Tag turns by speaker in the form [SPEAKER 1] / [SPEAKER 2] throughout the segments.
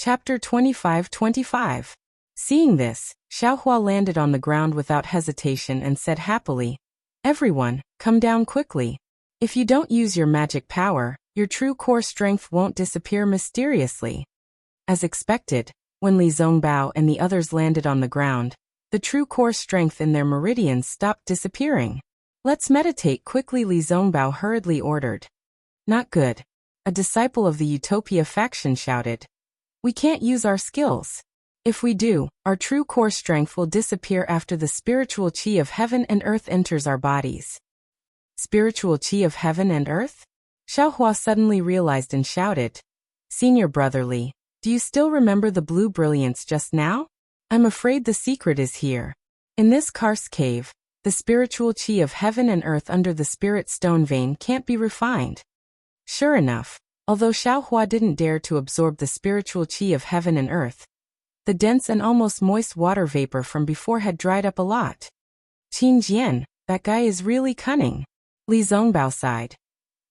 [SPEAKER 1] Chapter 25-25. Seeing this, Xiaohua landed on the ground without hesitation and said happily, "Everyone, come down quickly. If you don't use your magic power, your true core strength won't disappear mysteriously." As expected, when Li Zongbao and the others landed on the ground, the true core strength in their meridians stopped disappearing. "Let's meditate quickly," Li Zongbao hurriedly ordered. "Not good," a disciple of the Utopia faction shouted. "We can't use our skills. If we do, our true core strength will disappear after the spiritual qi of heaven and earth enters our bodies." Spiritual qi of heaven and earth? Xiaohua suddenly realized and shouted, "Senior brother Li, do you still remember the blue brilliance just now? I'm afraid the secret is here. In this karst cave, the spiritual qi of heaven and earth under the spirit stone vein can't be refined." Sure enough, although Xiaohua didn't dare to absorb the spiritual qi of heaven and earth, the dense and almost moist water vapor from before had dried up a lot. "Qin Jian, that guy is really cunning," Li Zongbao sighed.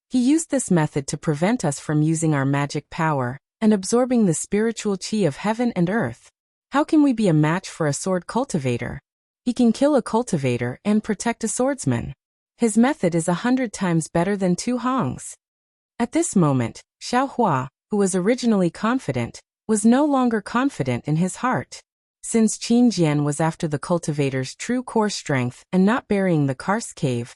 [SPEAKER 1] "He used this method to prevent us from using our magic power and absorbing the spiritual qi of heaven and earth. How can we be a match for a sword cultivator? He can kill a cultivator and protect a swordsman. His method is 100 times better than Tu Hong's." At this moment, Xiaohua, who was originally confident, was no longer confident in his heart. Since Qin Jian was after the cultivator's true core strength and not burying the karst cave,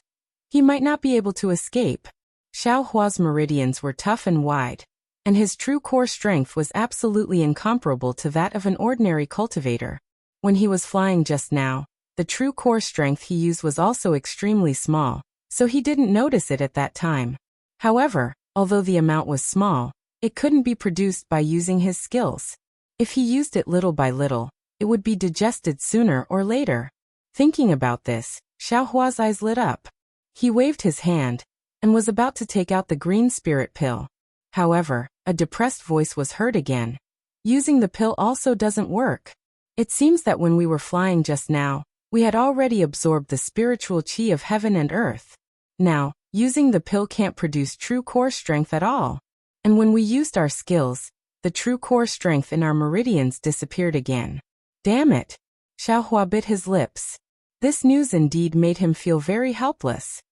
[SPEAKER 1] he might not be able to escape. Xiaohua's meridians were tough and wide, and his true core strength was absolutely incomparable to that of an ordinary cultivator. When he was flying just now, the true core strength he used was also extremely small, so he didn't notice it at that time. However, although the amount was small, it couldn't be produced by using his skills. If he used it little by little, it would be digested sooner or later. Thinking about this, Xiaohua's eyes lit up. He waved his hand and was about to take out the green spirit pill. However, a depressed voice was heard again. "Using the pill also doesn't work. It seems that when we were flying just now, we had already absorbed the spiritual qi of heaven and earth. Now, using the pill can't produce true core strength at all. And when we used our skills, the true core strength in our meridians disappeared again. Damn it!" Xiaohua bit his lips. This news indeed made him feel very helpless.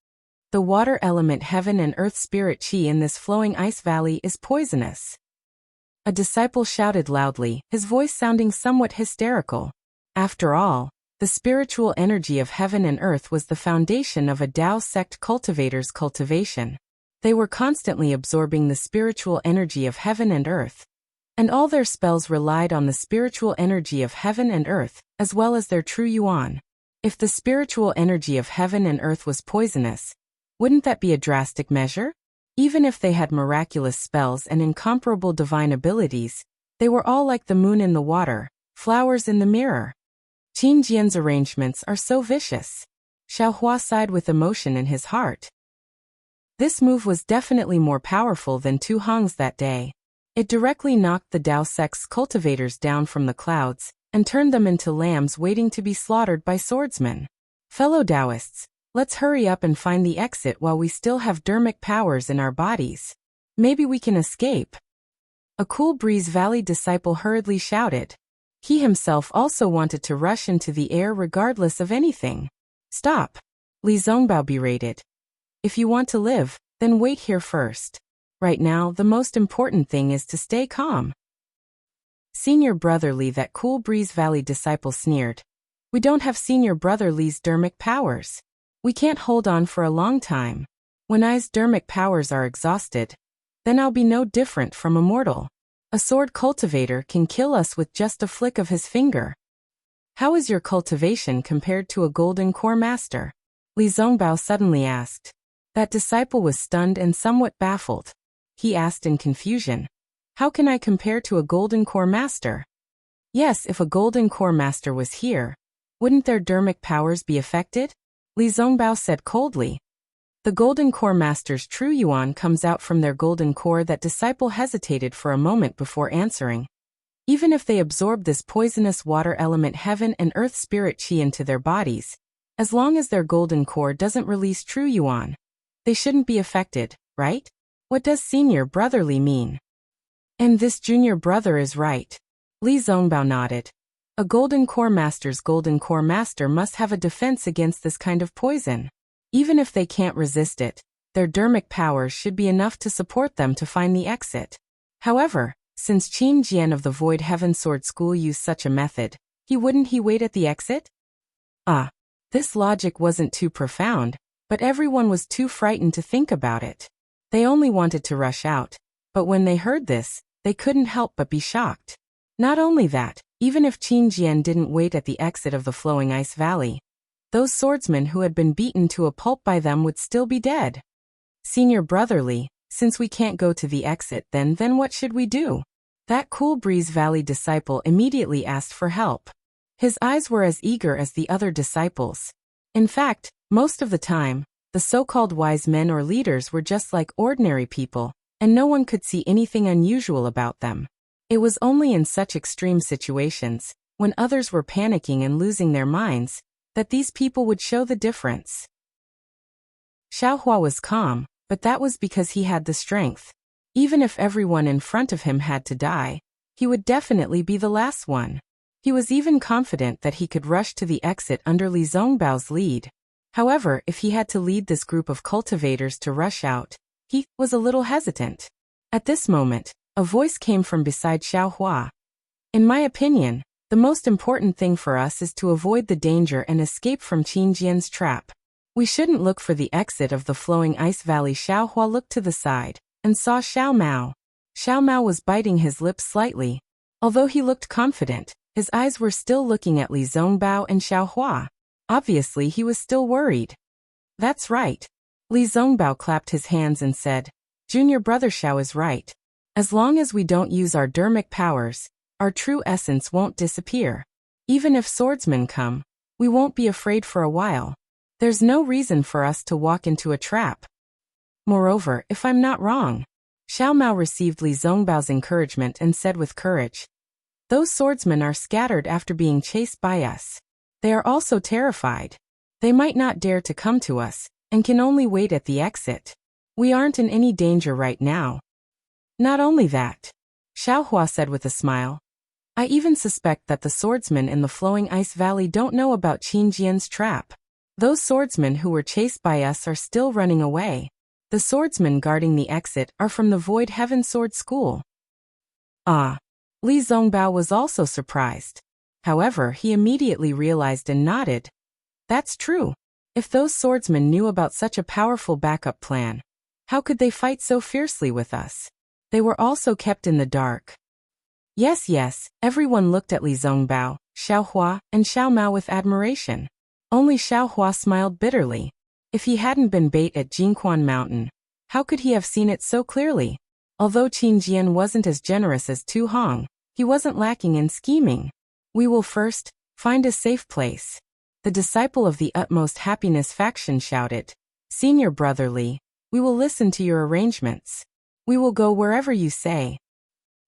[SPEAKER 1] The water element heaven and earth spirit qi in this flowing ice valley is poisonous. A disciple shouted loudly, his voice sounding somewhat hysterical. After all, the spiritual energy of heaven and earth was the foundation of a Tao sect cultivator's cultivation. They were constantly absorbing the spiritual energy of heaven and earth, and all their spells relied on the spiritual energy of heaven and earth, as well as their true yuan. If the spiritual energy of heaven and earth was poisonous, wouldn't that be a drastic measure? Even if they had miraculous spells and incomparable divine abilities, they were all like the moon in the water, flowers in the mirror. Qin Jian's arrangements are so vicious. Xiaohua sighed with emotion in his heart. This move was definitely more powerful than Tu Hong's that day. It directly knocked the Tao sect's cultivators down from the clouds and turned them into lambs waiting to be slaughtered by swordsmen. Fellow Taoists, let's hurry up and find the exit while we still have dermic powers in our bodies. Maybe we can escape. A Cool Breeze Valley disciple hurriedly shouted. He himself also wanted to rush into the air regardless of anything. "Stop!" Li Zongbao berated. "If you want to live, then wait here first. Right now, the most important thing is to stay calm." Senior Brother Li, that Cool Breeze Valley disciple sneered. "We don't have Senior Brother Li's dermic powers. We can't hold on for a long time. When I's dermic powers are exhausted, then I'll be no different from a mortal. A sword cultivator can kill us with just a flick of his finger." "How is your cultivation compared to a golden core master?" Li Zongbao suddenly asked. That disciple was stunned and somewhat baffled. He asked in confusion, "How can I compare to a golden core master?" Yes, if a golden core master was here, wouldn't their dermic powers be affected? Li Zongbao said coldly. The golden core master's true yuan comes out from their golden core. That disciple hesitated for a moment before answering. Even if they absorb this poisonous water element heaven and earth spirit qi into their bodies, as long as their golden core doesn't release true yuan, they shouldn't be affected, right? What does Senior Brother Li mean? And this junior brother is right. Li Zongbao nodded. A golden core master's golden core master must have a defense against this kind of poison. Even if they can't resist it, their dermic powers should be enough to support them to find the exit. However, since Qin Jian of the Void Heaven Sword School used such a method, wouldn't he wait at the exit? This logic wasn't too profound, but everyone was too frightened to think about it. They only wanted to rush out, but when they heard this, they couldn't help but be shocked. Not only that, even if Qin Jian didn't wait at the exit of the flowing ice valley, those swordsmen who had been beaten to a pulp by them would still be dead. Senior brotherly, since we can't go to the exit, then what should we do? That Cool Breeze Valley disciple immediately asked for help. His eyes were as eager as the other disciples. In fact, most of the time, the so-called wise men or leaders were just like ordinary people, and no one could see anything unusual about them. It was only in such extreme situations, when others were panicking and losing their minds, that these people would show the difference. Xiaohua was calm, but that was because he had the strength. Even if everyone in front of him had to die, he would definitely be the last one. He was even confident that he could rush to the exit under Li Zongbao's lead. However, if he had to lead this group of cultivators to rush out, he was a little hesitant. At this moment, a voice came from beside Xiaohua. In my opinion, the most important thing for us is to avoid the danger and escape from Qin Jian's trap. We shouldn't look for the exit of the flowing ice valley. Xiaohua looked to the side and saw Xiao Mao. Xiao Mao was biting his lips slightly. Although he looked confident, his eyes were still looking at Li Zongbao and Xiaohua. Obviously, he was still worried. That's right. Li Zongbao clapped his hands and said, Junior brother Xiao is right. As long as we don't use our dermic powers, our true essence won't disappear. Even if swordsmen come, we won't be afraid for a while. There's no reason for us to walk into a trap. Moreover, if I'm not wrong, Xiao Mao received Li Zongbao's encouragement and said with courage, those swordsmen are scattered after being chased by us. They are also terrified. They might not dare to come to us, and can only wait at the exit. We aren't in any danger right now. Not only that, Xiaohua said with a smile, I even suspect that the swordsmen in the flowing ice valley don't know about Qin Jian's trap. Those swordsmen who were chased by us are still running away. The swordsmen guarding the exit are from the Void Heaven Sword School. Li Zongbao was also surprised. However, he immediately realized and nodded. That's true. If those swordsmen knew about such a powerful backup plan, how could they fight so fiercely with us? They were also kept in the dark. Yes, everyone looked at Li Zongbao, Xiaohua, and Xiao Mao with admiration. Only Xiaohua smiled bitterly. If he hadn't been bait at Jingquan Mountain, how could he have seen it so clearly? Although Qin Jian wasn't as generous as Tu Hong, he wasn't lacking in scheming. We will first find a safe place. The disciple of the utmost happiness faction shouted, Senior brotherly, we will listen to your arrangements. We will go wherever you say.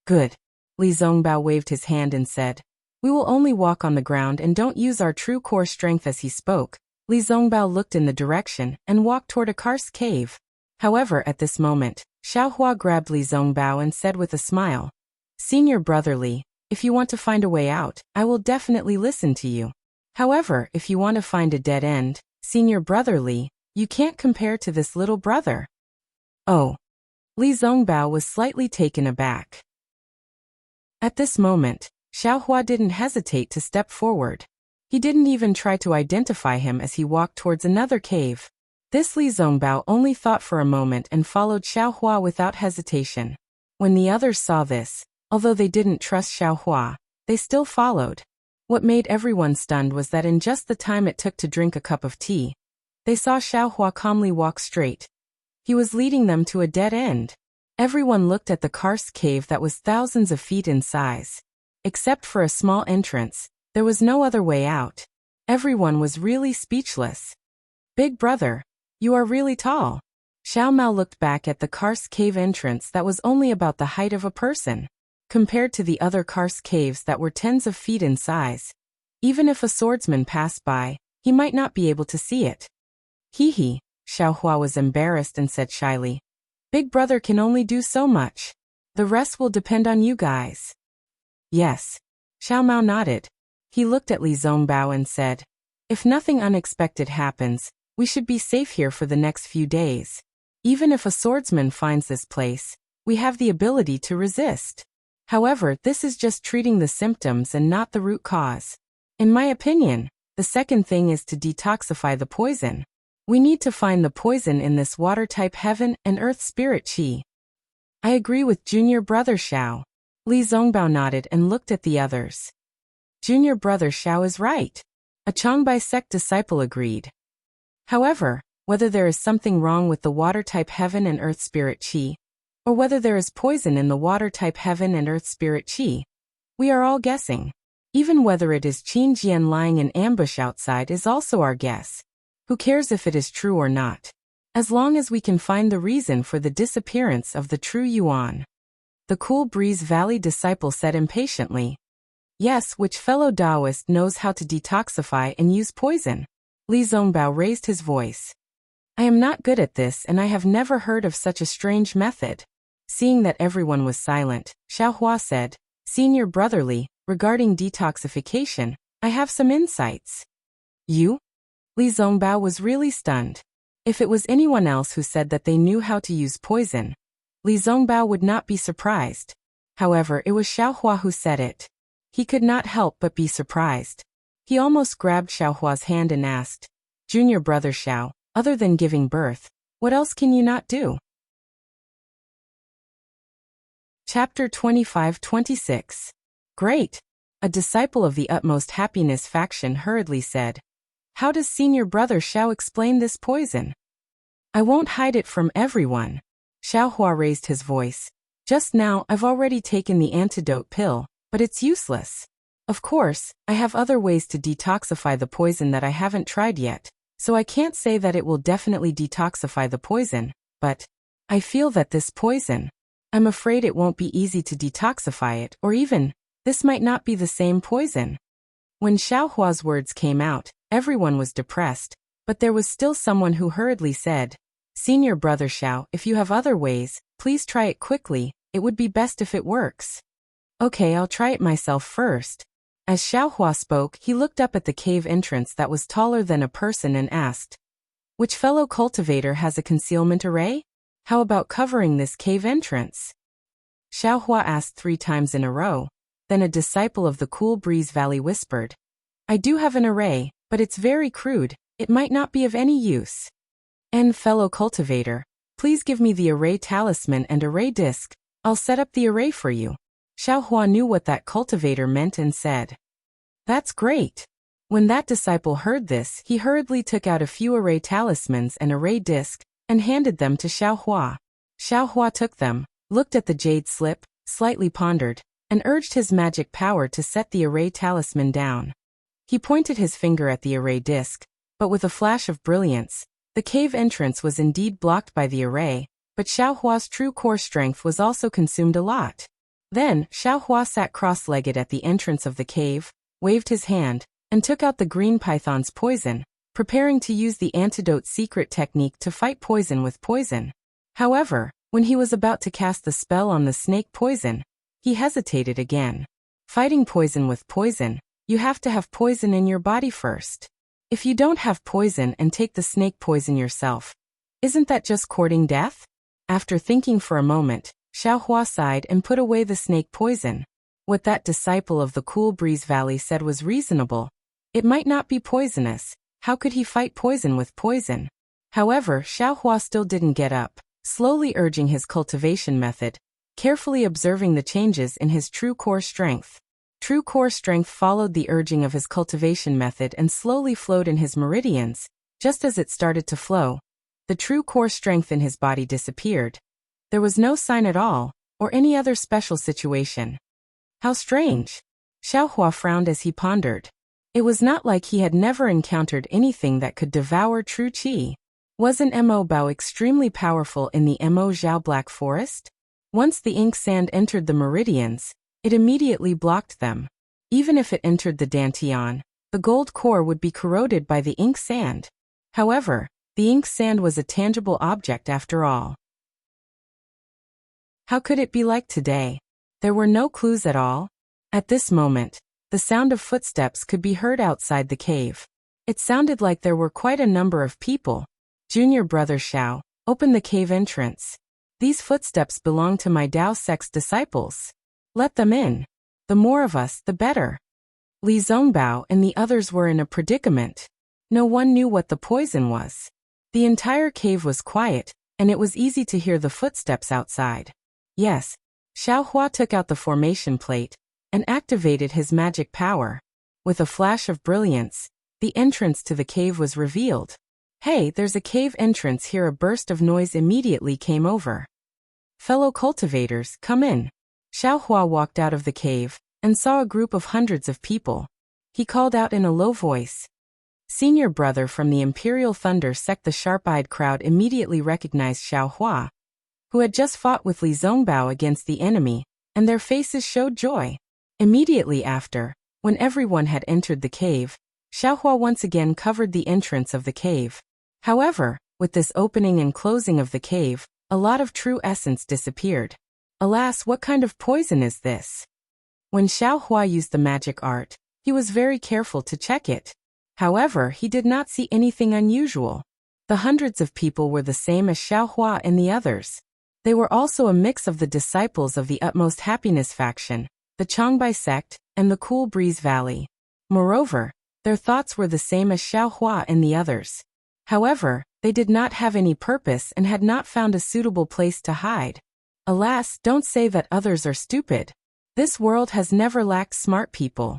[SPEAKER 1] Good. Li Zongbao waved his hand and said, we will only walk on the ground and don't use our true core strength. As he spoke, Li Zongbao looked in the direction and walked toward a karst cave. However, at this moment, Xiaohua grabbed Li Zongbao and said with a smile, Senior brotherly, if you want to find a way out, I will definitely listen to you. However, if you want to find a dead end, Senior brotherly, you can't compare to this little brother. Oh. Li Zongbao was slightly taken aback. At this moment, Xiaohua didn't hesitate to step forward. He didn't even try to identify him as he walked towards another cave. This Li Zongbao only thought for a moment and followed Xiaohua without hesitation. When the others saw this, although they didn't trust Xiaohua, they still followed. What made everyone stunned was that in just the time it took to drink a cup of tea, they saw Xiaohua calmly walk straight. He was leading them to a dead end. Everyone looked at the karst cave that was thousands of feet in size. Except for a small entrance, there was no other way out. Everyone was really speechless. Big brother, you are really tall. Xiao Mao looked back at the karst cave entrance that was only about the height of a person. Compared to the other karst caves that were tens of feet in size, even if a swordsman passed by, he might not be able to see it. Xiaohua was embarrassed and said shyly, Big brother can only do so much. The rest will depend on you guys. Yes. Xiao Mao nodded. He looked at Li Zongbao and said, if nothing unexpected happens, we should be safe here for the next few days. Even if a swordsman finds this place, we have the ability to resist. However, this is just treating the symptoms and not the root cause. In my opinion, the second thing is to detoxify the poison. We need to find the poison in this water-type heaven and earth spirit qi. I agree with junior brother Xiao. Li Zongbao nodded and looked at the others. Junior brother Xiao is right. A Changbai sect disciple agreed. However, whether there is something wrong with the water-type heaven and earth spirit qi, or whether there is poison in the water-type heaven and earth spirit qi, we are all guessing. Even whether it is Qin Jian lying in ambush outside is also our guess. Who cares if it is true or not? As long as we can find the reason for the disappearance of the true Yuan. The Cool Breeze Valley disciple said impatiently. Yes, which fellow Taoist knows how to detoxify and use poison? Li Zongbao raised his voice. I am not good at this and I have never heard of such a strange method. Seeing that everyone was silent, Xiao Hua said, Senior brotherly, regarding detoxification, I have some insights. You? Li Zongbao was really stunned. If it was anyone else who said that they knew how to use poison, Li Zongbao would not be surprised. However, it was Xiao Hua who said it. He could not help but be surprised. He almost grabbed Xiao Hua's hand and asked, Junior brother Xiao, other than giving birth, what else can you not do? Chapter 25-26. Great. A disciple of the Utmost Happiness faction hurriedly said. How does senior brother Xiao explain this poison? I won't hide it from everyone. Xiao Hua raised his voice. Just now I've already taken the antidote pill, but it's useless. Of course, I have other ways to detoxify the poison that I haven't tried yet, so I can't say that it will definitely detoxify the poison, but I feel that this poison, I'm afraid it won't be easy to detoxify it, or even, this might not be the same poison. When Xiao Hua's words came out, everyone was depressed, but there was still someone who hurriedly said, Senior brother Xiao, if you have other ways, please try it quickly, it would be best if it works. Okay, I'll try it myself first. As Xiao Hua spoke, he looked up at the cave entrance that was taller than a person and asked, which fellow cultivator has a concealment array? How about covering this cave entrance? Xiao Hua asked 3 times in a row. Then a disciple of the Cool Breeze Valley whispered, I do have an array, but it's very crude, it might not be of any use. And fellow cultivator, please give me the array talisman and array disc, I'll set up the array for you. Xiao Hua knew what that cultivator meant and said, That's great. When that disciple heard this, he hurriedly took out a few array talismans and array disc, and handed them to Xiao Hua. Xiao Hua took them, looked at the jade slip, slightly pondered, and urged his magic power to set the array talisman down. He pointed his finger at the array disc, but with a flash of brilliance, the cave entrance was indeed blocked by the array, but Xiao Hua's true core strength was also consumed a lot. Then, Xiao Hua sat cross-legged at the entrance of the cave, waved his hand, and took out the green python's poison, preparing to use the antidote secret technique to fight poison with poison. However, when he was about to cast the spell on the snake poison, he hesitated again. Fighting poison with poison, you have to have poison in your body first. If you don't have poison and take the snake poison yourself, isn't that just courting death? After thinking for a moment, Xiao Hua sighed and put away the snake poison. What that disciple of the Cool Breeze Valley said was reasonable. It might not be poisonous. How could he fight poison with poison? However, Xiao Hua still didn't get up, slowly urging his cultivation method, carefully observing the changes in his true core strength. True core strength followed the urging of his cultivation method and slowly flowed in his meridians. Just as it started to flow, the true core strength in his body disappeared. There was no sign at all, or any other special situation. How strange! Xiao Hua frowned as he pondered. It was not like he had never encountered anything that could devour true qi. Wasn't Mo Bao extremely powerful in the Mo Zhao Black Forest? Once the ink sand entered the meridians, it immediately blocked them. Even if it entered the dantian, the gold core would be corroded by the ink sand. However, the ink sand was a tangible object after all. How could it be like today? There were no clues at all. At this moment, the sound of footsteps could be heard outside the cave. It sounded like there were quite a number of people. Junior brother Xiao, open the cave entrance. These footsteps belong to my Dao sect's disciples. Let them in. The more of us, the better. Li Zongbao and the others were in a predicament. No one knew what the poison was. The entire cave was quiet, and it was easy to hear the footsteps outside. Yes. Xiao Hua took out the formation plate and activated his magic power. With a flash of brilliance, the entrance to the cave was revealed. Hey, there's a cave entrance here. A burst of noise immediately came over. Fellow cultivators, come in. Xiao Hua walked out of the cave and saw a group of hundreds of people. He called out in a low voice. Senior brother from the Imperial Thunder sect. The sharp-eyed crowd immediately recognized Xiao Hua, who had just fought with Li Zongbao against the enemy, and their faces showed joy. Immediately after, when everyone had entered the cave, Xiao Hua once again covered the entrance of the cave. However, with this opening and closing of the cave, a lot of true essence disappeared. Alas, what kind of poison is this? When Xiao Hua used the magic art, he was very careful to check it. However, he did not see anything unusual. The hundreds of people were the same as Xiao Hua and the others. They were also a mix of the disciples of the Utmost Happiness faction, the Changbai sect, and the Cool Breeze Valley. Moreover, their thoughts were the same as Xiao Hua and the others. However, they did not have any purpose and had not found a suitable place to hide. Alas, don't say that others are stupid. This world has never lacked smart people.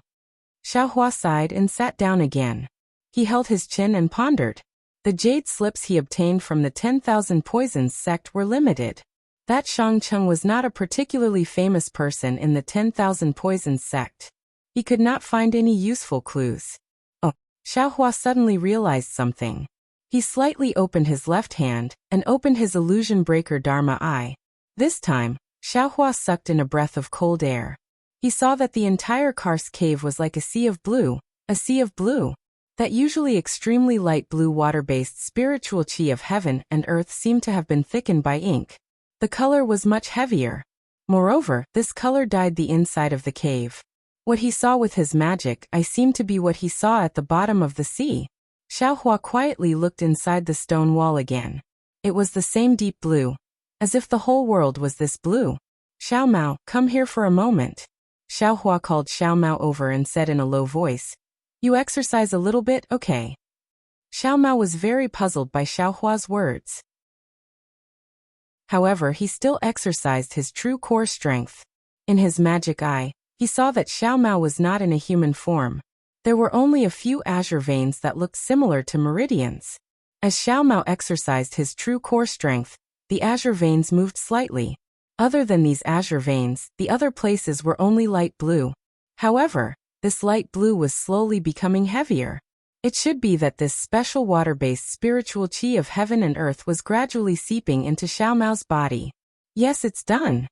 [SPEAKER 1] Xiao Hua sighed and sat down again. He held his chin and pondered. The jade slips he obtained from the 10,000 Poisons sect were limited. That Shangcheng was not a particularly famous person in the 10,000 Poisons sect. He could not find any useful clues. Oh, Xiao Hua suddenly realized something. He slightly opened his left hand and opened his illusion breaker Dharma Eye. This time, Xiao Hua sucked in a breath of cold air. He saw that the entire karst cave was like a sea of blue. That usually extremely light blue water-based spiritual chi of heaven and earth seemed to have been thickened by ink. The color was much heavier. Moreover, this color dyed the inside of the cave. What he saw with his magic eye seemed to be what he saw at the bottom of the sea. Xiao Hua quietly looked inside the stone wall again. It was the same deep blue, as if the whole world was this blue. Xiao Mao, come here for a moment. Xiao Hua called Xiao Mao over and said in a low voice, you exercise a little bit, okay? Xiao Mao was very puzzled by Xiao Hua's words. However, he still exercised his true core strength. In his magic eye, he saw that Xiao Mao was not in a human form. There were only a few azure veins that looked similar to meridians. As Xiao Mao exercised his true core strength, the azure veins moved slightly. Other than these azure veins, the other places were only light blue. However, this light blue was slowly becoming heavier. It should be that this special water-based spiritual chi of heaven and earth was gradually seeping into Xiao Mao's body. Yes, it's done.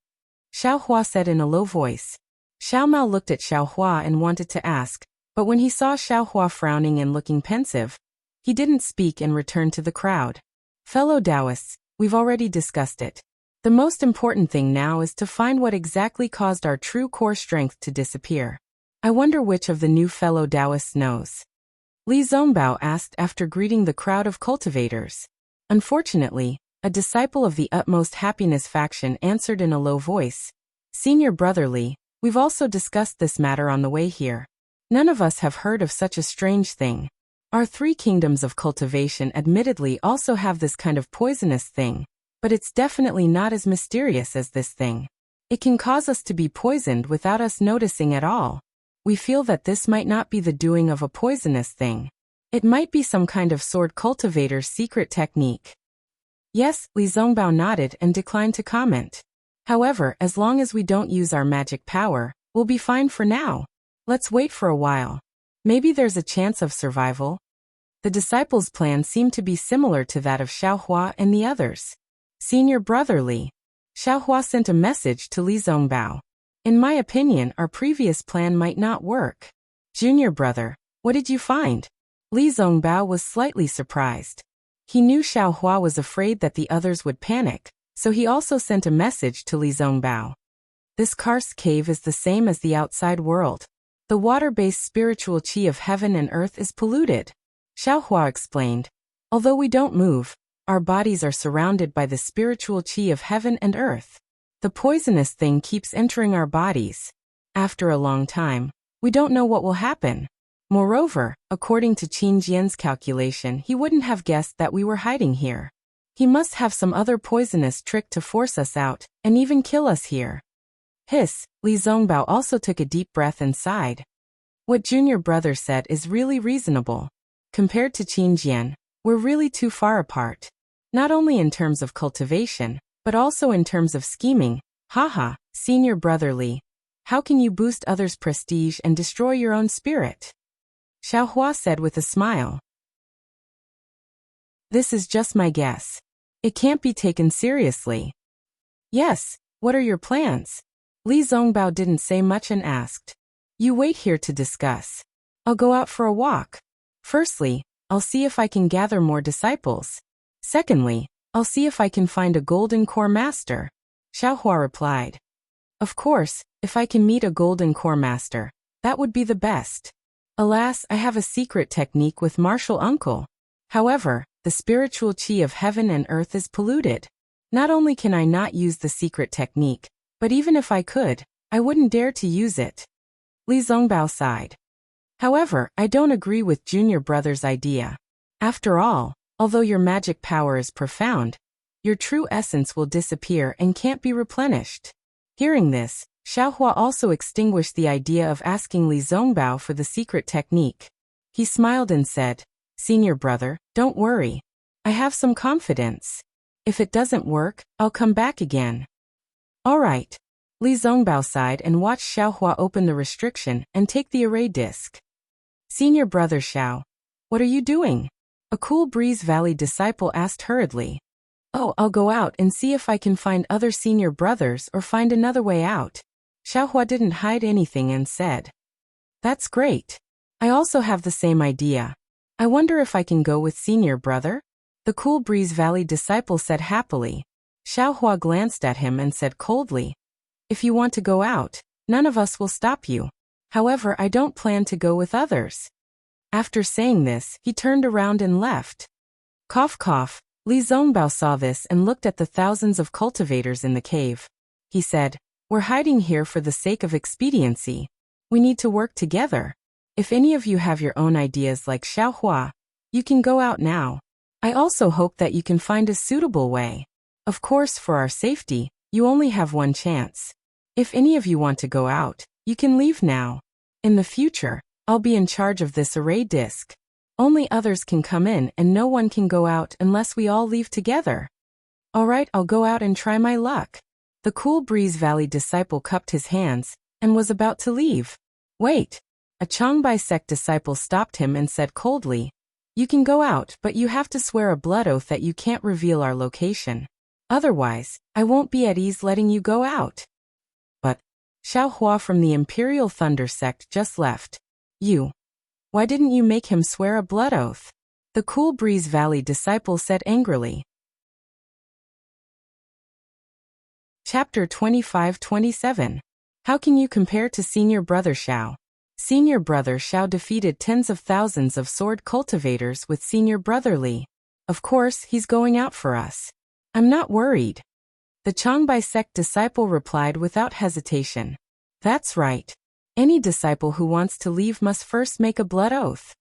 [SPEAKER 1] Xiao Hua said in a low voice. Xiao Mao looked at Xiao Hua and wanted to ask, but when he saw Xiao Hua frowning and looking pensive, he didn't speak and returned to the crowd. Fellow Taoists, we've already discussed it. The most important thing now is to find what exactly caused our true core strength to disappear. I wonder which of the new fellow Taoists knows. Li Zongbao asked after greeting the crowd of cultivators. Unfortunately, a disciple of the Utmost Happiness faction answered in a low voice. Senior brother Li, we've also discussed this matter on the way here. None of us have heard of such a strange thing. Our 3 kingdoms of cultivation admittedly also have this kind of poisonous thing, but it's definitely not as mysterious as this thing. It can cause us to be poisoned without us noticing at all. We feel that this might not be the doing of a poisonous thing. It might be some kind of sword cultivator's secret technique. Yes, Li Zongbao nodded and declined to comment. However, as long as we don't use our magic power, we'll be fine for now. Let's wait for a while. Maybe there's a chance of survival. The disciples' plan seemed to be similar to that of Xiao Hua and the others. Senior brother Li. Xiao Hua sent a message to Li Zongbao. In my opinion, our previous plan might not work. Junior brother, what did you find? Li Zongbao was slightly surprised. He knew Xiao Hua was afraid that the others would panic, so he also sent a message to Li Zongbao. This karst cave is the same as the outside world. The water-based spiritual qi of heaven and earth is polluted. Xiaohua explained. Although we don't move, our bodies are surrounded by the spiritual qi of heaven and earth. The poisonous thing keeps entering our bodies. After a long time, we don't know what will happen. Moreover, according to Qin Jian's calculation, he wouldn't have guessed that we were hiding here. He must have some other poisonous trick to force us out, and even kill us here. Hiss, Li Zongbao also took a deep breath and sighed. What junior brother said is really reasonable. Compared to Qin Jian, we're really too far apart. Not only in terms of cultivation, but also in terms of scheming. Haha, senior brother Li. How can you boost others' prestige and destroy your own spirit? Xiaohua said with a smile. This is just my guess. It can't be taken seriously. Yes, what are your plans? Li Zongbao didn't say much and asked. You wait here to discuss. I'll go out for a walk. Firstly, I'll see if I can gather more disciples. Secondly, I'll see if I can find a golden core master. Xiaohua replied. Of course, if I can meet a golden core master, that would be the best. Alas, I have a secret technique with martial uncle. However, the spiritual qi of heaven and earth is polluted. Not only can I not use the secret technique, but even if I could, I wouldn't dare to use it. Li Zongbao sighed. However, I don't agree with junior brother's idea. After all, although your magic power is profound, your true essence will disappear and can't be replenished. Hearing this, Xiaohua also extinguished the idea of asking Li Zongbao for the secret technique. He smiled and said, Senior brother, don't worry. I have some confidence. If it doesn't work, I'll come back again. All right. Li Zongbao sighed and watched Xiaohua open the restriction and take the array disc. Senior brother Xiao, what are you doing? A Cool Breeze Valley disciple asked hurriedly. Oh, I'll go out and see if I can find other senior brothers or find another way out. Xiaohua didn't hide anything and said. That's great. I also have the same idea. I wonder if I can go with senior brother? The Cool Breeze Valley disciple said happily. Xiaohua glanced at him and said coldly. If you want to go out, none of us will stop you. However, I don't plan to go with others. After saying this, he turned around and left. Cough cough, Li Zongbao saw this and looked at the thousands of cultivators in the cave. He said, we're hiding here for the sake of expediency. We need to work together. If any of you have your own ideas like Xiaohua, you can go out now. I also hope that you can find a suitable way. Of course, for our safety, you only have one chance. If any of you want to go out, you can leave now. In the future, I'll be in charge of this array disc. Only others can come in and no one can go out unless we all leave together. All right, I'll go out and try my luck. The Cool Breeze Valley disciple cupped his hands and was about to leave. Wait. A Changbai sect disciple stopped him and said coldly, you can go out, but you have to swear a blood oath that you can't reveal our location. Otherwise, I won't be at ease letting you go out. But Xiaohua from the Imperial Thunder sect just left. Why didn't you make him swear a blood oath? The Cool Breeze Valley disciple said angrily. Chapter 25-27. How can you compare to senior brother Xiao? Senior brother Xiao defeated tens of thousands of sword cultivators with senior brother Li. Of course, he's going out for us. I'm not worried. The Changbai sect disciple replied without hesitation. That's right. Any disciple who wants to leave must first make a blood oath.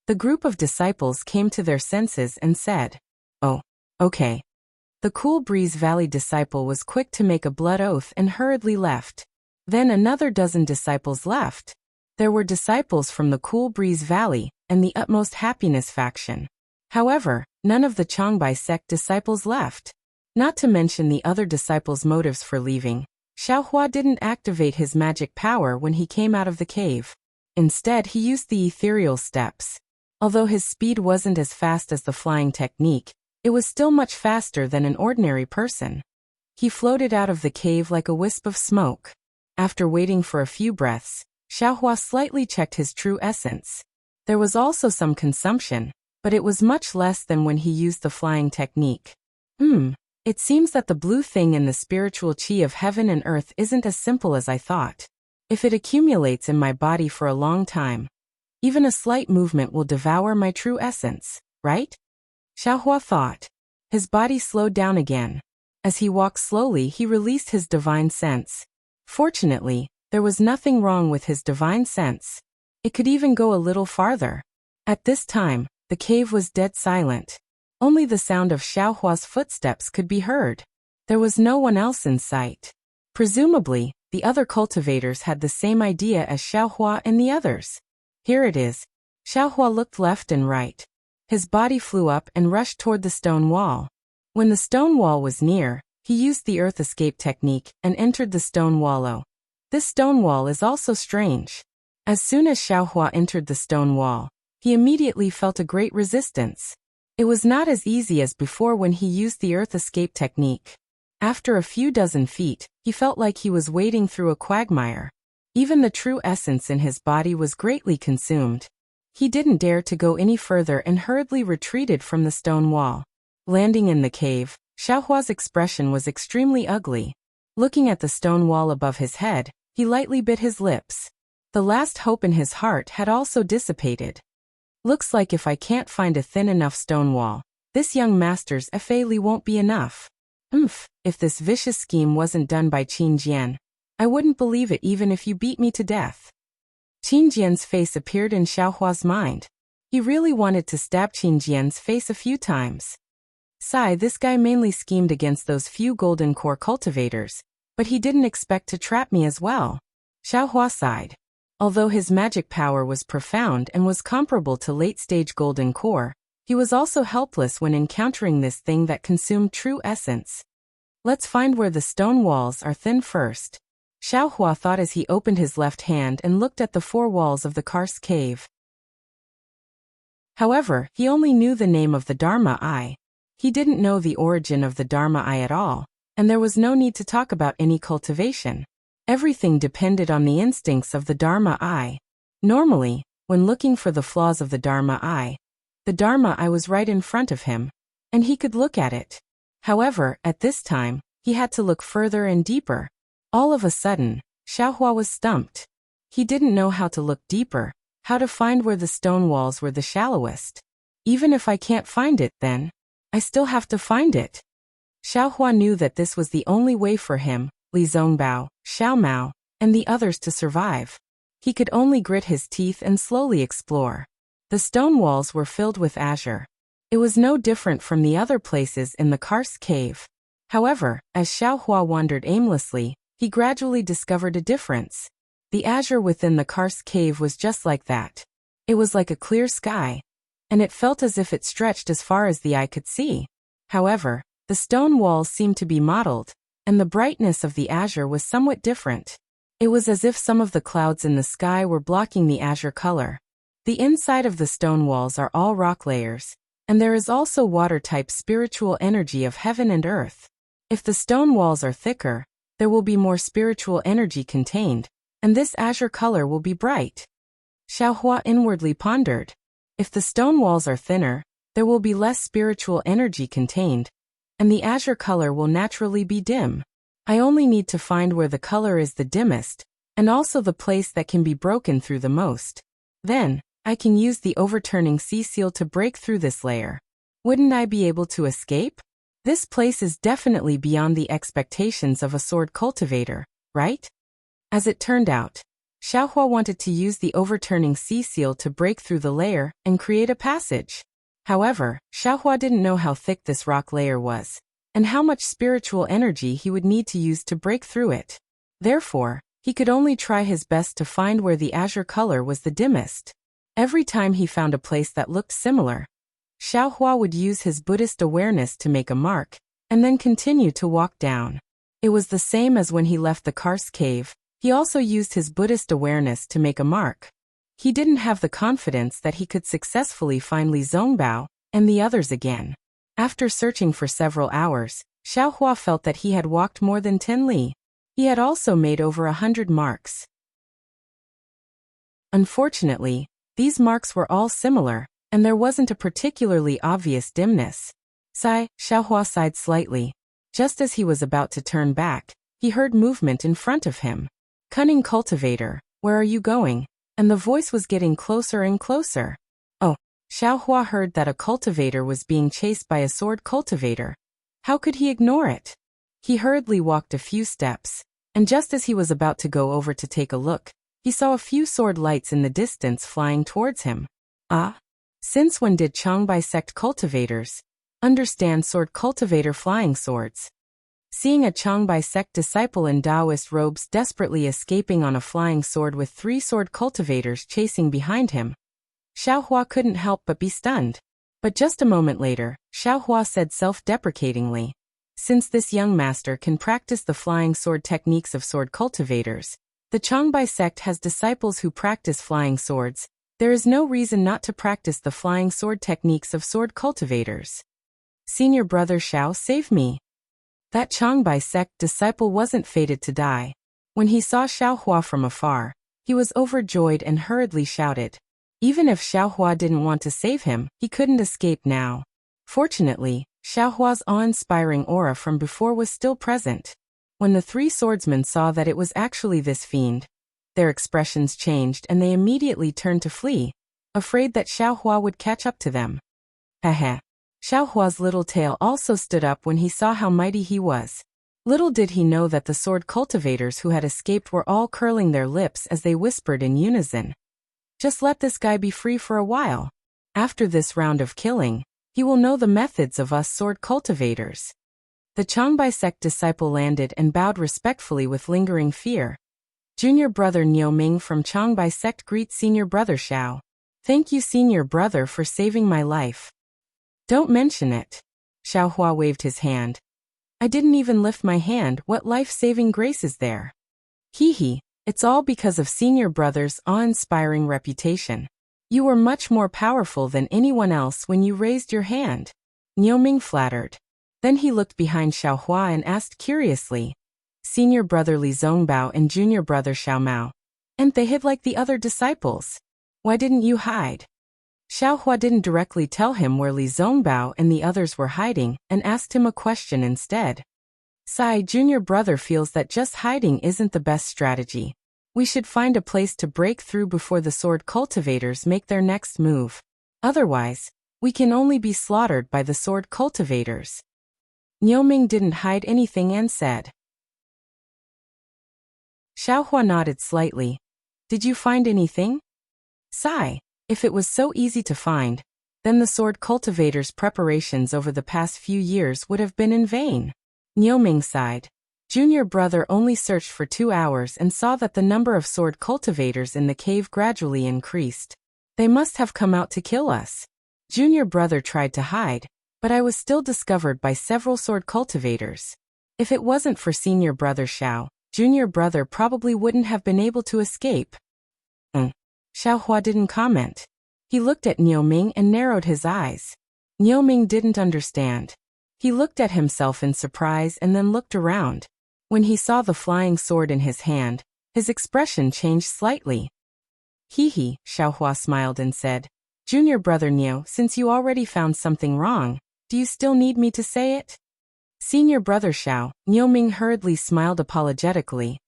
[SPEAKER 1] The group of disciples came to their senses and said, oh, okay. The Cool Breeze Valley disciple was quick to make a blood oath and hurriedly left. Then another dozen disciples left. There were disciples from the Cool Breeze Valley and the Utmost Happiness faction. However, none of the Changbai sect disciples left. Not to mention the other disciples' motives for leaving. Xiaohua didn't activate his magic power when he came out of the cave. Instead, he used the ethereal steps. Although his speed wasn't as fast as the flying technique, it was still much faster than an ordinary person. He floated out of the cave like a wisp of smoke. After waiting for a few breaths, Xiaohua slightly checked his true essence. There was also some consumption, but it was much less than when he used the flying technique. It seems that the blue thing in the spiritual chi of heaven and earth isn't as simple as I thought. If it accumulates in my body for a long time, even a slight movement will devour my true essence, right? Xiaohua thought. His body slowed down again. As he walked slowly, he released his divine sense. Fortunately, there was nothing wrong with his divine sense. It could even go a little farther. At this time, the cave was dead silent. Only the sound of Xiaohua's footsteps could be heard. There was no one else in sight. Presumably, the other cultivators had the same idea as Xiaohua and the others. Here it is. Xiaohua looked left and right. His body flew up and rushed toward the stone wall. When the stone wall was near, he used the earth escape technique and entered the stone wallow. This stone wall is also strange. As soon as Xiaohua entered the stone wall, he immediately felt a great resistance. It was not as easy as before when he used the earth escape technique. After a few dozen feet, he felt like he was wading through a quagmire. Even the true essence in his body was greatly consumed. He didn't dare to go any further and hurriedly retreated from the stone wall. Landing in the cave, Xiaohua's expression was extremely ugly. Looking at the stone wall above his head, he lightly bit his lips. The last hope in his heart had also dissipated. Looks like if I can't find a thin enough stone wall, this young master's effali won't be enough. If this vicious scheme wasn't done by Qin Jian, I wouldn't believe it even if you beat me to death. Qin Jian's face appeared in Xiaohua's mind. He really wanted to stab Qin Jian's face a few times. This guy mainly schemed against those few golden core cultivators, but he didn't expect to trap me as well. Xiaohua sighed. Although his magic power was profound and was comparable to late-stage golden core, he was also helpless when encountering this thing that consumed true essence. Let's find where the stone walls are thin first. Xiaohua thought as he opened his left hand and looked at the four walls of the karst cave. However, he only knew the name of the Dharma Eye. He didn't know the origin of the Dharma Eye at all, and there was no need to talk about any cultivation. Everything depended on the instincts of the Dharma Eye. Normally, when looking for the flaws of the Dharma Eye was right in front of him, and he could look at it. However, at this time, he had to look further and deeper. All of a sudden, Xiaohua was stumped. He didn't know how to look deeper, how to find where the stone walls were the shallowest. Even if I can't find it, then I still have to find it. Xiaohua knew that this was the only way for him, Li Zongbao, Xiao Mao, and the others to survive. He could only grit his teeth and slowly explore. The stone walls were filled with azure. It was no different from the other places in the karst cave. However, as Xiaohua wandered aimlessly, he gradually discovered a difference. The azure within the karst cave was just like that. It was like a clear sky, and it felt as if it stretched as far as the eye could see. However, the stone walls seemed to be mottled, and the brightness of the azure was somewhat different. It was as if some of the clouds in the sky were blocking the azure color. The inside of the stone walls are all rock layers, and there is also water-type spiritual energy of heaven and earth. If the stone walls are thicker, there will be more spiritual energy contained, and this azure color will be bright. Xiaohua inwardly pondered. If the stone walls are thinner, there will be less spiritual energy contained, and the azure color will naturally be dim. I only need to find where the color is the dimmest, and also the place that can be broken through the most. Then, I can use the overturning sea seal to break through this layer. Wouldn't I be able to escape? This place is definitely beyond the expectations of a sword cultivator, right? As it turned out, Xiaohua wanted to use the overturning sea seal to break through the layer and create a passage. However, Xiaohua didn't know how thick this rock layer was, and how much spiritual energy he would need to use to break through it. Therefore, he could only try his best to find where the azure color was the dimmest. Every time he found a place that looked similar, Xiaohua would use his Buddhist awareness to make a mark, and then continue to walk down. It was the same as when he left the karst cave. He also used his Buddhist awareness to make a mark. He didn't have the confidence that he could successfully find Li Zongbao and the others again. After searching for several hours, Xiaohua felt that he had walked more than 10 li. He had also made over 100 marks. Unfortunately, these marks were all similar, and there wasn't a particularly obvious dimness. Xiaohua sighed slightly. Just as he was about to turn back, he heard movement in front of him. "Cunning cultivator, where are you going?" And the voice was getting closer and closer. Oh, Xiaohua heard that a cultivator was being chased by a sword cultivator. How could he ignore it? He hurriedly walked a few steps, and just as he was about to go over to take a look, he saw a few sword lights in the distance flying towards him. Ah? Since when did Changbai sect cultivators understand sword cultivator flying swords? Seeing a Changbai sect disciple in Taoist robes desperately escaping on a flying sword with 3 sword cultivators chasing behind him, Xiaohua couldn't help but be stunned. But just a moment later, Xiaohua said self-deprecatingly, "Since this young master can practice the flying sword techniques of sword cultivators, the Changbai sect has disciples who practice flying swords. There is no reason not to practice the flying sword techniques of sword cultivators. Senior brother Xiao, save me." That Changbai sect disciple wasn't fated to die. When he saw Xiaohua from afar, he was overjoyed and hurriedly shouted. Even if Xiaohua didn't want to save him, he couldn't escape now. Fortunately, Xiaohua's awe-inspiring aura from before was still present. When the 3 swordsmen saw that it was actually this fiend, their expressions changed and they immediately turned to flee, afraid that Xiaohua would catch up to them. Heh. Xiaohua's little tail also stood up when he saw how mighty he was. Little did he know that the sword cultivators who had escaped were all curling their lips as they whispered in unison. "Just let this guy be free for a while. After this round of killing, he will know the methods of us sword cultivators." The Changbai sect disciple landed and bowed respectfully with lingering fear. Junior brother Niu Ming from Changbai sect greets senior brother Xiao. "Thank you, senior brother, for saving my life." "Don't mention it." Xiaohua waved his hand. "I didn't even lift my hand. What life-saving grace is there?" "Hee. It's all because of senior brother's awe-inspiring reputation. You were much more powerful than anyone else when you raised your hand." Niu Ming flattered. Then he looked behind Xiaohua and asked curiously, "Senior brother Li Zongbao and junior brother Xiao Mao, and they hid like the other disciples. Why didn't you hide?" Xiaohua didn't directly tell him where Li Zongbao and the others were hiding and asked him a question instead. "Sai, junior brother feels that just hiding isn't the best strategy. We should find a place to break through before the sword cultivators make their next move. Otherwise, we can only be slaughtered by the sword cultivators." Niu Ming didn't hide anything and said. Xiaohua nodded slightly. "Did you find anything?" "Sai, if it was so easy to find, then the sword cultivators' preparations over the past few years would have been in vain." Niu Ming sighed. Junior brother only searched for 2 hours and saw that the number of sword cultivators in the cave gradually increased. "They must have come out to kill us. Junior brother tried to hide, but I was still discovered by several sword cultivators. If it wasn't for senior brother Xiao, junior brother probably wouldn't have been able to escape." Xiaohua didn't comment. He looked at Niu Ming and narrowed his eyes. Niu Ming didn't understand. He looked at himself in surprise and then looked around. When he saw the flying sword in his hand, his expression changed slightly. "Hee," Xiaohua smiled and said, "Junior brother Niu, since you already found something wrong, do you still need me to say it?" "Senior brother Xiao," Niu Ming hurriedly smiled apologetically.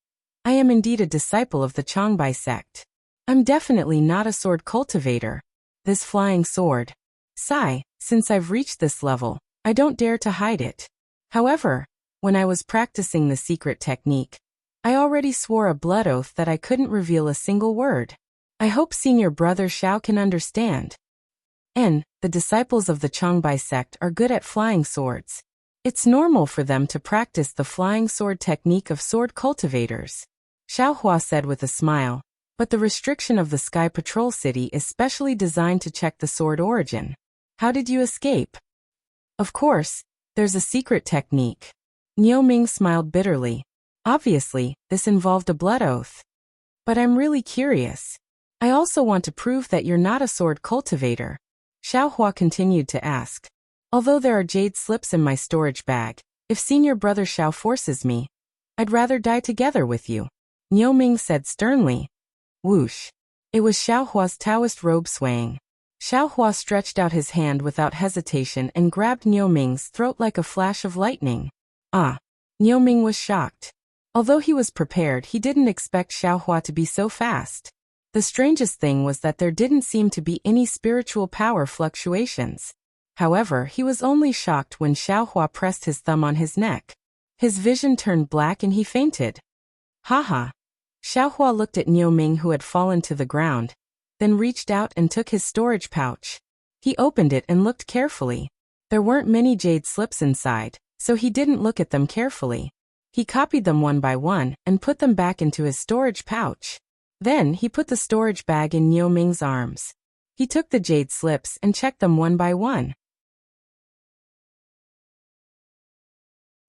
[SPEAKER 1] "I am indeed a disciple of the Changbai sect. I'm definitely not a sword cultivator. This flying sword. Sai, since I've reached this level, I don't dare to hide it. However, when I was practicing the secret technique, I already swore a blood oath that I couldn't reveal a single word. I hope senior brother Xiao can understand. The disciples of the Changbai sect are good at flying swords. It's normal for them to practice the flying sword technique of sword cultivators," Xiaohua said with a smile. "But the restriction of the Sky Patrol City is specially designed to check the sword origin. How did you escape?" "Of course, there's a secret technique." Niu Ming smiled bitterly. Obviously, this involved a blood oath. "But I'm really curious. I also want to prove that you're not a sword cultivator," Xiaohua continued to ask. "Although there are jade slips in my storage bag, if senior brother Xiao forces me, I'd rather die together with you," Niu Ming said sternly. Whoosh. It was Xiaohua's Taoist robe swaying. Xiaohua stretched out his hand without hesitation and grabbed Niu Ming's throat like a flash of lightning. Ah. Niu Ming was shocked. Although he was prepared, he didn't expect Xiaohua to be so fast. The strangest thing was that there didn't seem to be any spiritual power fluctuations. However, he was only shocked when Xiaohua pressed his thumb on his neck. His vision turned black and he fainted. Haha. Xiaohua looked at Niu Ming, who had fallen to the ground, then reached out and took his storage pouch. He opened it and looked carefully. There weren't many jade slips inside, so he didn't look at them carefully. He copied them one by one and put them back into his storage pouch. Then he put the storage bag in Niu Ming's arms. He took the jade slips and checked them one by one.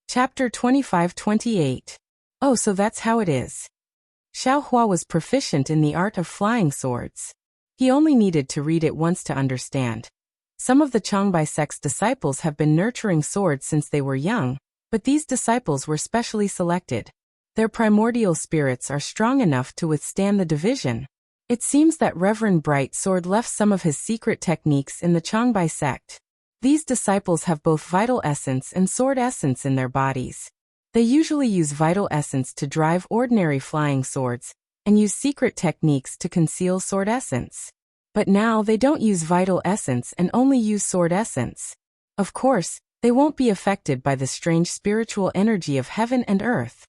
[SPEAKER 1] Chapter 25-28. Oh, so that's how it is. Xiaohua was proficient in the art of flying swords. He only needed to read it once to understand. Some of the Changbai sect's disciples have been nurturing swords since they were young, but these disciples were specially selected. Their primordial spirits are strong enough to withstand the division. It seems that Reverend Bright Sword left some of his secret techniques in the Changbai sect. These disciples have both vital essence and sword essence in their bodies. They usually use vital essence to drive ordinary flying swords, and use secret techniques to conceal sword essence. But now they don't use vital essence and only use sword essence. Of course, they won't be affected by the strange spiritual energy of heaven and earth.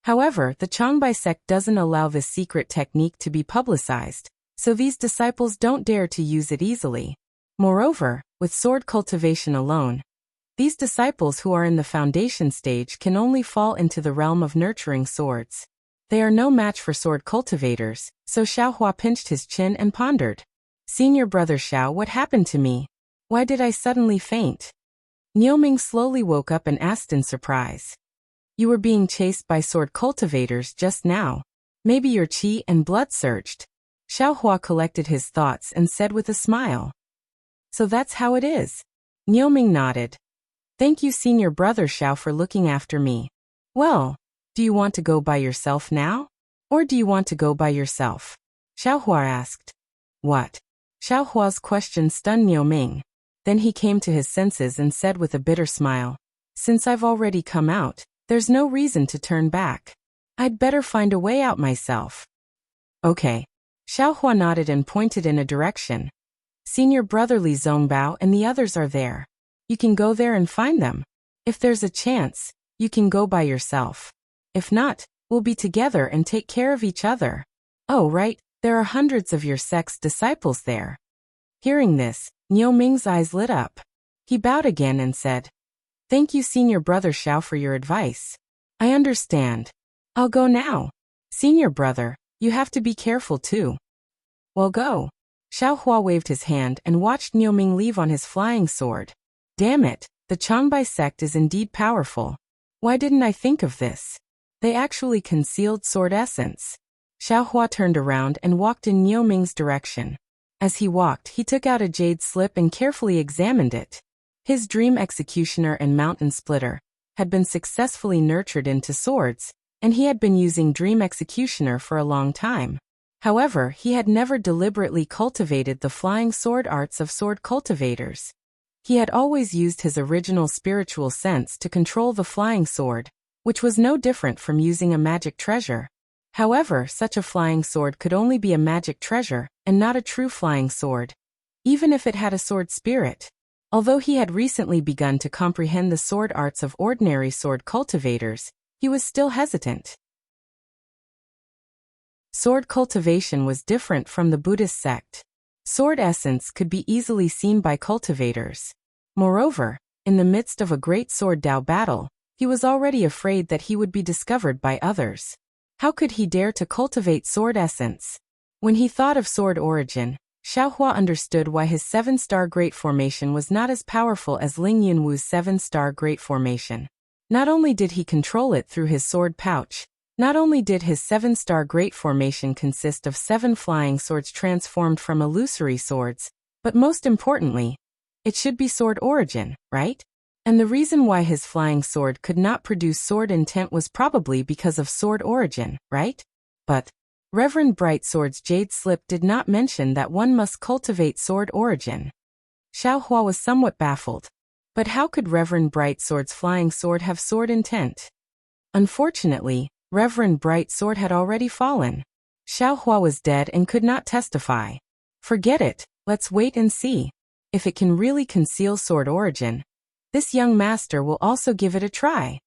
[SPEAKER 1] However, the Changbai sect doesn't allow this secret technique to be publicized, so these disciples don't dare to use it easily. Moreover, with sword cultivation alone, these disciples who are in the foundation stage can only fall into the realm of nurturing swords. They are no match for sword cultivators, so Xiaohua pinched his chin and pondered. Senior brother Xiao, what happened to me? Why did I suddenly faint? Niu Ming slowly woke up and asked in surprise. You were being chased by sword cultivators just now. Maybe your qi and blood surged. Xiaohua collected his thoughts and said with a smile. So that's how it is. Niu Ming nodded. Thank you, senior brother Xiao, for looking after me. Well, do you want to go by yourself now? Or do you want to go by yourself? Xiaohua asked. What? Xiaohua's question stunned Niu Ming. Then he came to his senses and said with a bitter smile, Since I've already come out, there's no reason to turn back. I'd better find a way out myself. Okay. Xiaohua nodded and pointed in a direction. Senior brother Li Zongbao and the others are there. You can go there and find them. If there's a chance, you can go by yourself. If not, we'll be together and take care of each other. Oh right, there are hundreds of your sect's disciples there. Hearing this, Niu Ming's eyes lit up. He bowed again and said, Thank you, senior brother Xiao, for your advice. I understand. I'll go now. Senior brother, you have to be careful too. Well, go. Xiaohua waved his hand and watched Niu Ming leave on his flying sword. Damn it, the Changbai sect is indeed powerful. Why didn't I think of this? They actually concealed sword essence. Xiaohua turned around and walked in Niu Ming's direction. As he walked, he took out a jade slip and carefully examined it. His dream executioner and mountain splitter had been successfully nurtured into swords, and he had been using dream executioner for a long time. However, he had never deliberately cultivated the flying sword arts of sword cultivators. He had always used his original spiritual sense to control the flying sword, which was no different from using a magic treasure. However, such a flying sword could only be a magic treasure, and not a true flying sword, even if it had a sword spirit. Although he had recently begun to comprehend the sword arts of ordinary sword cultivators, he was still hesitant. Sword cultivation was different from the Buddhist sect. Sword essence could be easily seen by cultivators. Moreover, in the midst of a great sword Dao battle, he was already afraid that he would be discovered by others. How could he dare to cultivate sword essence? When he thought of sword origin, Xiaohua understood why his 7-star Great Formation was not as powerful as Ling Yunwu's 7-star Great Formation. Not only did he control it through his sword pouch, not only did his 7-star Great Formation consist of 7 flying swords transformed from illusory swords, but most importantly, it should be sword origin, right? And the reason why his flying sword could not produce sword intent was probably because of sword origin, right? But Reverend Brightsword's jade slip did not mention that one must cultivate sword origin. Xiaohua was somewhat baffled. But how could Reverend Brightsword's flying sword have sword intent? Unfortunately, Reverend Brightsword had already fallen. Xiaohua was dead and could not testify. Forget it, let's wait and see. If it can really conceal sword origin, this young master will also give it a try.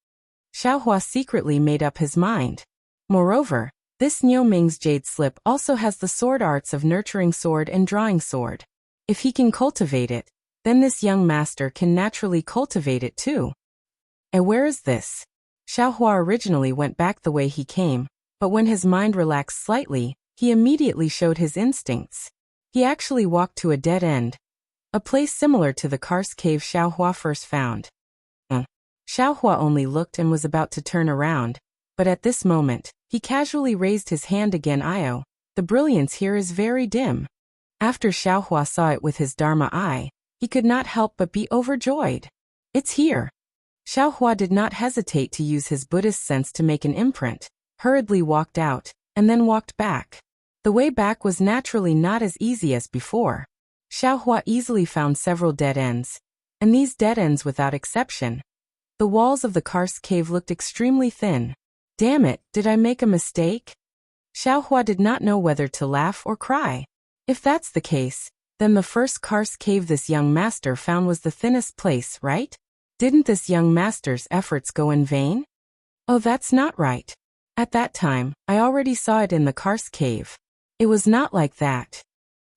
[SPEAKER 1] Xiaohua secretly made up his mind. Moreover, this Niu Ming's jade slip also has the sword arts of nurturing sword and drawing sword. If he can cultivate it, then this young master can naturally cultivate it too. And where is this? Xiaohua originally went back the way he came, but when his mind relaxed slightly, he immediately showed his instincts. He actually walked to a dead end, a place similar to the karst cave Xiaohua first found. Xiaohua only looked and was about to turn around, but at this moment, he casually raised his hand again. The brilliance here is very dim. After Xiaohua saw it with his Dharma eye, he could not help but be overjoyed. It's here. Xiaohua did not hesitate to use his Buddhist sense to make an imprint, hurriedly walked out, and then walked back. The way back was naturally not as easy as before. Xiaohua easily found several dead ends, and these dead ends without exception. The walls of the karst cave looked extremely thin. Damn it, did I make a mistake? Xiaohua did not know whether to laugh or cry. If that's the case, then the first karst cave this young master found was the thinnest place, right? Didn't this young master's efforts go in vain? Oh, that's not right. At that time, I already saw it in the karst cave. It was not like that.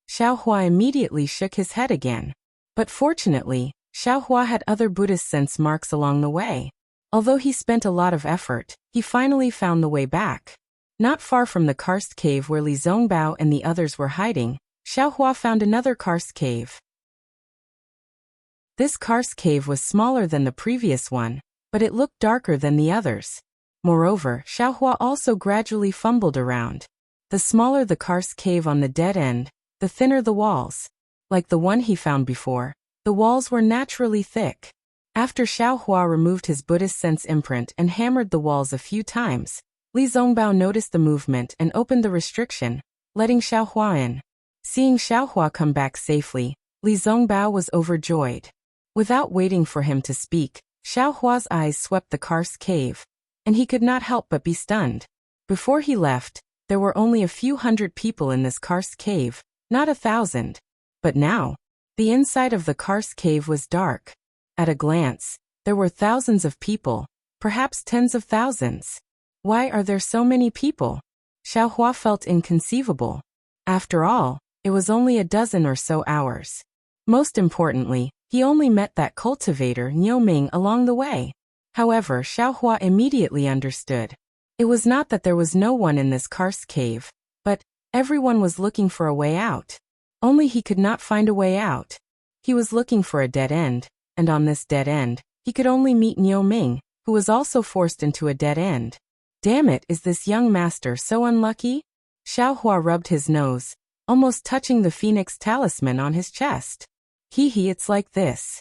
[SPEAKER 1] Xiaohua immediately shook his head again. But fortunately, Xiaohua had other Buddhist sense marks along the way. Although he spent a lot of effort, he finally found the way back. Not far from the karst cave where Li Zongbao and the others were hiding, Xiaohua found another karst cave. This karst cave was smaller than the previous one, but it looked darker than the others. Moreover, Xiaohua also gradually fumbled around. The smaller the karst cave on the dead end, the thinner the walls. Like the one he found before, the walls were naturally thick. After Xiaohua removed his Buddhist sense imprint and hammered the walls a few times, Li Zongbao noticed the movement and opened the restriction, letting Xiaohua in. Seeing Xiaohua come back safely, Li Zongbao was overjoyed. Without waiting for him to speak, Xiaohua's eyes swept the karst cave, and he could not help but be stunned. Before he left, there were only a few hundred people in this karst cave, not 1,000. But now, the inside of the karst cave was dark. At a glance, there were thousands of people, perhaps tens of thousands. Why are there so many people? Xiaohua felt inconceivable. After all, it was only a dozen or so hours. Most importantly, he only met that cultivator Niu Ming along the way. However, Xiaohua immediately understood. It was not that there was no one in this karst cave, but everyone was looking for a way out. Only he could not find a way out. He was looking for a dead end, and on this dead end, he could only meet Niu Ming, who was also forced into a dead end. Damn it, is this young master so unlucky? Xiaohua rubbed his nose, almost touching the phoenix talisman on his chest. It's like this.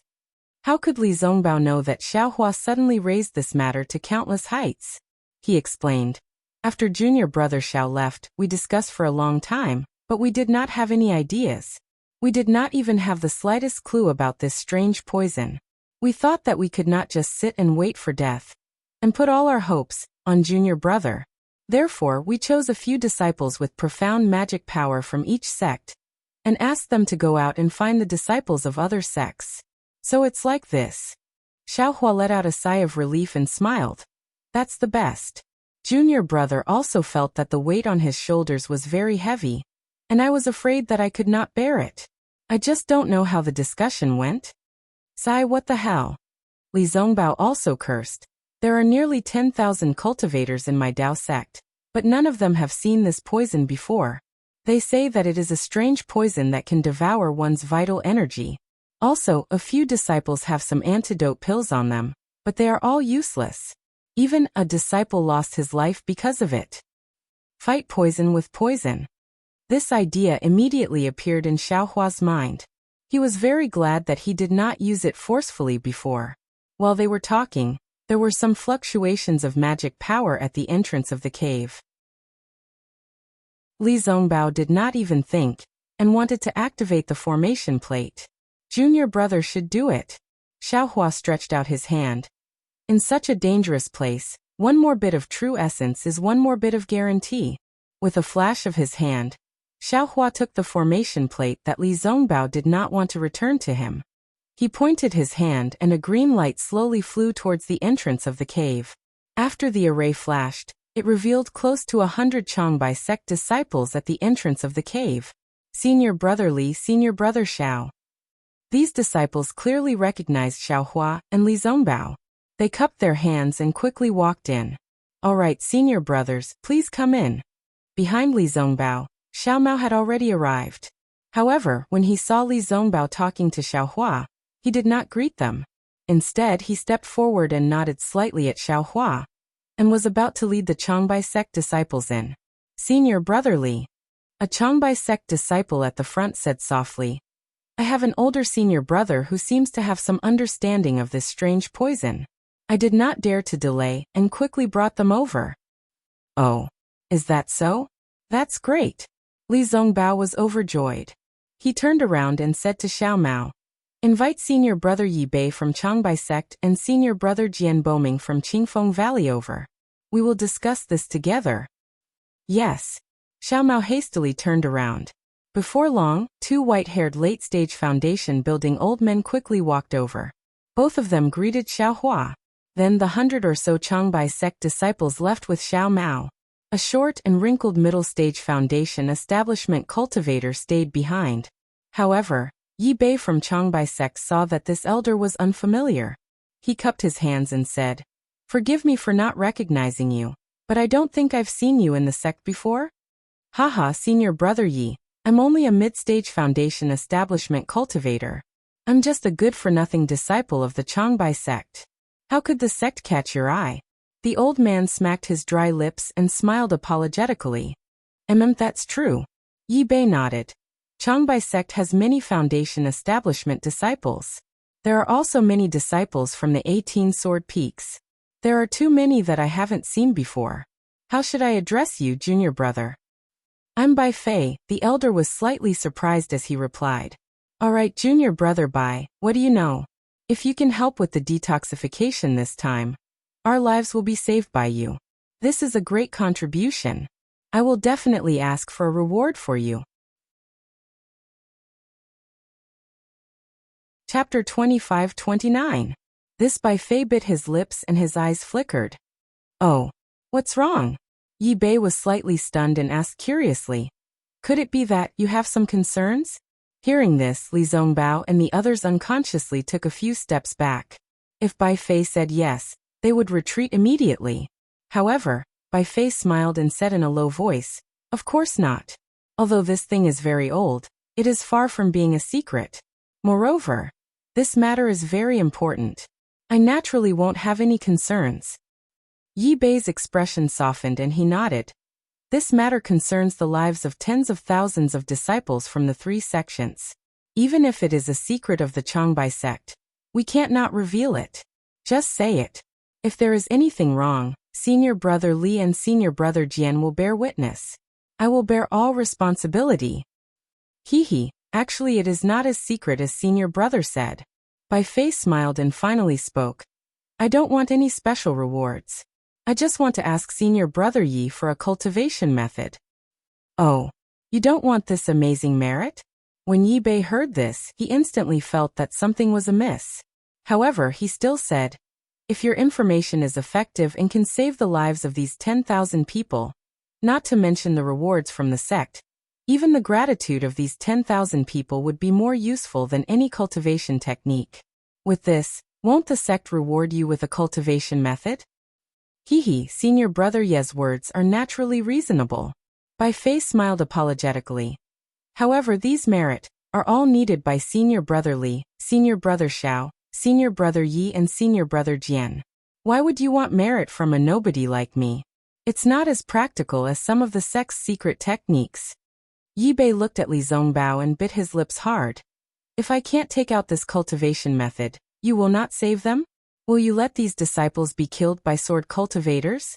[SPEAKER 1] How could Li Zongbao know that Xiaohua suddenly raised this matter to countless heights? He explained. After junior brother Xiao left, we discussed for a long time, but we did not have any ideas. We did not even have the slightest clue about this strange poison. We thought that we could not just sit and wait for death, and put all our hopes on junior brother. Therefore, we chose a few disciples with profound magic power from each sect, and asked them to go out and find the disciples of other sects. So it's like this. Xiaohua let out a sigh of relief and smiled. That's the best. Junior brother also felt that the weight on his shoulders was very heavy, and I was afraid that I could not bear it. I just don't know how the discussion went. Sigh, what the hell? Li Zongbao also cursed. There are nearly 10,000 cultivators in my Dao sect, but none of them have seen this poison before. They say that it is a strange poison that can devour one's vital energy. Also, a few disciples have some antidote pills on them, but they are all useless. Even a disciple lost his life because of it. Fight poison with poison. This idea immediately appeared in Xiaohua's mind. He was very glad that he did not use it forcefully before. While they were talking, there were some fluctuations of magic power at the entrance of the cave. Li Zongbao did not even think, and wanted to activate the formation plate. Junior brother should do it. Xiaohua stretched out his hand. In such a dangerous place, one more bit of true essence is one more bit of guarantee. With a flash of his hand, Xiaohua took the formation plate that Li Zongbao did not want to return to him. He pointed his hand and a green light slowly flew towards the entrance of the cave. After the array flashed, it revealed close to 100 Changbai sect disciples at the entrance of the cave. Senior Brother Li, Senior Brother Xiao. These disciples clearly recognized Xiaohua and Li Zongbao. They cupped their hands and quickly walked in. All right, senior brothers, please come in. Behind Li Zongbao, Xiao Mao had already arrived. However, when he saw Li Zongbao talking to Xiaohua, he did not greet them. Instead, he stepped forward and nodded slightly at Xiaohua, and was about to lead the Changbai sect disciples in. Senior Brother Li. A Changbai sect disciple at the front said softly, I have an older senior brother who seems to have some understanding of this strange poison. I did not dare to delay and quickly brought them over. Oh, is that so? That's great. Li Zongbao was overjoyed. He turned around and said to Xiao Mao, invite senior brother Yi Bei from Changbai sect and senior brother Jian Boming from Qingfeng Valley over. We will discuss this together. Yes. Xiao Mao hastily turned around. Before long, two white-haired late-stage foundation building old men quickly walked over. Both of them greeted Xiaohua. Then the 100 or so Changbai sect disciples left with Xiao Mao. A short and wrinkled middle-stage foundation establishment cultivator stayed behind. However, Yi Bei from Changbai sect saw that this elder was unfamiliar. He cupped his hands and said, forgive me for not recognizing you, but I don't think I've seen you in the sect before? Haha, senior brother Yi, I'm only a mid-stage foundation establishment cultivator. I'm just a good-for-nothing disciple of the Changbai sect. How could the sect catch your eye? The old man smacked his dry lips and smiled apologetically. That's true. Yi Bei nodded. Changbai sect has many foundation establishment disciples. There are also many disciples from the 18 Sword Peaks. There are too many that I haven't seen before. How should I address you, junior brother? I'm Bai Fei. The elder was slightly surprised as he replied. All right, junior brother Bai, what do you know? If you can help with the detoxification this time, our lives will be saved by you. This is a great contribution. I will definitely ask for a reward for you. Chapter 25-29. This Bai Fei bit his lips and his eyes flickered. Oh, what's wrong? Yi Bei was slightly stunned and asked curiously. Could it be that you have some concerns? Hearing this, Li Zongbao and the others unconsciously took a few steps back. If Bai Fei said yes, they would retreat immediately. However, Bai Fei smiled and said in a low voice, of course not. Although this thing is very old, it is far from being a secret. Moreover, this matter is very important. I naturally won't have any concerns. Yi Bei's expression softened and he nodded. This matter concerns the lives of tens of thousands of disciples from the 3 sections. Even if it is a secret of the Changbai sect, we can't not reveal it. Just say it. If there is anything wrong, senior brother Li and senior brother Jian will bear witness. I will bear all responsibility. Hee, actually it is not as secret as senior brother said. Bai Fei smiled and finally spoke. I don't want any special rewards. I just want to ask senior brother Yi for a cultivation method. Oh, you don't want this amazing merit? When Yi Bei heard this, he instantly felt that something was amiss. However, he still said, if your information is effective and can save the lives of these 10,000 people, not to mention the rewards from the sect, even the gratitude of these 10,000 people would be more useful than any cultivation technique. With this, won't the sect reward you with a cultivation method? Senior brother Ye's words are naturally reasonable. Bai Fei smiled apologetically. However, these merit are all needed by senior brother Li, senior brother Xiao, senior brother Yi and senior brother Jian. Why would you want merit from a nobody like me? It's not as practical as some of the sect's secret techniques. Yi Bei looked at Li Zongbao and bit his lips hard. If I can't take out this cultivation method, you will not save them? Will you let these disciples be killed by sword cultivators?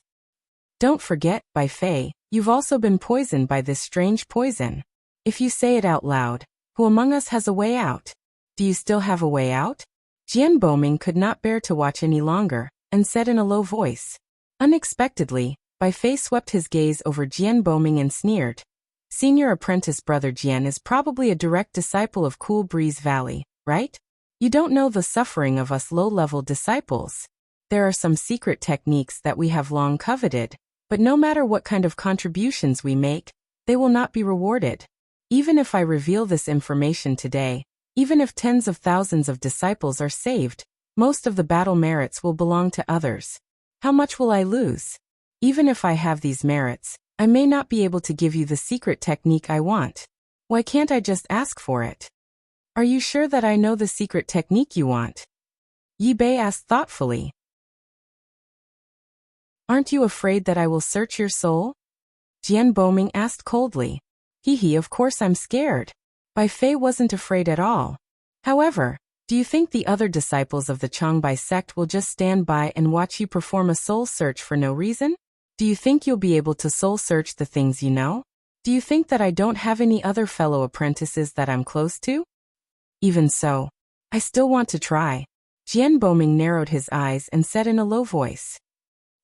[SPEAKER 1] Don't forget, Bai Fei, you've also been poisoned by this strange poison. If you say it out loud, who among us has a way out? Do you still have a way out? Jian Boming could not bear to watch any longer, and said in a low voice. Unexpectedly, Bai Fei swept his gaze over Jian Boming and sneered. Senior apprentice brother Jian is probably a direct disciple of Cool Breeze Valley, right? You don't know the suffering of us low-level disciples. There are some secret techniques that we have long coveted, but no matter what kind of contributions we make, they will not be rewarded. Even if I reveal this information today, even if tens of thousands of disciples are saved, most of the battle merits will belong to others. How much will I lose? Even if I have these merits, I may not be able to give you the secret technique I want. Why can't I just ask for it? Are you sure that I know the secret technique you want? Yi Bei asked thoughtfully. Aren't you afraid that I will search your soul? Jian Boming asked coldly. Hee, of course I'm scared. Bai Fei wasn't afraid at all. However, do you think the other disciples of the Changbai sect will just stand by and watch you perform a soul search for no reason? Do you think you'll be able to soul search the things you know? Do you think that I don't have any other fellow apprentices that I'm close to? Even so, I still want to try. Jian Boming narrowed his eyes and said in a low voice.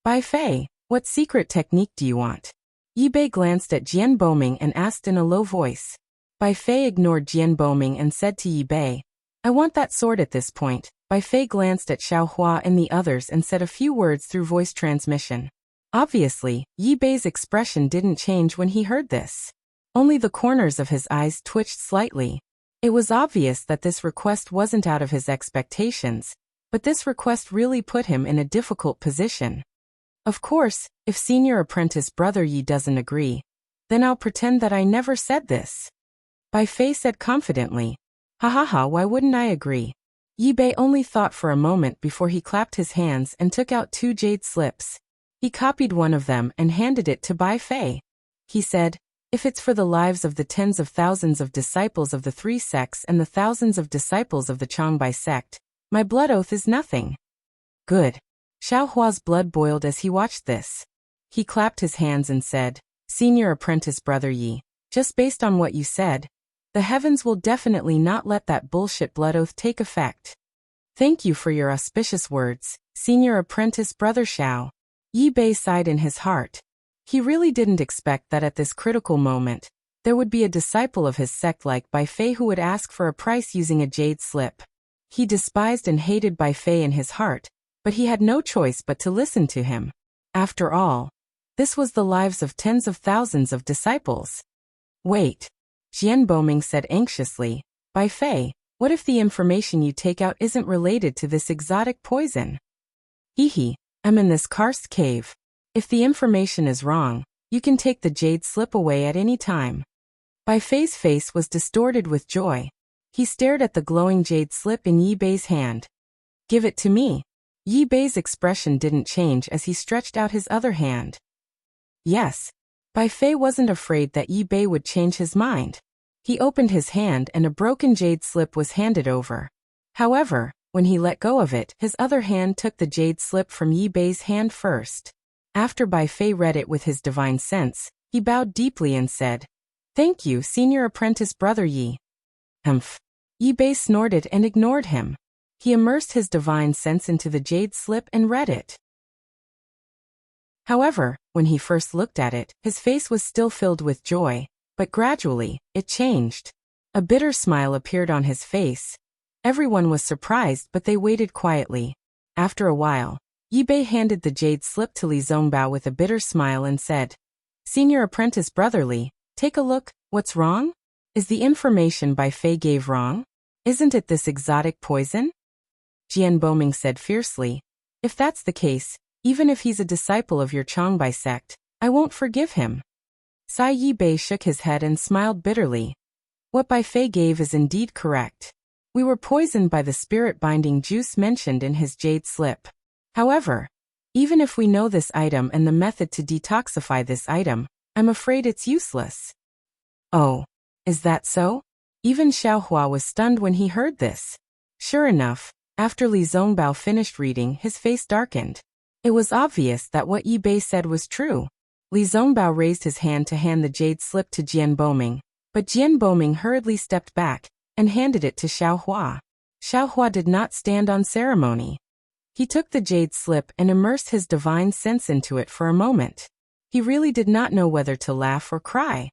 [SPEAKER 1] Bai Fei, what secret technique do you want? Yi Bei glanced at Jian Boming and asked in a low voice. Bai Fei ignored Jian Boming and said to Yi Bei, I want that sword at this point. Bai Fei glanced at Xiao Hua and the others and said a few words through voice transmission. Obviously, Yi Bei's expression didn't change when he heard this. Only the corners of his eyes twitched slightly. It was obvious that this request wasn't out of his expectations, but this request really put him in a difficult position. Of course, if senior apprentice brother Yi doesn't agree, then I'll pretend that I never said this. Bai Fei said confidently. Ha, why wouldn't I agree? Yi Bei only thought for a moment before he clapped his hands and took out 2 jade slips. He copied one of them and handed it to Bai Fei. He said, if it's for the lives of the tens of thousands of disciples of the 3 sects and the thousands of disciples of the Changbai sect, my blood oath is nothing. Good. Xiao Hua's blood boiled as he watched this. He clapped his hands and said, Senior apprentice brother Yi, just based on what you said, the heavens will definitely not let that bullshit blood oath take effect. Thank you for your auspicious words, senior apprentice brother Xiao. Yi Bei sighed in his heart. He really didn't expect that at this critical moment, there would be a disciple of his sect like Bai Fei who would ask for a price using a jade slip. He despised and hated Bai Fei in his heart, but he had no choice but to listen to him. After all, this was the lives of tens of thousands of disciples. Wait. Jian Boming said anxiously, Bai Fei, what if the information you take out isn't related to this exotic poison? I'm in this karst cave. If the information is wrong, you can take the jade slip away at any time. Bai Fei's face was distorted with joy. He stared at the glowing jade slip in Yi Bei's hand. Give it to me. Yi Bei's expression didn't change as he stretched out his other hand. Yes. Bai Fei wasn't afraid that Yi Bei would change his mind. He opened his hand and a broken jade slip was handed over. However, when he let go of it, his other hand took the jade slip from Yi Bei's hand first. After Bai Fei read it with his divine sense, he bowed deeply and said, Thank you, senior apprentice brother Yi. Yi Bei snorted and ignored him. He immersed his divine sense into the jade slip and read it. However, when he first looked at it, his face was still filled with joy, but gradually, it changed. A bitter smile appeared on his face. Everyone was surprised, but they waited quietly. After a while, Yi Bei handed the jade slip to Li Zongbao with a bitter smile and said, Senior apprentice brother Li, take a look. What's wrong? Is the information Bai Fei gave wrong? Isn't it this exotic poison? Jian Boming said fiercely, If that's the case, even if he's a disciple of your Changbai sect, I won't forgive him. Yi Bei shook his head and smiled bitterly. What Bai Fei gave is indeed correct. We were poisoned by the spirit-binding juice mentioned in his jade slip. However, even if we know this item and the method to detoxify this item, I'm afraid it's useless. Oh, is that so? Even Xiao Hua was stunned when he heard this. Sure enough, after Li Zongbao finished reading, his face darkened. It was obvious that what Yi Bei said was true. Li Zongbao raised his hand to hand the jade slip to Jian Boming, but Jian Boming hurriedly stepped back and handed it to Xiao Hua. Xiaohua did not stand on ceremony. He took the jade slip and immersed his divine sense into it for a moment. He really did not know whether to laugh or cry.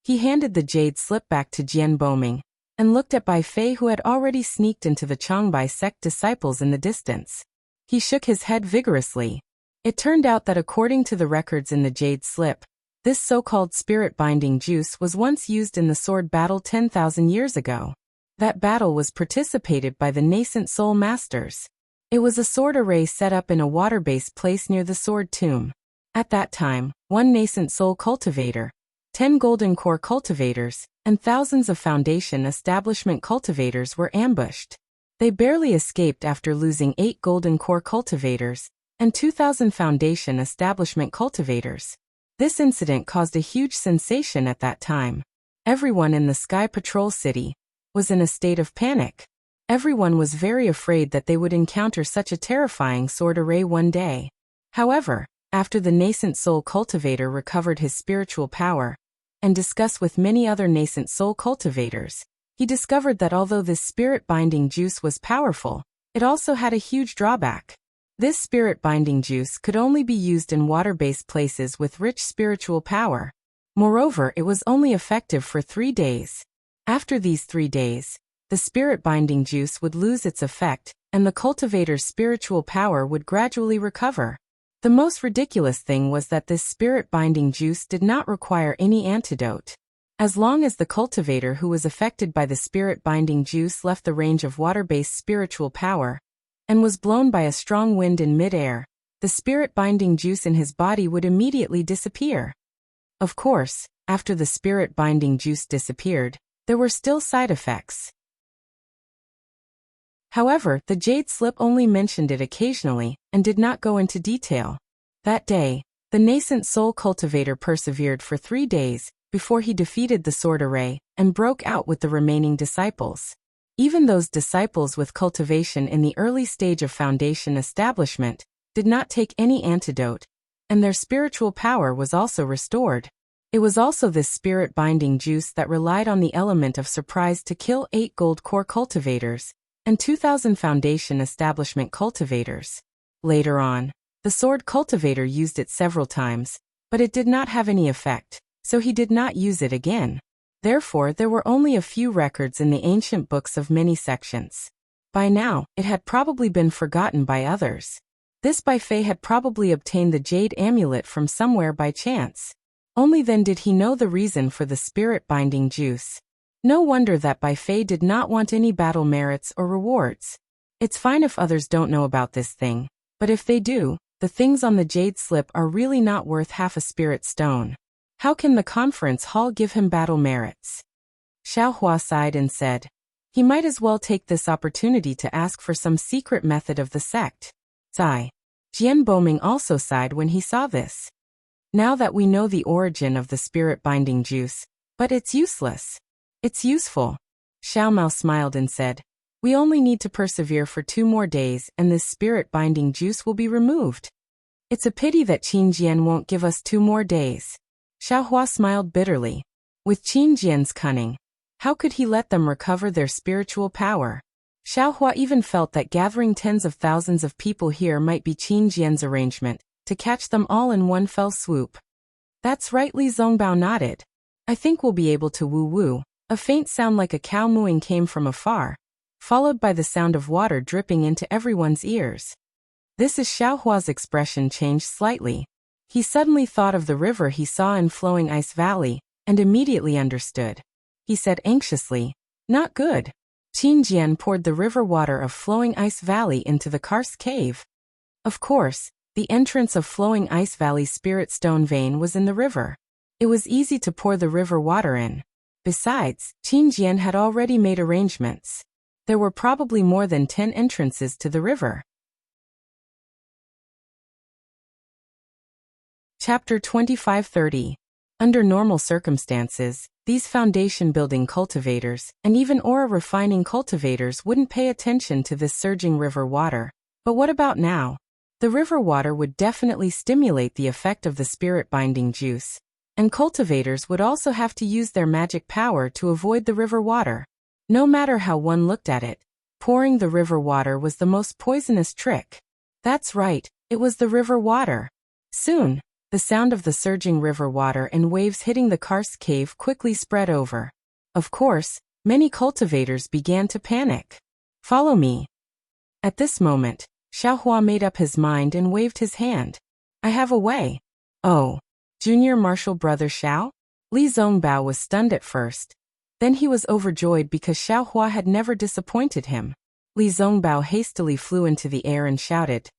[SPEAKER 1] He handed the jade slip back to Jian Boming and looked at Bai Fei, who had already sneaked into the Changbai sect disciples in the distance. He shook his head vigorously. It turned out that according to the records in the jade slip, this so-called spirit-binding juice was once used in the sword battle 10,000 years ago. That battle was participated by the nascent soul masters. It was a sword array set up in a water-based place near the sword tomb. At that time, one nascent soul cultivator, 10 golden core cultivators, and thousands of foundation establishment cultivators were ambushed. They barely escaped after losing 8 golden core cultivators and 2,000 foundation establishment cultivators. This incident caused a huge sensation at that time. Everyone in the Sky Patrol City was in a state of panic. Everyone was very afraid that they would encounter such a terrifying sword array one day. However, after the nascent soul cultivator recovered his spiritual power and discussed with many other nascent soul cultivators, he discovered that although this spirit-binding juice was powerful, it also had a huge drawback. This spirit-binding juice could only be used in water-based places with rich spiritual power. Moreover, it was only effective for 3 days. After these 3 days, the spirit-binding juice would lose its effect, and the cultivator's spiritual power would gradually recover. The most ridiculous thing was that this spirit-binding juice did not require any antidote. As long as the cultivator who was affected by the spirit-binding juice left the range of water-based spiritual power and was blown by a strong wind in mid-air, the spirit-binding juice in his body would immediately disappear. Of course, after the spirit-binding juice disappeared, there were still side effects. However, the jade slip only mentioned it occasionally and did not go into detail. That day, the nascent soul cultivator persevered for 3 days before he defeated the sword array and broke out with the remaining disciples. Even those disciples with cultivation in the early stage of foundation establishment did not take any antidote, and their spiritual power was also restored. It was also this spirit-binding juice that relied on the element of surprise to kill 8 gold core cultivators and 2,000 foundation establishment cultivators. Later on, the sword cultivator used it several times, but it did not have any effect, so he did not use it again. Therefore, there were only a few records in the ancient books of many sections. By now, it had probably been forgotten by others. This Bai Fei had probably obtained the jade amulet from somewhere by chance. Only then did he know the reason for the spirit-binding juice. No wonder that Bai Fei did not want any battle merits or rewards. It's fine if others don't know about this thing, but if they do, the things on the jade slip are really not worth half a spirit stone. How can the conference hall give him battle merits? Xiaohua sighed and said, he might as well take this opportunity to ask for some secret method of the sect. Sigh. Jian Boming also sighed when he saw this. Now that we know the origin of the spirit-binding juice, but it's useless. It's useful. Xiao Mao smiled and said, we only need to persevere for 2 more days and this spirit-binding juice will be removed. It's a pity that Qin Jian won't give us 2 more days. Xiaohua smiled bitterly. With Qin Jian's cunning, how could he let them recover their spiritual power? Xiaohua even felt that gathering tens of thousands of people here might be Qin Jian's arrangement, to catch them all in one fell swoop. That's right, Li Zongbao nodded. I think we'll be able to woo-woo. A faint sound like a cow mooing came from afar, followed by the sound of water dripping into everyone's ears. This is Xiaohua's expression changed slightly. He suddenly thought of the river he saw in Flowing Ice Valley, and immediately understood. He said anxiously, not good. Qin Jian poured the river water of Flowing Ice Valley into the karst cave. Of course, the entrance of Flowing Ice Valley's spirit stone vein was in the river. It was easy to pour the river water in. Besides, Qin Jian had already made arrangements. There were probably more than 10 entrances to the river. Chapter 2530. Under normal circumstances, these foundation-building cultivators, and even aura refining cultivators wouldn't pay attention to this surging river water. But what about now? The river water would definitely stimulate the effect of the spirit-binding juice, and cultivators would also have to use their magic power to avoid the river water. No matter how one looked at it, Pouring the river water was the most poisonous trick. That's right, it was the river water. Soon, the sound of the surging river water and waves hitting the karst cave quickly spread over. Of course, many cultivators began to panic. Follow me. At this moment, Xiaohua made up his mind and waved his hand. I have a way. Oh, junior martial brother Xiao? Li Zongbao was stunned at first. Then he was overjoyed because Xiaohua had never disappointed him. Li Zongbao hastily flew into the air and shouted,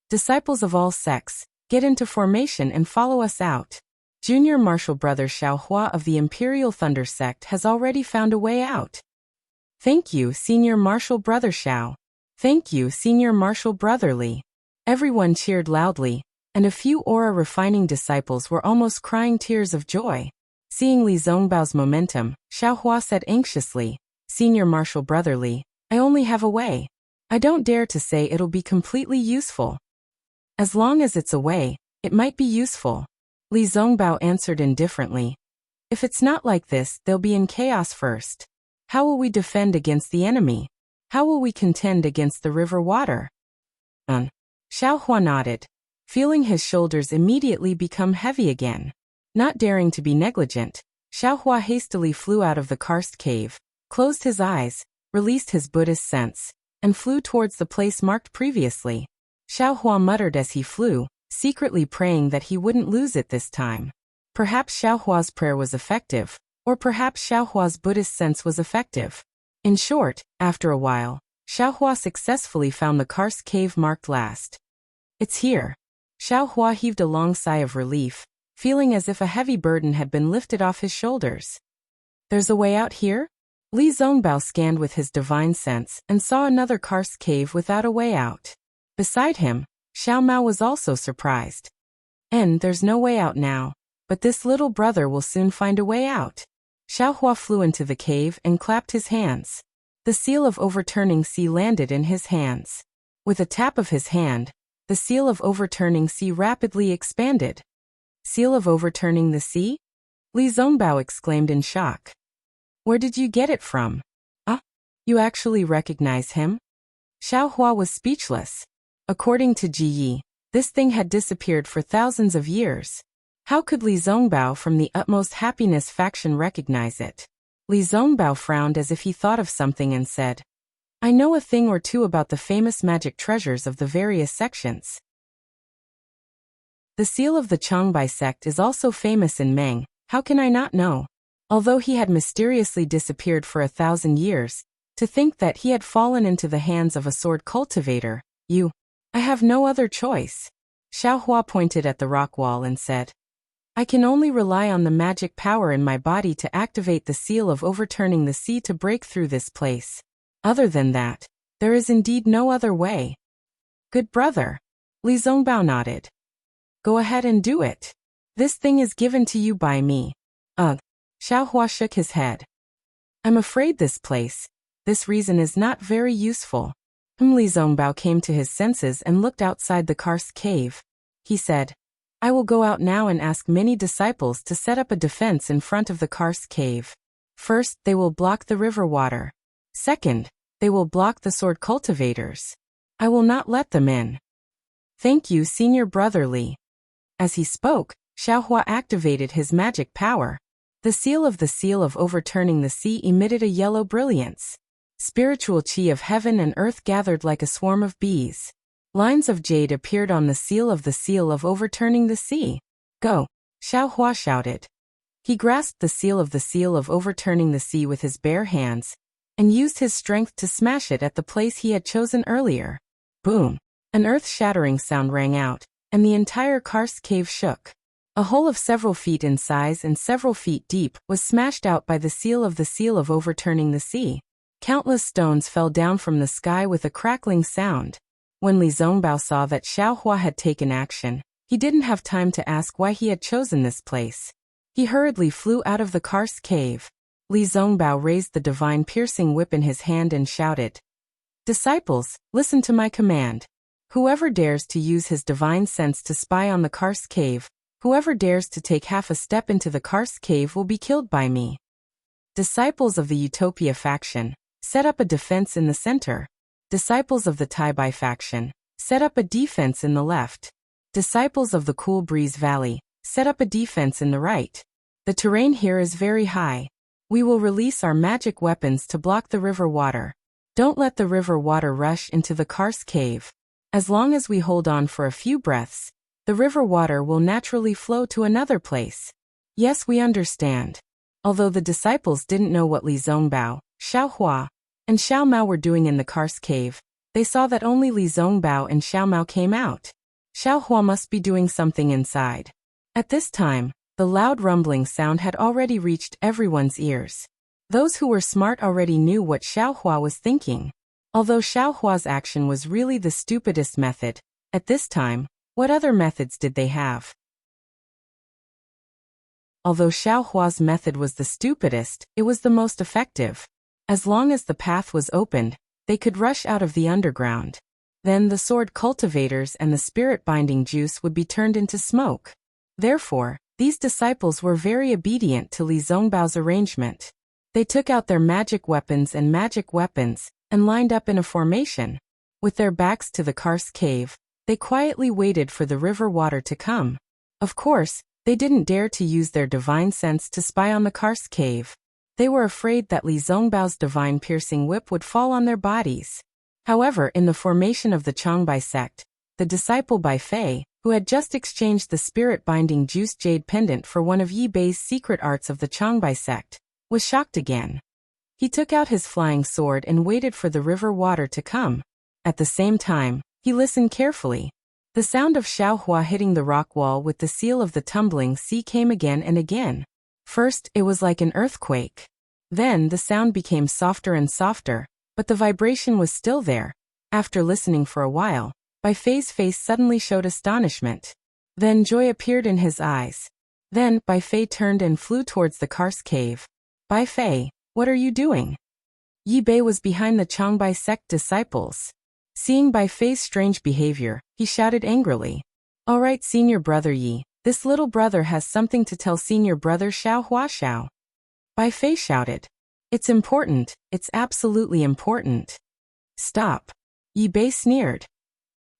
[SPEAKER 1] "Disciples of all sects, get into formation and follow us out. Junior martial brother Xiaohua of the Imperial Thunder Sect has already found a way out." "Thank you, senior martial brother Xiao. Thank you, senior martial brother Li." Everyone cheered loudly, and a few aura-refining disciples were almost crying tears of joy. Seeing Li Zongbao's momentum, Xiaohua said anxiously, "Senior martial brother Li, I only have a way. I don't dare to say it'll be completely useful." "As long as it's a way, it might be useful," Li Zongbao answered indifferently. "If it's not like this, they'll be in chaos first. How will we defend against the enemy? How will we contend against the river water?" Xiaohua nodded, feeling his shoulders immediately become heavy again. Not daring to be negligent, Xiaohua hastily flew out of the karst cave, closed his eyes, released his Buddhist sense, and flew towards the place marked previously. Xiaohua muttered as he flew, secretly praying that he wouldn't lose it this time. Perhaps Xiaohua's prayer was effective, or perhaps Xiaohua's Buddhist sense was effective. In short, after a while, Xiaohua successfully found the karst cave marked last. "It's here." Xiaohua heaved a long sigh of relief, feeling as if a heavy burden had been lifted off his shoulders. "There's a way out here?" Li Zongbao scanned with his divine sense and saw another karst cave without a way out. Beside him, Xiao Mao was also surprised. "And there's no way out now, but this little brother will soon find a way out." Xiaohua flew into the cave and clapped his hands. The seal of overturning sea landed in his hands. With a tap of his hand, the seal of overturning sea rapidly expanded. "Seal of overturning the sea?" Li Zongbao exclaimed in shock. "Where did you get it from? You actually recognize him?" Xiaohua was speechless. According to Ji Yi, this thing had disappeared for thousands of years. How could Li Zongbao from the utmost happiness faction recognize it? Li Zongbao frowned as if he thought of something and said, "I know a thing or two about the famous magic treasures of the various sections. The seal of the Changbai sect is also famous in Meng, how can I not know?" Although he had mysteriously disappeared for 1,000 years, to think that he had fallen into the hands of a sword cultivator, I have no other choice. Xiaohua pointed at the rock wall and said, "I can only rely on the magic power in my body to activate the seal of overturning the sea to break through this place. Other than that, there is indeed no other way." "Good brother." Li Zongbao nodded. "Go ahead and do it. This thing is given to you by me." Xiaohua shook his head. "I'm afraid this reason is not very useful." Li Zongbao came to his senses and looked outside the karst cave. He said, "I will go out now and ask many disciples to set up a defense in front of the karst cave. First, they will block the river water. Second, they will block the sword cultivators. I will not let them in." "Thank you, senior brother Li." As he spoke, Xiaohua activated his magic power. The seal of overturning the sea emitted a yellow brilliance. Spiritual chi of heaven and earth gathered like a swarm of bees. Lines of jade appeared on the seal of overturning the sea. "Go!" Xiaohua shouted. He grasped the seal of overturning the sea with his bare hands, and used his strength to smash it at the place he had chosen earlier. Boom! An earth-shattering sound rang out, and the entire karst cave shook. A hole of several feet in size and several feet deep was smashed out by the seal of overturning the sea. Countless stones fell down from the sky with a crackling sound. When Li Zongbao saw that Xiaohua had taken action, he didn't have time to ask why he had chosen this place. He hurriedly flew out of the karst cave. Li Zongbao raised the divine piercing whip in his hand and shouted, "Disciples, listen to my command. Whoever dares to use his divine sense to spy on the karst cave, whoever dares to take half a step into the karst cave will be killed by me." Disciples of the Utopia faction, set up a defense in the center. Disciples of the Tai Bai faction, set up a defense in the left. Disciples of the Cool Breeze Valley, set up a defense in the right. The terrain here is very high. We will release our magic weapons to block the river water. Don't let the river water rush into the Karst cave. As long as we hold on for a few breaths, the river water will naturally flow to another place. Yes, we understand. Although the disciples didn't know what Li Zongbao, Xiao Hua, and Xiao Mao were doing in the Karst cave, they saw that only Li Zongbao and Xiao Mao came out. Xiao Hua must be doing something inside. At this time, the loud rumbling sound had already reached everyone's ears. Those who were smart already knew what Xiao Hua was thinking. Although Xiao Hua's action was really the stupidest method, at this time, what other methods did they have? Although Xiao Hua's method was the stupidest, it was the most effective. As long as the path was opened, they could rush out of the underground. Then the sword cultivators and the spirit-binding juice would be turned into smoke. Therefore, these disciples were very obedient to Li Zongbao's arrangement. They took out their magic weapons and lined up in a formation. With their backs to the Karst cave, they quietly waited for the river water to come. Of course, they didn't dare to use their divine sense to spy on the Karst cave. They were afraid that Li Zongbao's divine piercing whip would fall on their bodies. However, in the formation of the Changbai sect, the disciple Bai Fei, who had just exchanged the spirit-binding juice jade pendant for one of Yi Bei's secret arts of the Changbai sect, was shocked again. He took out his flying sword and waited for the river water to come. At the same time, he listened carefully. The sound of Xiao Hua hitting the rock wall with the seal of the tumbling sea came again and again. First, it was like an earthquake. Then the sound became softer and softer, but the vibration was still there. After listening for a while, Bai Fei's face suddenly showed astonishment. Then joy appeared in his eyes. Then Bai Fei turned and flew towards the Karst cave. Bai Fei, what are you doing? Yi Bei was behind the Changbai sect disciples. Seeing Bai Fei's strange behavior, he shouted angrily. All right, senior brother Yi, this little brother has something to tell senior brother Xiao Hua Xiao. Bai Fei shouted. It's important, it's absolutely important. Stop. Yi Bei sneered.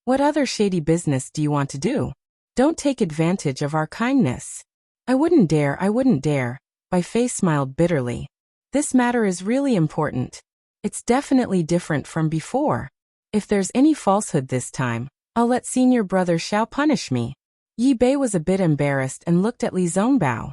[SPEAKER 1] What other shady business do you want to do? Don't take advantage of our kindness. I wouldn't dare. Bai Fei smiled bitterly. This matter is really important. It's definitely different from before. If there's any falsehood this time, I'll let senior brother Xiao punish me. Yi Bei was a bit embarrassed and looked at Li Zongbao.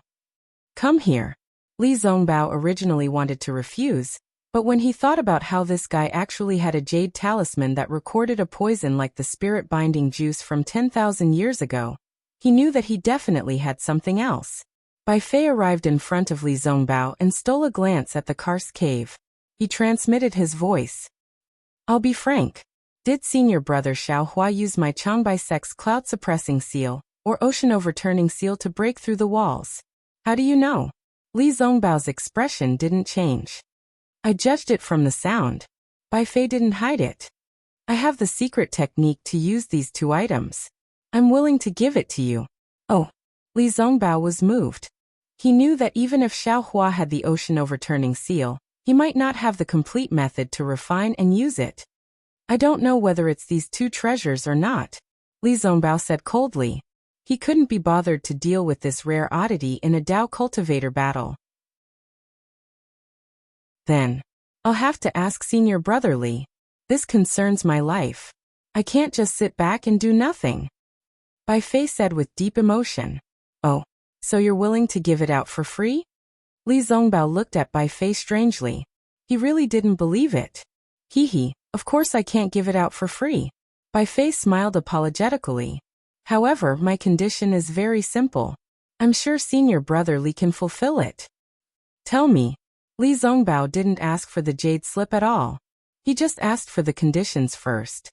[SPEAKER 1] Come here. Li Zongbao originally wanted to refuse, but when he thought about how this guy actually had a jade talisman that recorded a poison like the spirit-binding juice from 10,000 years ago, he knew that he definitely had something else. Bai Fei arrived in front of Li Zongbao and stole a glance at the Karst cave. He transmitted his voice. I'll be frank. Did senior brother Xiao Hua use my Changbai sect's cloud-suppressing seal, or ocean-overturning seal to break through the walls? How do you know? Li Zongbao's expression didn't change. I judged it from the sound. Bai Fei didn't hide it. I have the secret technique to use these two items. I'm willing to give it to you. Oh. Li Zongbao was moved. He knew that even if Xiao Hua had the ocean-overturning seal, he might not have the complete method to refine and use it. I don't know whether it's these two treasures or not, Li Zongbao said coldly. He couldn't be bothered to deal with this rare oddity in a Dao cultivator battle. Then, I'll have to ask senior brother Li. This concerns my life. I can't just sit back and do nothing. Bai Fei said with deep emotion. Oh, so you're willing to give it out for free? Li Zongbao looked at Bai Fei strangely. He really didn't believe it. Hee, of course I can't give it out for free. Bai Fei smiled apologetically. However, my condition is very simple. I'm sure senior brother Li can fulfill it. Tell me. Li Zongbao didn't ask for the jade slip at all. He just asked for the conditions first.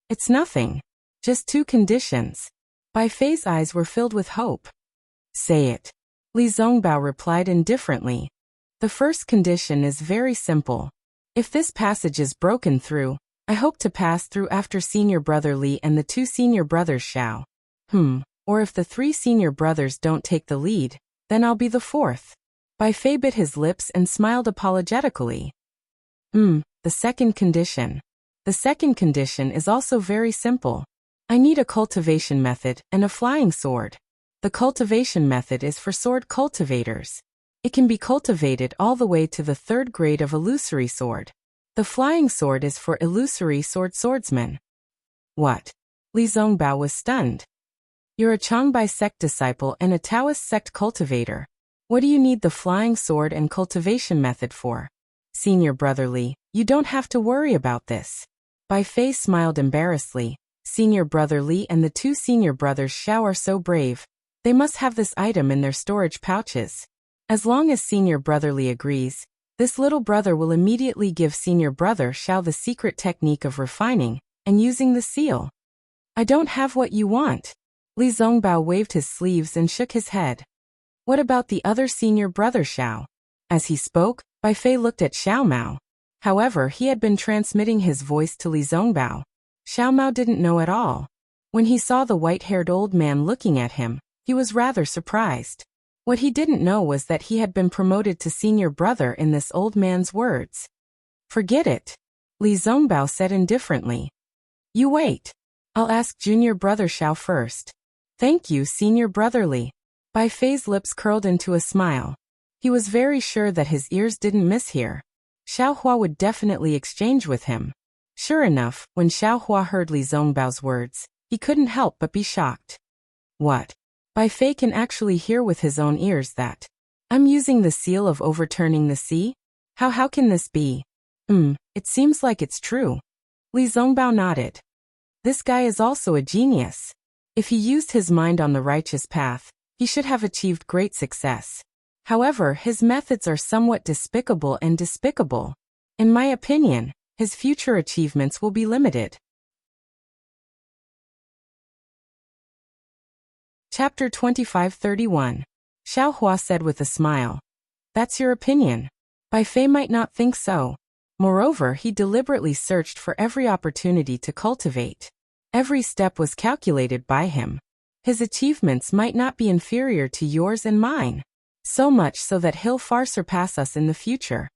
[SPEAKER 1] It's nothing. Just two conditions. Bai Fei's eyes were filled with hope. Say it. Li Zongbao replied indifferently. The first condition is very simple. If this passage is broken through, I hope to pass through after senior brother Li and the two senior brothers Xiao. Or if the three senior brothers don't take the lead, then I'll be the fourth. Bai Fei bit his lips and smiled apologetically. The second condition. The second condition is also very simple. I need a cultivation method and a flying sword. The cultivation method is for sword cultivators. It can be cultivated all the way to the third grade of illusory sword. The flying sword is for illusory sword swordsmen. What? Li Zongbao was stunned. You're a Changbai sect disciple and a Taoist sect cultivator. What do you need the flying sword and cultivation method for? Senior brother Li, you don't have to worry about this. Bai Fei smiled embarrassedly. Senior brother Li and the two senior brothers Xiao are so brave. They must have this item in their storage pouches. As long as senior brother Li agrees, this little brother will immediately give senior brother Xiao the secret technique of refining and using the seal. I don't have what you want. Li Zongbao waved his sleeves and shook his head. What about the other senior brother Xiao? As he spoke, Bai Fei looked at Xiao Mao. However, he had been transmitting his voice to Li Zongbao. Xiao Mao didn't know at all. When he saw the white-haired old man looking at him, he was rather surprised. What he didn't know was that he had been promoted to senior brother in this old man's words. Forget it. Li Zongbao said indifferently. You wait. I'll ask junior brother Xiao first. Thank you, senior brother Li. Bai Fei's lips curled into a smile. He was very sure that his ears didn't mishear. Xiao Hua would definitely exchange with him. Sure enough, when Xiao Hua heard Li Zongbao's words, he couldn't help but be shocked. What? Bai Fei can actually hear with his own ears that. I'm using the seal of overturning the sea? How can this be? It seems like it's true. Li Zongbao nodded. This guy is also a genius. If he used his mind on the righteous path, he should have achieved great success. However, his methods are somewhat despicable. In my opinion, his future achievements will be limited. Chapter 25:31. Xiao Hua said with a smile. That's your opinion. Bai Fei might not think so. Moreover, he deliberately searched for every opportunity to cultivate. Every step was calculated by him. His achievements might not be inferior to yours and mine. So much so that he'll far surpass us in the future.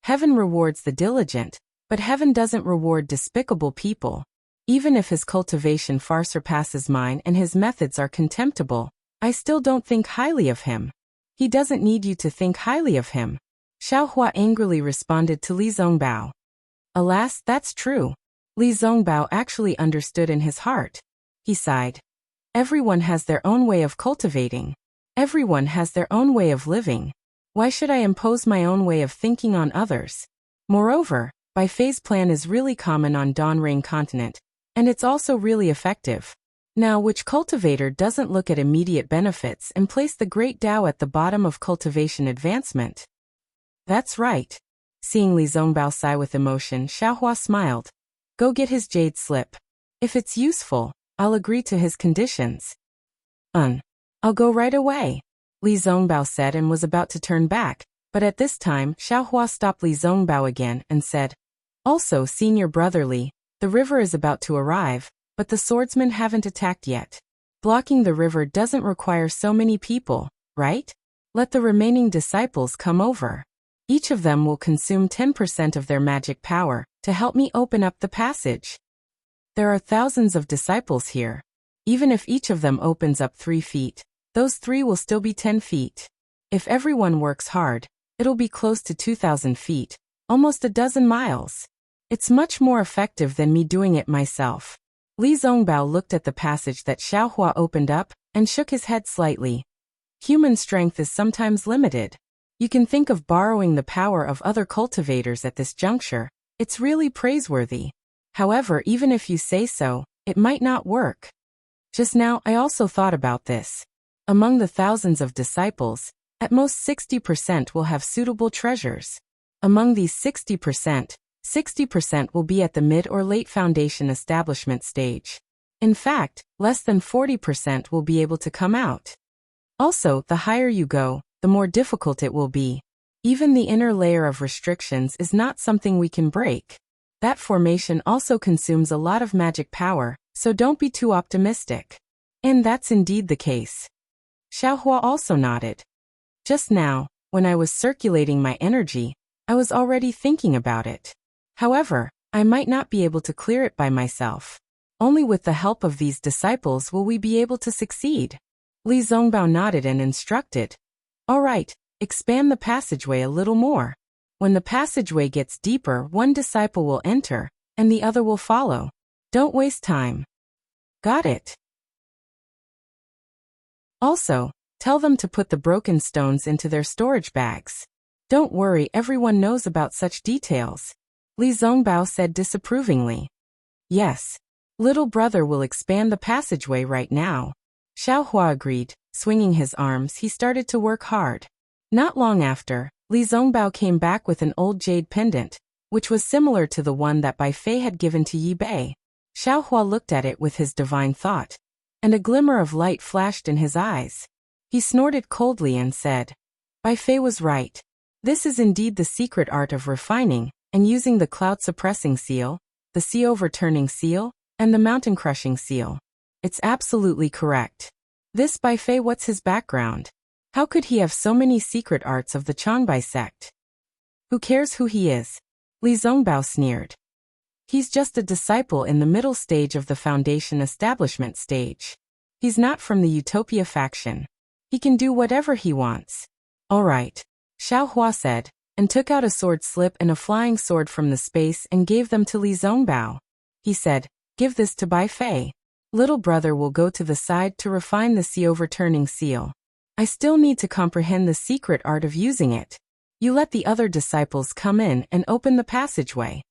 [SPEAKER 1] Heaven rewards the diligent, but heaven doesn't reward despicable people. Even if his cultivation far surpasses mine and his methods are contemptible, I still don't think highly of him. He doesn't need you to think highly of him. Xiao Hua angrily responded to Li Zongbao. Alas, that's true. Li Zongbao actually understood in his heart. He sighed. Everyone has their own way of cultivating. Everyone has their own way of living. Why should I impose my own way of thinking on others? Moreover, Bai Fei's plan is really common on Donrain continent, and it's also really effective. Now, which cultivator doesn't look at immediate benefits and place the great Tao at the bottom of cultivation advancement? That's right. Seeing Li Zongbao sigh with emotion, Xiao Hua smiled. Go get his jade slip. If it's useful, I'll agree to his conditions. I'll go right away. Li Zongbao said and was about to turn back, but at this time, Xiao Hua stopped Li Zongbao again and said, Also, senior brother Li, the river is about to arrive, but the swordsmen haven't attacked yet. Blocking the river doesn't require so many people, right? Let the remaining disciples come over. Each of them will consume 10% of their magic power to help me open up the passage. There are thousands of disciples here. Even if each of them opens up 3 feet, those 3 will still be 10 feet. If everyone works hard, it'll be close to 2,000 feet, almost a dozen miles. It's much more effective than me doing it myself. Li Zongbao looked at the passage that Xiao Hua opened up and shook his head slightly. Human strength is sometimes limited. You can think of borrowing the power of other cultivators at this juncture. It's really praiseworthy. However, even if you say so, it might not work. Just now, I also thought about this. Among the thousands of disciples, at most 60% will have suitable treasures. Among these 60% will be at the mid or late foundation establishment stage. In fact, less than 40% will be able to come out. Also, the higher you go, the more difficult it will be. Even the inner layer of restrictions is not something we can break. That formation also consumes a lot of magic power, so don't be too optimistic. And that's indeed the case. Xiao Hua also nodded. Just now, when I was circulating my energy, I was already thinking about it. However, I might not be able to clear it by myself. Only with the help of these disciples will we be able to succeed. Li Zongbao nodded and instructed. All right, expand the passageway a little more. When the passageway gets deeper, one disciple will enter, and the other will follow. Don't waste time. Got it. Also, tell them to put the broken stones into their storage bags. Don't worry, everyone knows about such details. Li Zongbao said disapprovingly. Yes. Little brother will expand the passageway right now. Xiaohua agreed. Swinging his arms, he started to work hard. Not long after, Li Zongbao came back with an old jade pendant, which was similar to the one that Bai Fei had given to Yi Bei. Xiaohua looked at it with his divine thought, and a glimmer of light flashed in his eyes. He snorted coldly and said, Bai Fei was right. This is indeed the secret art of refining and using the cloud-suppressing seal, the sea-overturning seal, and the mountain-crushing seal. It's absolutely correct. This Bai Fei, what's his background? How could he have so many secret arts of the Changbai sect? Who cares who he is? Li Zongbao sneered. He's just a disciple in the middle stage of the foundation establishment stage. He's not from the Utopia faction. He can do whatever he wants. All right, Xiaohua said, and took out a sword slip and a flying sword from the space and gave them to Li Zongbao. He said, give this to Bai Fei. Little brother will go to the side to refine the sea-overturning seal. I still need to comprehend the secret art of using it. You let the other disciples come in and open the passageway.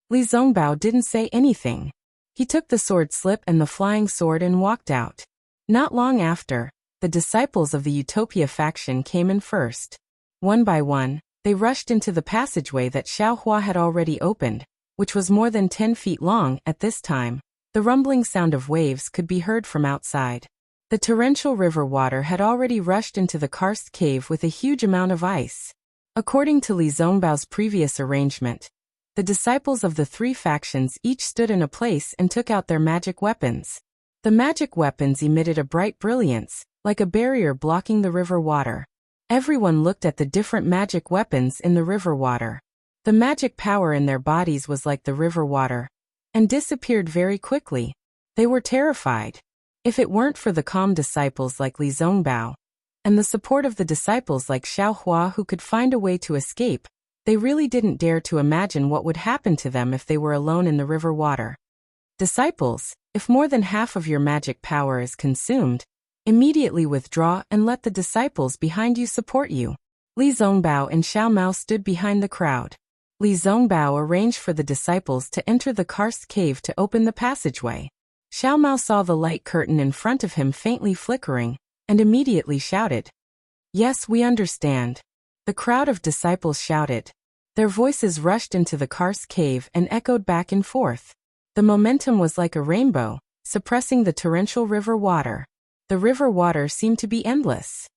[SPEAKER 1] Li Zongbao didn't say anything. He took the sword slip and the flying sword and walked out. Not long after, the disciples of the Utopia faction came in first. One by one, they rushed into the passageway that Xiaohua had already opened, which was more than 10 feet long at this time. The rumbling sound of waves could be heard from outside. The torrential river water had already rushed into the karst cave with a huge amount of ice. According to Li Zongbao's previous arrangement, the disciples of the three factions each stood in a place and took out their magic weapons. The magic weapons emitted a bright brilliance, like a barrier blocking the river water. Everyone looked at the different magic weapons in the river water. The magic power in their bodies was like the river water, and disappeared very quickly. They were terrified. If it weren't for the calm disciples like Li Zongbao, and the support of the disciples like Xiaohua who could find a way to escape, they really didn't dare to imagine what would happen to them if they were alone in the river water. Disciples, if more than half of your magic power is consumed, immediately withdraw and let the disciples behind you support you. Li Zongbao and Xiao Mao stood behind the crowd. Li Zongbao arranged for the disciples to enter the karst cave to open the passageway. Xiao Mao saw the light curtain in front of him faintly flickering, and immediately shouted, "Yes, we understand." The crowd of disciples shouted. Their voices rushed into the karst cave and echoed back and forth. The momentum was like a rainbow, suppressing the torrential river water. The river water seemed to be endless.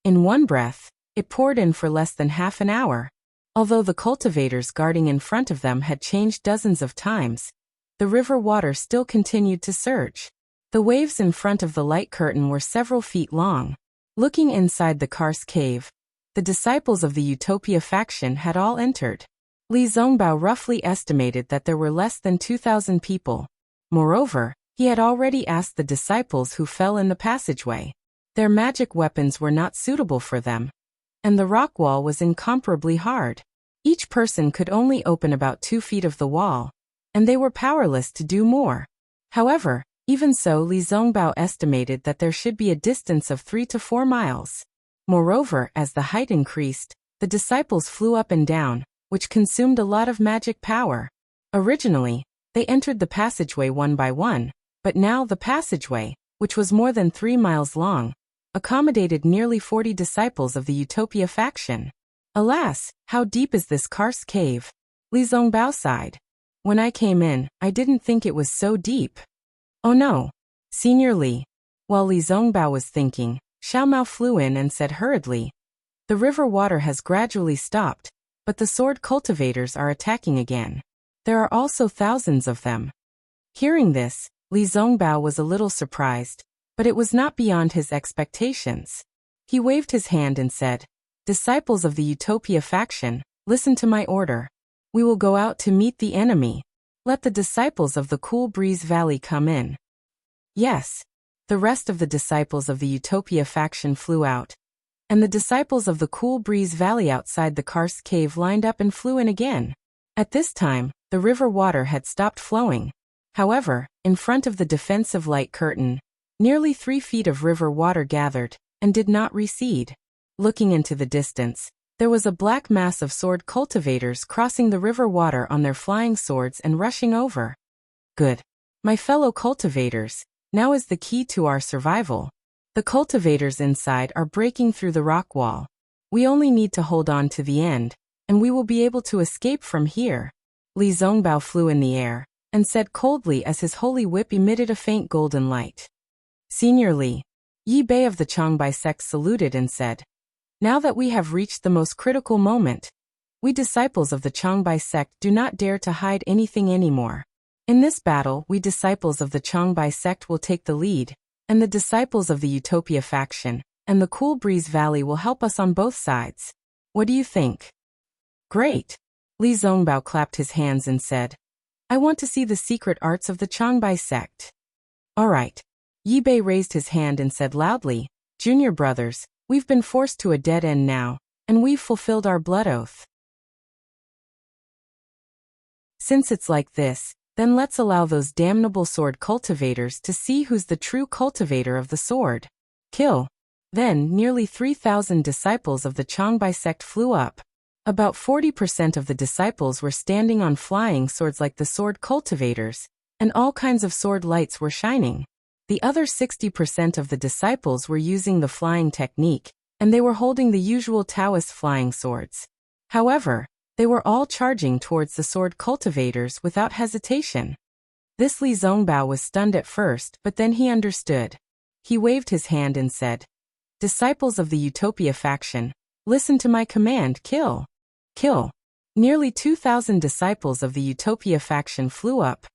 [SPEAKER 1] In one breath, it poured in for less than half an hour. Although the cultivators guarding in front of them had changed dozens of times, the river water still continued to surge. The waves in front of the light curtain were several feet long. Looking inside the karst cave, the disciples of the Utopia faction had all entered. Li Zongbao roughly estimated that there were less than 2,000 people. Moreover, he had already asked the disciples who fell in the passageway. Their magic weapons were not suitable for them, and the rock wall was incomparably hard. Each person could only open about 2 feet of the wall, and they were powerless to do more. However, even so, Li Zongbao estimated that there should be a distance of 3 to 4 miles. Moreover, as the height increased, the disciples flew up and down, which consumed a lot of magic power. Originally, they entered the passageway one by one, but now the passageway, which was more than 3 miles long, accommodated nearly 40 disciples of the Utopia faction. Alas, how deep is this karst cave? Li Zongbao sighed. When I came in, I didn't think it was so deep. Oh no. Senior Li. While Li Zongbao was thinking, Xiao Mao flew in and said hurriedly, "The river water has gradually stopped, but the sword cultivators are attacking again. There are also thousands of them." Hearing this, Li Zongbao was a little surprised, but it was not beyond his expectations. He waved his hand and said, Disciples of the Utopia faction, listen to my order. We will go out to meet the enemy. Let the disciples of the Cool Breeze Valley come in. Yes. The rest of the disciples of the Utopia faction flew out, and the disciples of the Cool Breeze Valley outside the karst cave lined up and flew in again. At this time, the river water had stopped flowing. However, in front of the defensive light curtain, nearly 3 feet of river water gathered, and did not recede. Looking into the distance, there was a black mass of sword cultivators crossing the river water on their flying swords and rushing over. Good. My fellow cultivators, now is the key to our survival. The cultivators inside are breaking through the rock wall. We only need to hold on to the end, and we will be able to escape from here. Li Zongbao flew in the air, and said coldly as his holy whip emitted a faint golden light. Senior Li, Yi Bei of the Changbai sect saluted and said, "Now that we have reached the most critical moment, we disciples of the Changbai sect do not dare to hide anything anymore. In this battle, we disciples of the Changbai sect will take the lead, and the disciples of the Utopia faction and the Cool Breeze Valley will help us on both sides. What do you think?" Great. Li Zongbao clapped his hands and said, "I want to see the secret arts of the Changbai sect." All right. Yi Bei raised his hand and said loudly, "Junior brothers, we've been forced to a dead end now, and we've fulfilled our blood oath. Since it's like this, then let's allow those damnable sword cultivators to see who's the true cultivator of the sword. Kill." Then, nearly 3,000 disciples of the Changbai sect flew up. About 40% of the disciples were standing on flying swords like the sword cultivators, and all kinds of sword lights were shining. The other 60% of the disciples were using the flying technique, and they were holding the usual Taoist flying swords. However, they were all charging towards the sword cultivators without hesitation. This Li Zongbao was stunned at first, but then he understood. He waved his hand and said, "Disciples of the Utopia faction, listen to my command, kill. Kill." Nearly 2,000 disciples of the Utopia faction flew up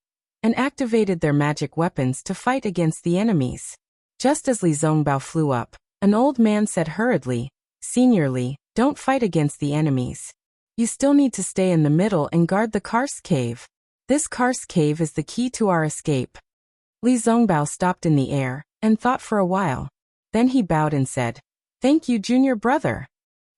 [SPEAKER 1] and activated their magic weapons to fight against the enemies. Just as Li Zongbao flew up, an old man said hurriedly, "Senior Li, don't fight against the enemies. You still need to stay in the middle and guard the karst cave. This karst cave is the key to our escape." Li Zongbao stopped in the air and thought for a while. Then he bowed and said, "Thank you, junior brother."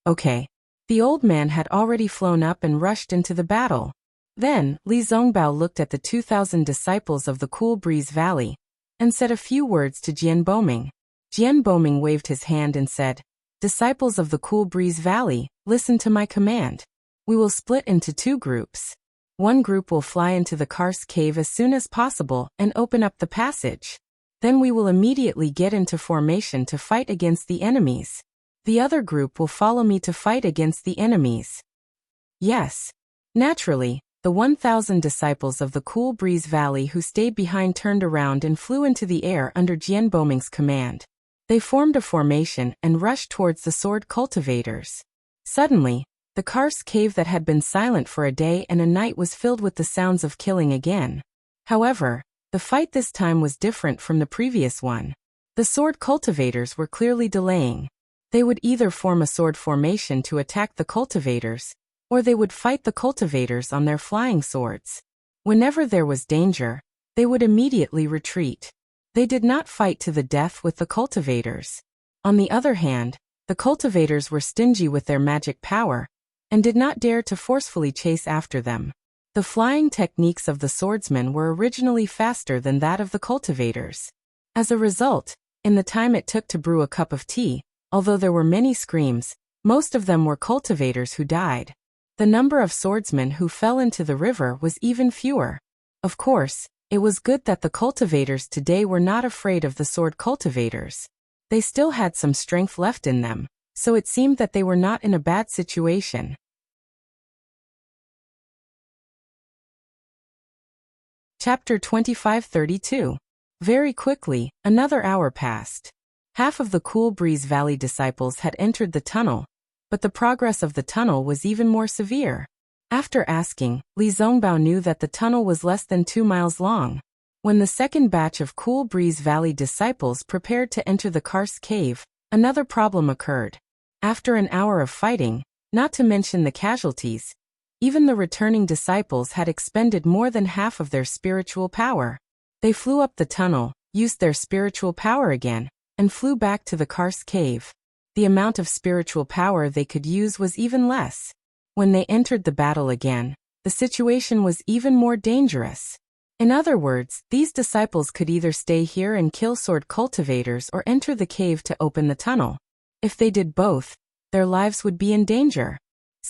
[SPEAKER 1] Okay. The old man had already flown up and rushed into the battle. Then, Li Zongbao looked at the 2,000 disciples of the Cool Breeze Valley and said a few words to Jian Boming. Jian Boming waved his hand and said, "Disciples of the Cool Breeze Valley, listen to my command. We will split into 2 groups. One group will fly into the karst cave as soon as possible and open up the passage. Then we will immediately get into formation to fight against the enemies. The other group will follow me to fight against the enemies." Yes. Naturally, the 1,000 disciples of the Cool Breeze Valley who stayed behind turned around and flew into the air under Jian Boming's command. They formed a formation and rushed towards the sword cultivators. Suddenly, the karst cave that had been silent for a day and a night was filled with the sounds of killing again. However, the fight this time was different from the previous one. The sword cultivators were clearly delaying. They would either form a sword formation to attack the cultivators, or they would fight the cultivators on their flying swords. Whenever there was danger, they would immediately retreat. They did not fight to the death with the cultivators. On the other hand, the cultivators were stingy with their magic power, and did not dare to forcefully chase after them. The flying techniques of the swordsmen were originally faster than that of the cultivators. As a result, in the time it took to brew a cup of tea, although there were many screams, most of them were cultivators who died. The number of swordsmen who fell into the river was even fewer. Of course, it was good that the cultivators today were not afraid of the sword cultivators. They still had some strength left in them, so it seemed that they were not in a bad situation. Chapter 25-32. Very quickly, another hour passed. Half of the Cool Breeze Valley disciples had entered the tunnel, but the progress of the tunnel was even more severe. After asking, Li Zongbao knew that the tunnel was less than 2 miles long. When the second batch of Cool Breeze Valley disciples prepared to enter the karst cave, another problem occurred. After an hour of fighting, not to mention the casualties, even the returning disciples had expended more than half of their spiritual power. They flew up the tunnel, used their spiritual power again, and flew back to the karst cave. The amount of spiritual power they could use was even less. When they entered the battle again, the situation was even more dangerous. In other words, these disciples could either stay here and kill sword cultivators or enter the cave to open the tunnel. If they did both, their lives would be in danger.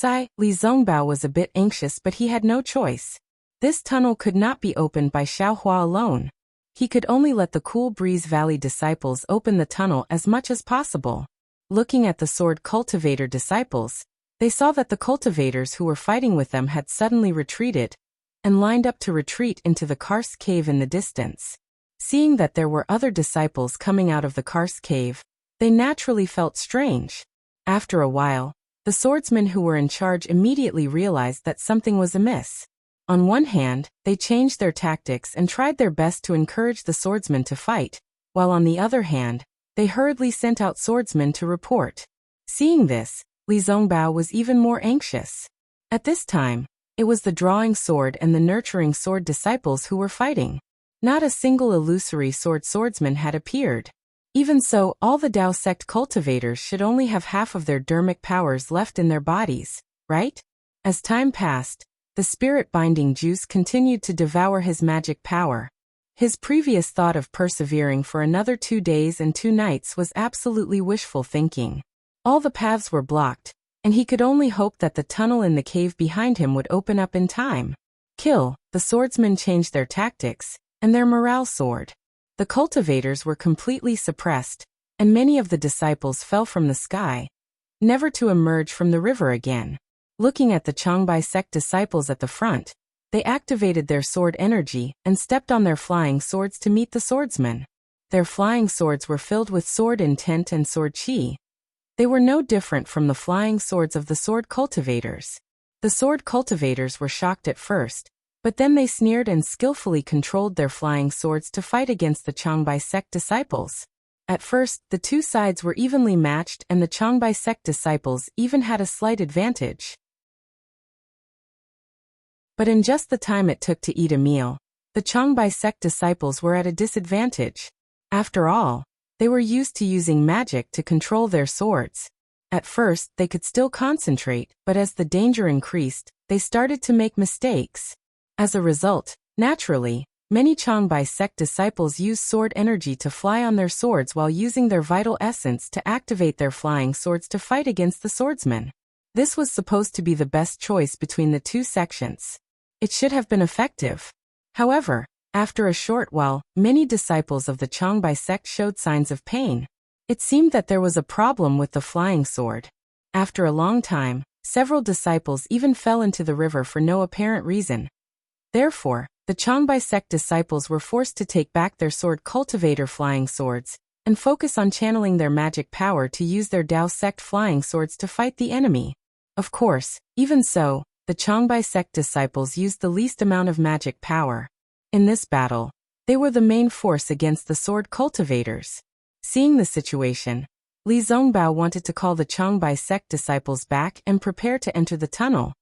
[SPEAKER 1] Li Zongbao was a bit anxious, but he had no choice. This tunnel could not be opened by Xiaohua alone. He could only let the Cool Breeze Valley disciples open the tunnel as much as possible. Looking at the sword cultivator disciples, they saw that the cultivators who were fighting with them had suddenly retreated and lined up to retreat into the karst cave in the distance. Seeing that there were other disciples coming out of the karst cave, they naturally felt strange. After a while, the swordsmen who were in charge immediately realized that something was amiss. On one hand, they changed their tactics and tried their best to encourage the swordsmen to fight, while on the other hand, they hurriedly sent out swordsmen to report. Seeing this, Li Zongbao was even more anxious. At this time, it was the drawing sword and the nurturing sword disciples who were fighting. Not a single illusory swordsman had appeared. Even so, all the Dao sect cultivators should only have half of their dermic powers left in their bodies, right? As time passed, the spirit binding juice continued to devour his magic power. His previous thought of persevering for another 2 days and 2 nights was absolutely wishful thinking. All the paths were blocked, and he could only hope that the tunnel in the cave behind him would open up in time. The swordsmen changed their tactics, and their morale soared. The cultivators were completely suppressed, and many of the disciples fell from the sky, never to emerge from the river again. Looking at the Changbai sect disciples at the front, they activated their sword energy and stepped on their flying swords to meet the swordsmen. Their flying swords were filled with sword intent and sword chi. They were no different from the flying swords of the sword cultivators. The sword cultivators were shocked at first, but then they sneered and skillfully controlled their flying swords to fight against the Changbai sect disciples. At first, the two sides were evenly matched and the Changbai sect disciples even had a slight advantage. But in just the time it took to eat a meal, the Changbai sect disciples were at a disadvantage. After all, they were used to using magic to control their swords. At first, they could still concentrate, but as the danger increased, they started to make mistakes. As a result, naturally, many Changbai sect disciples use sword energy to fly on their swords while using their vital essence to activate their flying swords to fight against the swordsmen. This was supposed to be the best choice between the two sections. It should have been effective. However, after a short while, many disciples of the Changbai sect showed signs of pain. It seemed that there was a problem with the flying sword. After a long time, several disciples even fell into the river for no apparent reason. Therefore, the Changbai sect disciples were forced to take back their sword cultivator flying swords and focus on channeling their magic power to use their Dao sect flying swords to fight the enemy. Of course, even so, the Changbai sect disciples used the least amount of magic power. In this battle, they were the main force against the sword cultivators. Seeing the situation, Li Zongbao wanted to call the Changbai sect disciples back and prepare to enter the tunnel.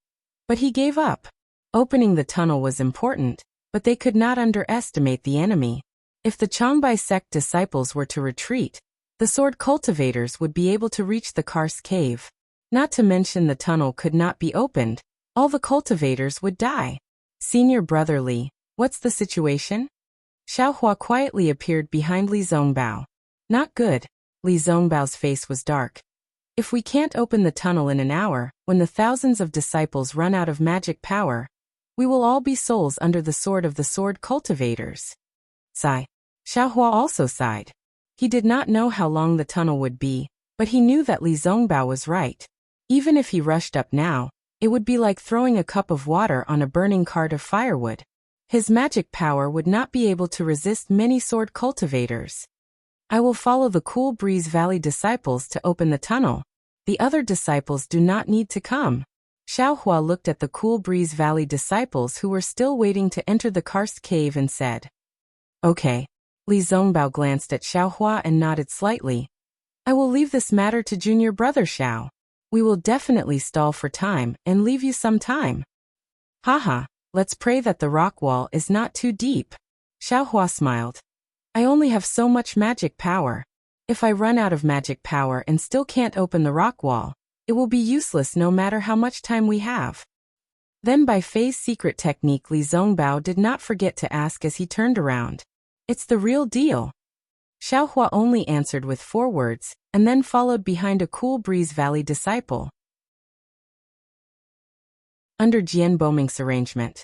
[SPEAKER 1] But he gave up. Opening the tunnel was important, but they could not underestimate the enemy. If the Changbai sect disciples were to retreat, the sword cultivators would be able to reach the karst cave. Not to mention the tunnel could not be opened, all the cultivators would die. Senior brother Li, what's the situation? Xiaohua quietly appeared behind Li Zongbao. Not good. Li Zongbao's face was dark. If we can't open the tunnel in an hour, when the thousands of disciples run out of magic power, we will all be souls under the sword of the sword cultivators. Sigh. Xiaohua also sighed. He did not know how long the tunnel would be, but he knew that Li Zongbao was right. Even if he rushed up now, it would be like throwing a cup of water on a burning cart of firewood. His magic power would not be able to resist many sword cultivators. I will follow the Cool Breeze Valley disciples to open the tunnel. The other disciples do not need to come. Xiaohua looked at the Cool Breeze Valley disciples who were still waiting to enter the karst cave and said, "Okay." Li Zongbao glanced at Xiaohua and nodded slightly. I will leave this matter to junior brother Xiao. We will definitely stall for time and leave you some time. Haha, let's pray that the rock wall is not too deep. Xiaohua smiled. I only have so much magic power. If I run out of magic power and still can't open the rock wall, it will be useless no matter how much time we have. Then by Fei's secret technique, Li Zongbao did not forget to ask as he turned around. It's the real deal. Xiaohua only answered with 4 words, and then followed behind a Cool Breeze Valley disciple. Under Jian Boming's arrangement,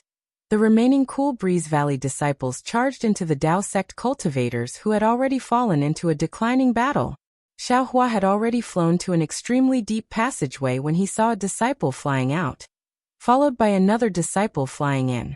[SPEAKER 1] the remaining Cool Breeze Valley disciples charged into the Dao sect cultivators who had already fallen into a declining battle. Xiaohua had already flown to an extremely deep passageway when he saw a disciple flying out, followed by another disciple flying in.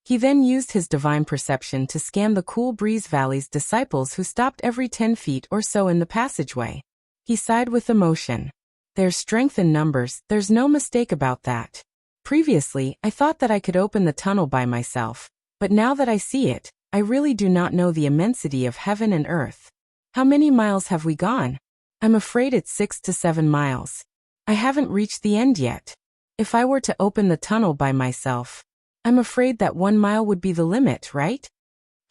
[SPEAKER 1] He then used his divine perception to scan the Cool Breeze Valley's disciples who stopped every 10 feet or so in the passageway. He sighed with emotion. There's strength in numbers, there's no mistake about that. Previously, I thought that I could open the tunnel by myself, but now that I see it, I really do not know the immensity of heaven and earth. How many miles have we gone? I'm afraid it's 6 to 7 miles. I haven't reached the end yet. If I were to open the tunnel by myself, I'm afraid that 1 mile would be the limit, right?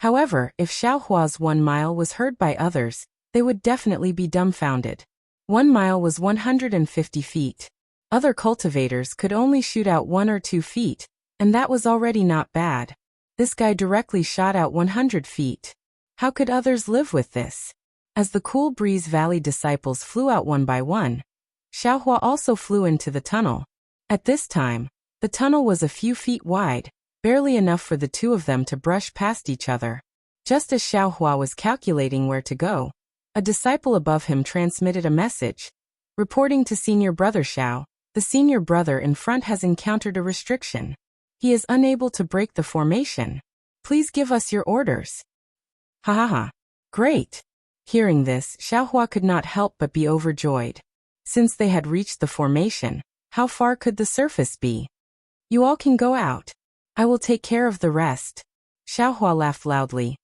[SPEAKER 1] However, if Xiaohua's 1 mile was heard by others, they would definitely be dumbfounded. 1 mile was 150 feet. Other cultivators could only shoot out 1 or 2 feet, and that was already not bad. This guy directly shot out 100 feet. How could others live with this? As the Cool Breeze Valley disciples flew out one by one, Xiaohua also flew into the tunnel. At this time, the tunnel was a few feet wide, barely enough for the two of them to brush past each other. Just as Xiaohua was calculating where to go, a disciple above him transmitted a message, reporting to Senior Brother Xiao. The senior brother in front has encountered a restriction. He is unable to break the formation. Please give us your orders. Ha ha ha. Great. Hearing this, Xiaohua could not help but be overjoyed. Since they had reached the formation, how far could the surface be? You all can go out. I will take care of the rest. Xiaohua laughed loudly.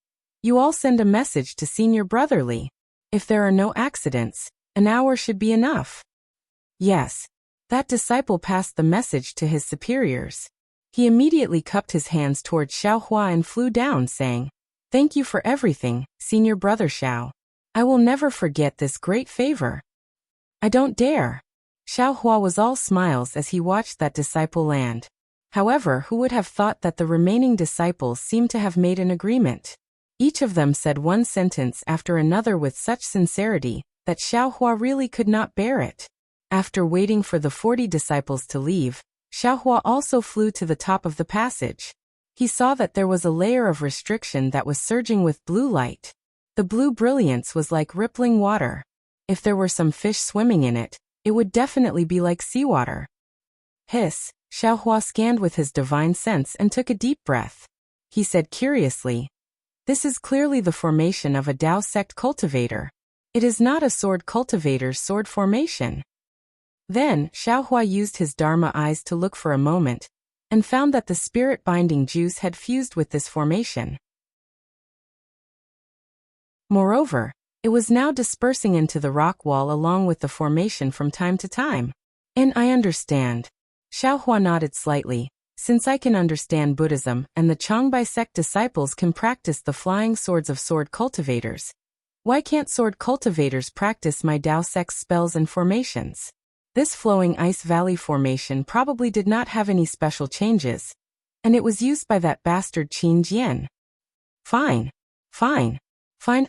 [SPEAKER 1] You all send a message to Senior Brother Li. If there are no accidents, an hour should be enough. Yes. That disciple passed the message to his superiors. He immediately cupped his hands towards Xiaohua and flew down, saying, Thank you for everything, Senior Brother Xiao. I will never forget this great favor. I don't dare. Xiaohua was all smiles as he watched that disciple land. However, who would have thought that the remaining disciples seemed to have made an agreement? Each of them said one sentence after another with such sincerity that Xiaohua really could not bear it. After waiting for the 40 disciples to leave, Xiaohua also flew to the top of the passage. He saw that there was a layer of restriction that was surging with blue light. The blue brilliance was like rippling water. If there were some fish swimming in it, it would definitely be like seawater. Hiss, Xiaohua scanned with his divine sense and took a deep breath. He said curiously, This is clearly the formation of a Dao sect cultivator. It is not a sword cultivator's sword formation. Then, Xiaohua used his Dharma eyes to look for a moment, and found that the spirit-binding juice had fused with this formation. Moreover, it was now dispersing into the rock wall along with the formation from time to time. And I understand. Xiaohua nodded slightly. Since I can understand Buddhism and the Changbai sect disciples can practice the flying swords of sword cultivators, why can't sword cultivators practice my Dao sect's spells and formations? This flowing ice valley formation probably did not have any special changes, and it was used by that bastard Qin Jian. Fine.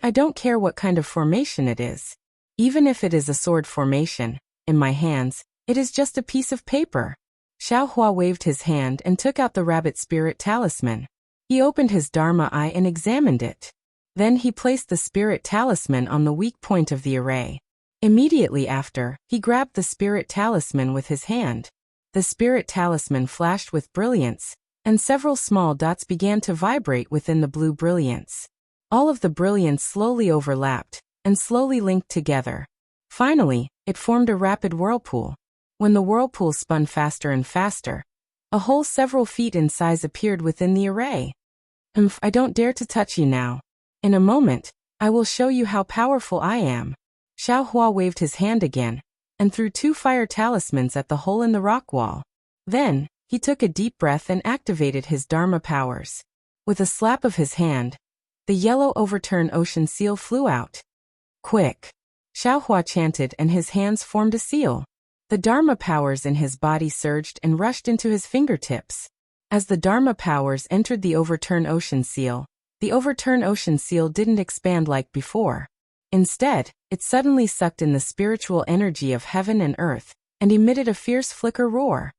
[SPEAKER 1] I don't care what kind of formation it is. Even if it is a sword formation, in my hands, it is just a piece of paper. Xiaohua waved his hand and took out the rabbit spirit talisman. He opened his Dharma eye and examined it. Then he placed the spirit talisman on the weak point of the array. Immediately after, he grabbed the spirit talisman with his hand. The spirit talisman flashed with brilliance, and several small dots began to vibrate within the blue brilliance. All of the brilliance slowly overlapped, and slowly linked together. Finally, it formed a rapid whirlpool. When the whirlpool spun faster and faster, a hole several feet in size appeared within the array. I don't dare to touch you now. In a moment, I will show you how powerful I am. Xiaohua waved his hand again, and threw 2 fire talismans at the hole in the rock wall. Then, he took a deep breath and activated his Dharma powers. With a slap of his hand, the yellow overturned ocean seal flew out. Quick! Xiaohua chanted and his hands formed a seal. The Dharma powers in his body surged and rushed into his fingertips. As the Dharma powers entered the overturned ocean seal, the overturned ocean seal didn't expand like before. Instead, it suddenly sucked in the spiritual energy of heaven and earth, and emitted a fierce flicker roar.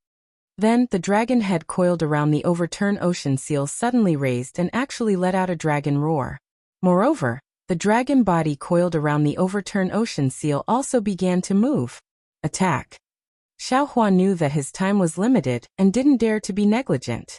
[SPEAKER 1] Then, the dragon head coiled around the overturned ocean seal suddenly raised and actually let out a dragon roar. Moreover, the dragon body coiled around the overturned ocean seal also began to move. Attack! Xiaohua knew that his time was limited and didn't dare to be negligent.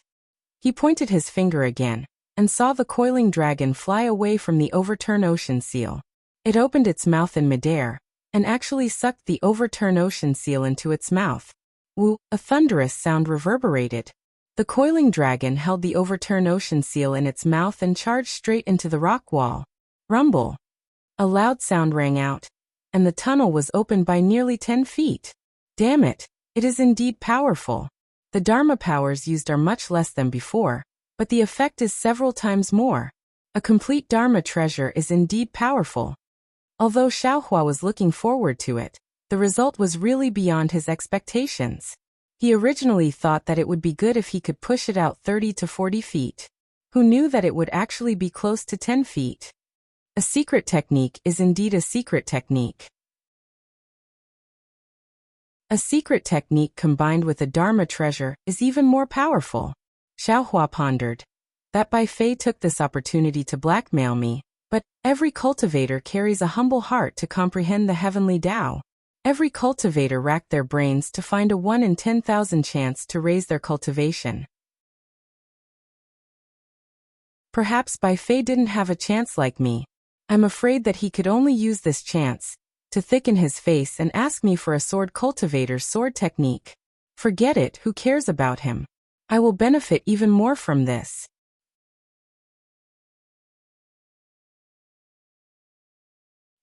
[SPEAKER 1] He pointed his finger again, and saw the coiling dragon fly away from the overturned ocean seal. It opened its mouth in midair, and actually sucked the overturned ocean seal into its mouth. Woo! A thunderous sound reverberated. The coiling dragon held the overturned ocean seal in its mouth and charged straight into the rock wall. Rumble! A loud sound rang out, and the tunnel was opened by nearly 10 feet. Damn it, it is indeed powerful. The Dharma powers used are much less than before, but the effect is several times more. A complete Dharma treasure is indeed powerful. Although Xiaohua was looking forward to it, the result was really beyond his expectations. He originally thought that it would be good if he could push it out 30 to 40 feet. Who knew that it would actually be close to 10 feet? A secret technique is indeed a secret technique. A secret technique combined with a Dharma treasure is even more powerful. Xiaohua pondered. That Bai Fei took this opportunity to blackmail me, but every cultivator carries a humble heart to comprehend the heavenly Tao. Every cultivator racked their brains to find a 1 in 10,000 chance to raise their cultivation. Perhaps Bai Fei didn't have a chance like me. I'm afraid that he could only use this chance to thicken his face and ask me for a sword cultivator's sword technique. Forget it, who cares about him? I will benefit even more from this.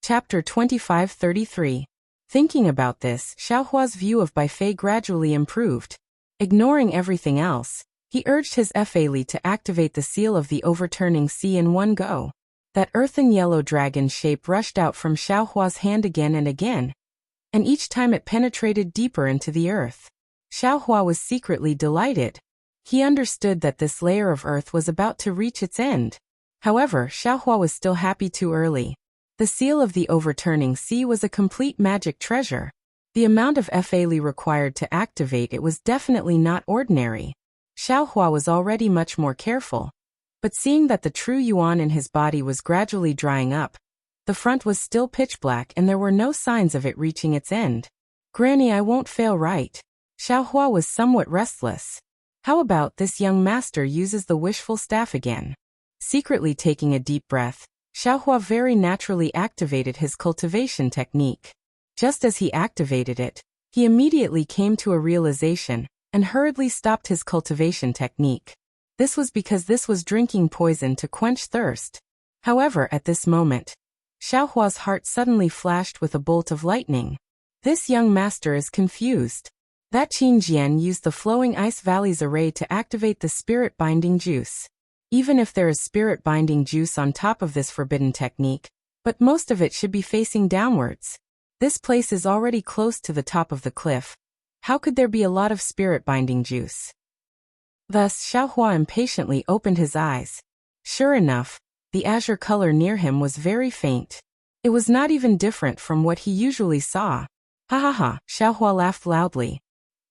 [SPEAKER 1] Chapter 25-33. Thinking about this, Xiaohua's view of Bai Fei gradually improved. Ignoring everything else, he urged his Fa Li to activate the seal of the overturning sea in one go. That earthen yellow dragon shape rushed out from Xiaohua's hand again and again, and each time it penetrated deeper into the earth. Xiaohua was secretly delighted. He understood that this layer of earth was about to reach its end. However, Xiaohua was still happy too early. The seal of the overturning sea was a complete magic treasure. The amount of Fa Li required to activate it was definitely not ordinary. Xiaohua was already much more careful. But seeing that the true yuan in his body was gradually drying up, the front was still pitch black and there were no signs of it reaching its end. Granny, I won't fail, right? Xiaohua was somewhat restless. How about this young master uses the wishful staff again? Secretly taking a deep breath, Xiaohua very naturally activated his cultivation technique. Just as he activated it, he immediately came to a realization and hurriedly stopped his cultivation technique. This was because this was drinking poison to quench thirst. However, at this moment, Xiaohua's heart suddenly flashed with a bolt of lightning. This young master is confused. That Qin Jian used the flowing ice valleys array to activate the spirit binding juice. Even if there is spirit binding juice on top of this forbidden technique, but most of it should be facing downwards. This place is already close to the top of the cliff. How could there be a lot of spirit binding juice? Thus, Xiaohua impatiently opened his eyes. Sure enough, the azure color near him was very faint. It was not even different from what he usually saw. Ha ha ha, Xiaohua laughed loudly.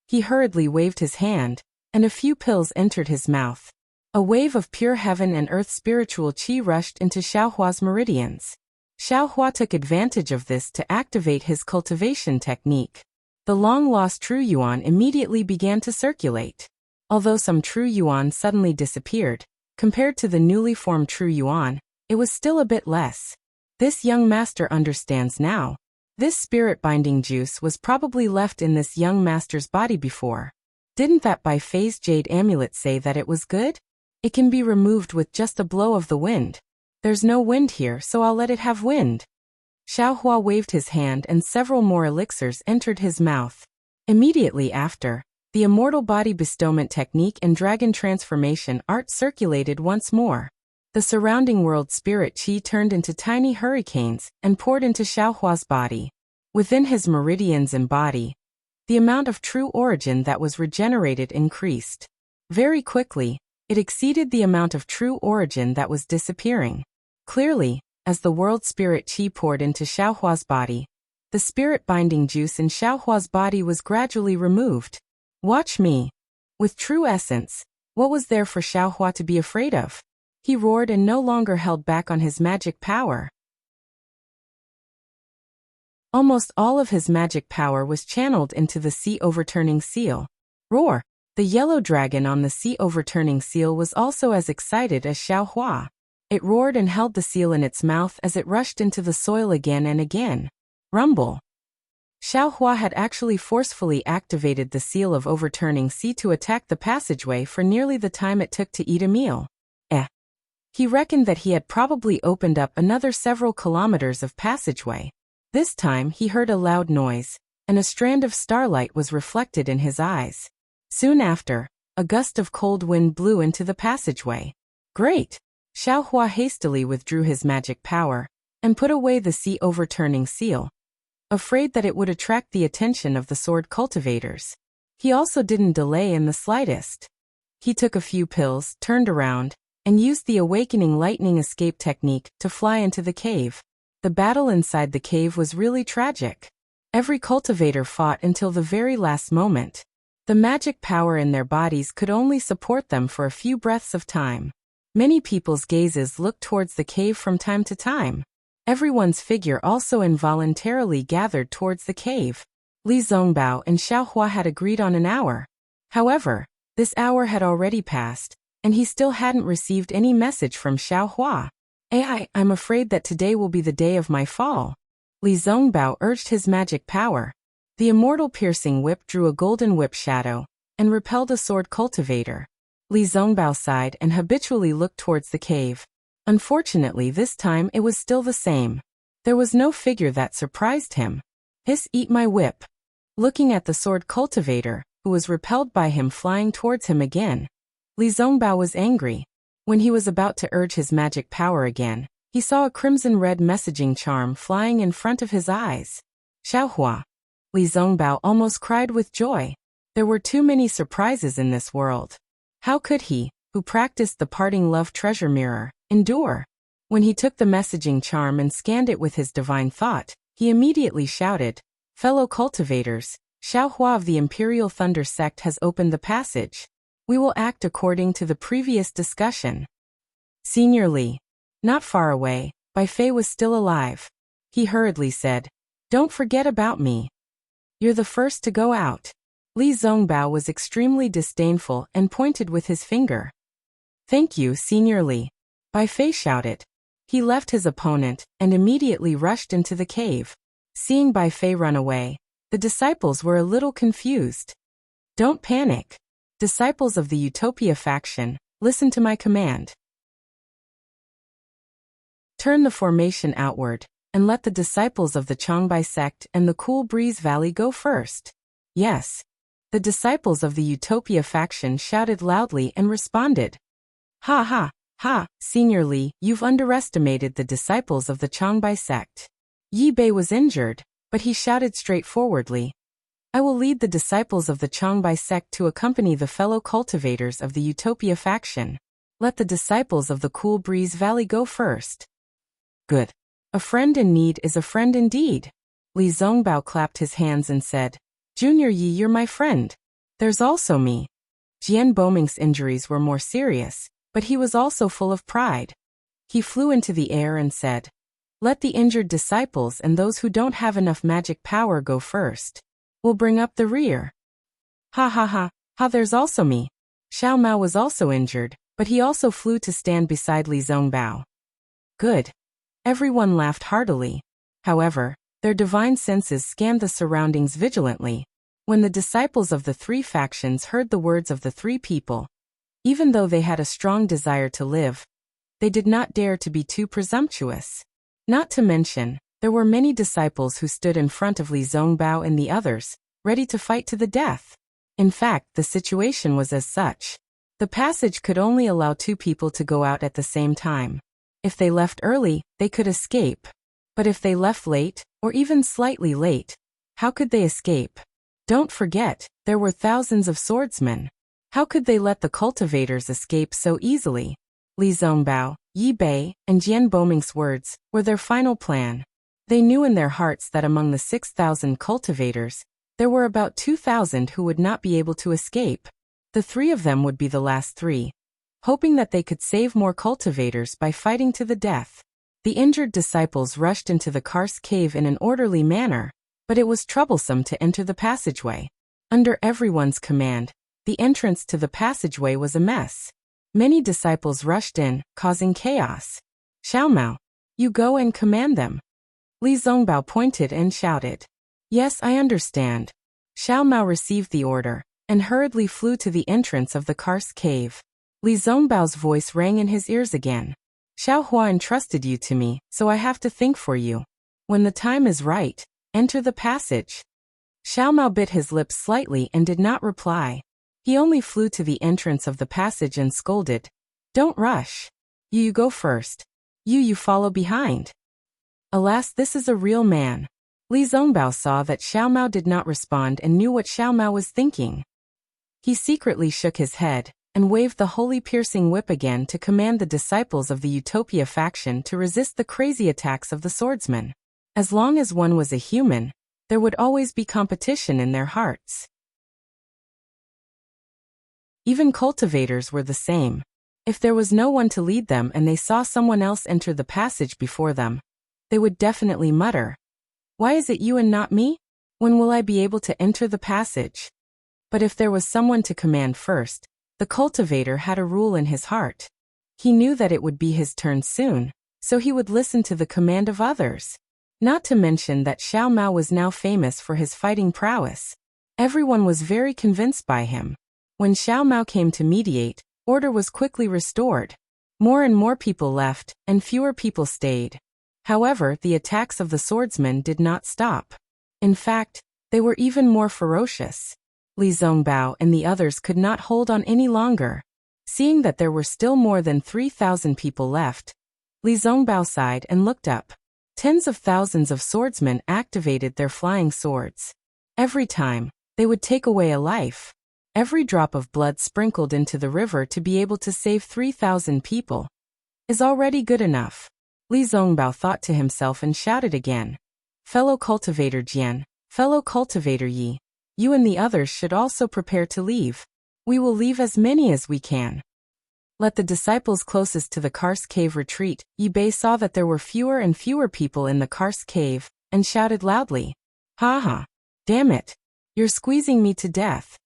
[SPEAKER 1] He hurriedly waved his hand, and a few pills entered his mouth. A wave of pure heaven and earth spiritual qi rushed into Xiaohua's meridians. Xiaohua took advantage of this to activate his cultivation technique. The long-lost true yuan immediately began to circulate. Although some true yuan suddenly disappeared, compared to the newly formed true yuan, it was still a bit less. This young master understands now. This spirit-binding juice was probably left in this young master's body before. Didn't that Bai Fei's jade amulet say that it was good? It can be removed with just a blow of the wind. There's no wind here, so I'll let it have wind. Xiaohua waved his hand and several more elixirs entered his mouth. Immediately after, the immortal body bestowment technique and dragon transformation art circulated once more. The surrounding world spirit qi turned into tiny hurricanes and poured into Xiaohua's body. Within his meridians and body, the amount of true origin that was regenerated increased. Very quickly, it exceeded the amount of true origin that was disappearing. Clearly, as the world spirit qi poured into Xiaohua's body, the spirit binding juice in Xiaohua's body was gradually removed. Watch me. With true essence, what was there for Xiaohua to be afraid of? He roared and no longer held back on his magic power. Almost all of his magic power was channeled into the sea overturning seal. Roar! The yellow dragon on the sea overturning seal was also as excited as Xiaohua. It roared and held the seal in its mouth as it rushed into the soil again and again. Rumble! Xiaohua had actually forcefully activated the seal of overturning sea to attack the passageway for nearly the time it took to eat a meal. He reckoned that he had probably opened up another several kilometers of passageway. This time he heard a loud noise, and a strand of starlight was reflected in his eyes. Soon after, a gust of cold wind blew into the passageway. Great! Xiaohua hastily withdrew his magic power, and put away the sea overturning seal, afraid that it would attract the attention of the sword cultivators. He also didn't delay in the slightest. He took a few pills, turned around, and used the awakening lightning escape technique to fly into the cave. The battle inside the cave was really tragic. Every cultivator fought until the very last moment. The magic power in their bodies could only support them for a few breaths of time. Many people's gazes looked towards the cave from time to time. Everyone's figure also involuntarily gathered towards the cave. Li Zongbao and Xiaohua had agreed on an hour. However, this hour had already passed, and he still hadn't received any message from Xiaohua. I'm afraid that today will be the day of my fall. Li Zongbao urged his magic power. The immortal piercing whip drew a golden whip shadow, and repelled a sword cultivator. Li Zongbao sighed and habitually looked towards the cave. Unfortunately this time it was still the same. There was no figure that surprised him. Eat my whip. Looking at the sword cultivator, who was repelled by him flying towards him again, Li Zongbao was angry. When he was about to urge his magic power again, he saw a crimson-red messaging charm flying in front of his eyes. Xiaohua! Li Zongbao almost cried with joy. There were too many surprises in this world. How could he, who practiced the parting love treasure mirror, endure? When he took the messaging charm and scanned it with his divine thought, he immediately shouted, "Fellow cultivators, Xiaohua of the Imperial Thunder Sect has opened the passage. We will act according to the previous discussion." Senior Li. Not far away, Bai Fei was still alive. He hurriedly said, "Don't forget about me. You're the first to go out." Li Zongbao was extremely disdainful and pointed with his finger. "Thank you, Senior Li," Bai Fei shouted. He left his opponent and immediately rushed into the cave. Seeing Bai Fei run away, the disciples were a little confused. "Don't panic. Disciples of the Utopia faction, listen to my command. Turn the formation outward, and let the disciples of the Changbai sect and the Cool Breeze Valley go first." Yes. The disciples of the Utopia faction shouted loudly and responded. "Ha ha, ha, Senior Li, you've underestimated the disciples of the Changbai sect." Yi Bei was injured, but he shouted straightforwardly, "I will lead the disciples of the Changbai sect to accompany the fellow cultivators of the Utopia faction. Let the disciples of the Cool Breeze Valley go first." Good. A friend in need is a friend indeed. Li Zongbao clapped his hands and said, "Junior Yi, you're my friend. There's also me." Jian Boming's injuries were more serious, but he was also full of pride. He flew into the air and said, "Let the injured disciples and those who don't have enough magic power go first. We'll bring up the rear." Ha ha ha, ha, there's also me. Xiao Mao was also injured, but he also flew to stand beside Li Zongbao. Good. Everyone laughed heartily. However, their divine senses scanned the surroundings vigilantly. When the disciples of the three factions heard the words of the three people, even though they had a strong desire to live, they did not dare to be too presumptuous. Not to mention, There were many disciples who stood in front of Li Zongbao and the others, ready to fight to the death. In fact, the situation was as such. The passage could only allow 2 people to go out at the same time. If they left early, they could escape. But if they left late, or even slightly late, how could they escape? Don't forget, there were thousands of swordsmen. How could they let the cultivators escape so easily? Li Zongbao, Yi Bei, and Jian Boming's words were their final plan. They knew in their hearts that among the 6,000 cultivators, there were about 2,000 who would not be able to escape. The 3 of them would be the last 3. Hoping that they could save more cultivators by fighting to the death, the injured disciples rushed into the karst cave in an orderly manner, but it was troublesome to enter the passageway. Under everyone's command, the entrance to the passageway was a mess. Many disciples rushed in, causing chaos. Xiaomao, you go and command them. Li Zongbao pointed and shouted. Yes, I understand. Xiaomao received the order, and hurriedly flew to the entrance of the karst cave. Li Zongbao's voice rang in his ears again. Xiaohua entrusted you to me, so I have to think for you. When the time is right, enter the passage. Xiaomao bit his lips slightly and did not reply. He only flew to the entrance of the passage and scolded. Don't rush. You go first. You follow behind. Alas, this is a real man. Li Zongbao saw that Xiaomao did not respond and knew what Xiaomao was thinking. He secretly shook his head and waved the holy piercing whip again to command the disciples of the Utopia faction to resist the crazy attacks of the swordsmen. As long as one was a human, there would always be competition in their hearts. Even cultivators were the same. If there was no one to lead them and they saw someone else enter the passage before them, they would definitely mutter, "Why is it you and not me? When will I be able to enter the passage?" But if there was someone to command first, the cultivator had a rule in his heart. He knew that it would be his turn soon, so he would listen to the command of others. Not to mention that Xiaomao was now famous for his fighting prowess. Everyone was very convinced by him. When Xiaomao came to mediate, order was quickly restored. More and more people left, and fewer people stayed. However, the attacks of the swordsmen did not stop. In fact, they were even more ferocious. Li Zongbao and the others could not hold on any longer. Seeing that there were still more than 3,000 people left, Li Zongbao sighed and looked up. Tens of thousands of swordsmen activated their flying swords. Every time, they would take away a life. Every drop of blood sprinkled into the river to be able to save 3,000 people is already good enough. Li Zongbao thought to himself and shouted again. Fellow cultivator Jian, fellow cultivator Yi, you and the others should also prepare to leave. We will leave as many as we can. Let the disciples closest to the karst cave retreat. Yi Bei saw that there were fewer and fewer people in the karst cave, and shouted loudly. Ha ha! Damn it! You're squeezing me to death.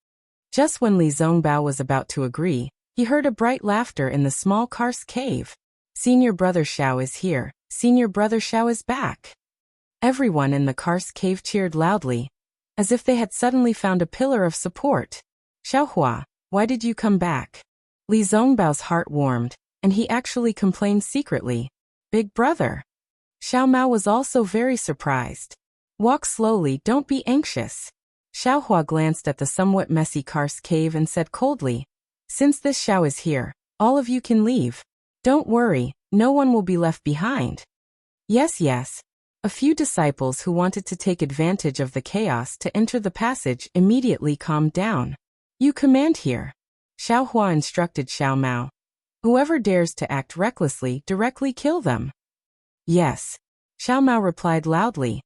[SPEAKER 1] Just when Li Zongbao was about to agree, he heard a bright laughter in the small karst cave. Senior brother Xiao is here. Senior brother Xiao is back. Everyone in the karst cave cheered loudly, as if they had suddenly found a pillar of support. Xiaohua, why did you come back? Li Zongbao's heart warmed, and he actually complained secretly. Big brother. Xiaomao was also very surprised. Walk slowly, don't be anxious. Xiaohua glanced at the somewhat messy karst cave and said coldly, since this Xiao is here, all of you can leave. Don't worry, no one will be left behind. Yes. A few disciples who wanted to take advantage of the chaos to enter the passage immediately calmed down. You command here. Xiaohua instructed Xiaomao. Whoever dares to act recklessly, directly kill them. Yes. Xiaomao replied loudly.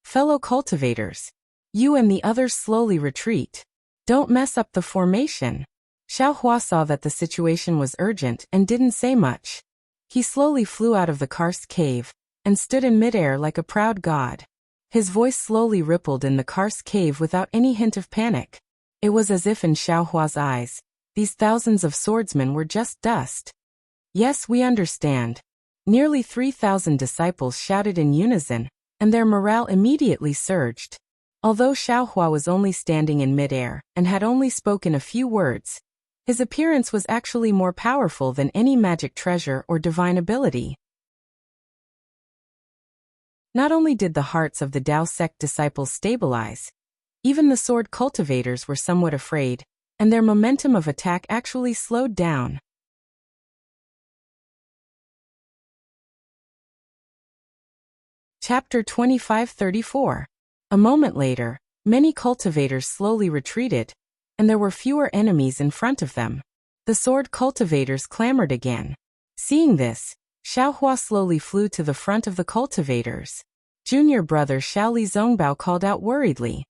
[SPEAKER 1] Fellow cultivators, you and the others slowly retreat. Don't mess up the formation. Xiaohua saw that the situation was urgent and didn't say much. He slowly flew out of the karst cave and stood in midair like a proud god. His voice slowly rippled in the karst cave without any hint of panic. It was as if in Xiaohua's eyes, these thousands of swordsmen were just dust. Yes, we understand. Nearly 3,000 disciples shouted in unison, and their morale immediately surged. Although Xiaohua was only standing in midair and had only spoken a few words, his appearance was actually more powerful than any magic treasure or divine ability. Not only did the hearts of the Dao sect disciples stabilize, even the sword cultivators were somewhat afraid, and their momentum of attack actually slowed down. Chapter 25-34. A moment later, many cultivators slowly retreated, and there were fewer enemies in front of them. The sword cultivators clamored again. Seeing this, Xiaohua slowly flew to the front of the cultivators. Junior brother Xiao Li Zongbao called out worriedly.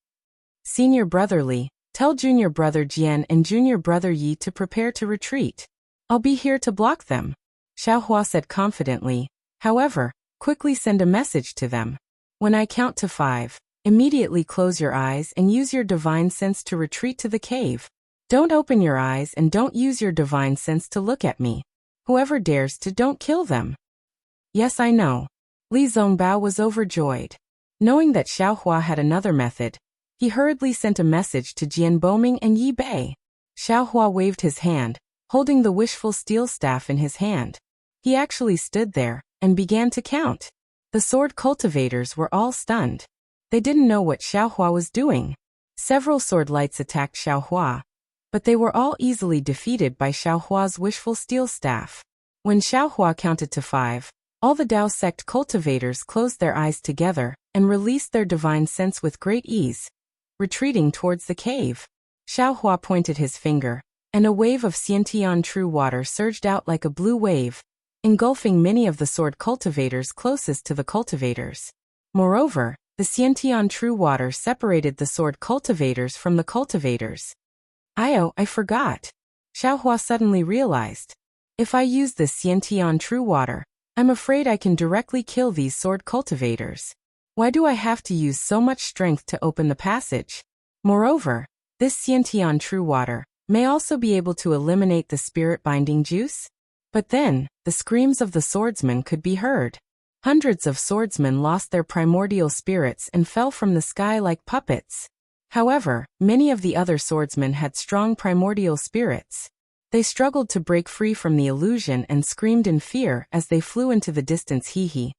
[SPEAKER 1] Senior brother Li, tell junior brother Jian and junior brother Yi to prepare to retreat. I'll be here to block them, Xiaohua said confidently. However, quickly send a message to them. When I count to 5, immediately close your eyes and use your divine sense to retreat to the cave. Don't open your eyes and don't use your divine sense to look at me. Whoever dares to, don't kill them. Yes, I know. Li Zongbao was overjoyed. Knowing that Xiaohua had another method, he hurriedly sent a message to Jian Boming and Yi Bei. Xiaohua waved his hand, holding the wishful steel staff in his hand. He actually stood there and began to count. The sword cultivators were all stunned. They didn't know what Xiaohua was doing. Several sword lights attacked Xiaohua, but they were all easily defeated by Xiaohua's wishful steel staff. When Xiaohua counted to 5, all the Dao sect cultivators closed their eyes together and released their divine sense with great ease, retreating towards the cave. Xiaohua pointed his finger, and a wave of Xiantian true water surged out like a blue wave, engulfing many of the sword cultivators closest to the cultivators. Moreover, the Xiantian true water separated the sword cultivators from the cultivators. I forgot. Xiaohua suddenly realized. If I use this Xiantian true water, I'm afraid I can directly kill these sword cultivators. Why do I have to use so much strength to open the passage? Moreover, this Xiantian true water may also be able to eliminate the spirit-binding juice? But then, the screams of the swordsmen could be heard. Hundreds of swordsmen lost their primordial spirits and fell from the sky like puppets. However, many of the other swordsmen had strong primordial spirits. They struggled to break free from the illusion and screamed in fear as they flew into the distance. Hee.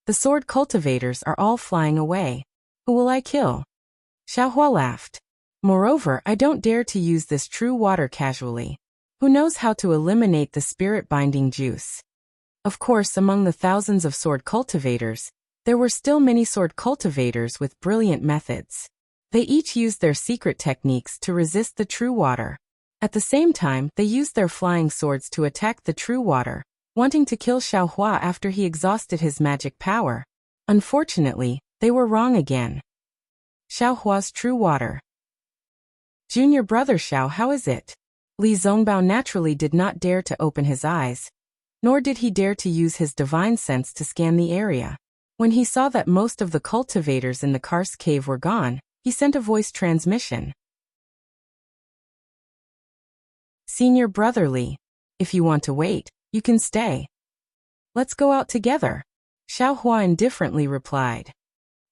[SPEAKER 1] The sword cultivators are all flying away. Who will I kill? Xiaohua laughed. Moreover, I don't dare to use this true water casually. Who knows how to eliminate the spirit-binding juice? Of course, among the thousands of sword cultivators, there were still many sword cultivators with brilliant methods. They each used their secret techniques to resist the true water. At the same time, they used their flying swords to attack the true water, wanting to kill Xiaohua after he exhausted his magic power. Unfortunately, they were wrong again. Xiaohua's true water. Junior brother Xiao, how is it? Li Zongbao naturally did not dare to open his eyes, nor did he dare to use his divine sense to scan the area. When he saw that most of the cultivators in the karst cave were gone, he sent a voice transmission. Senior brother Li, if you want to wait, you can stay. Let's go out together. Xiaohua indifferently replied.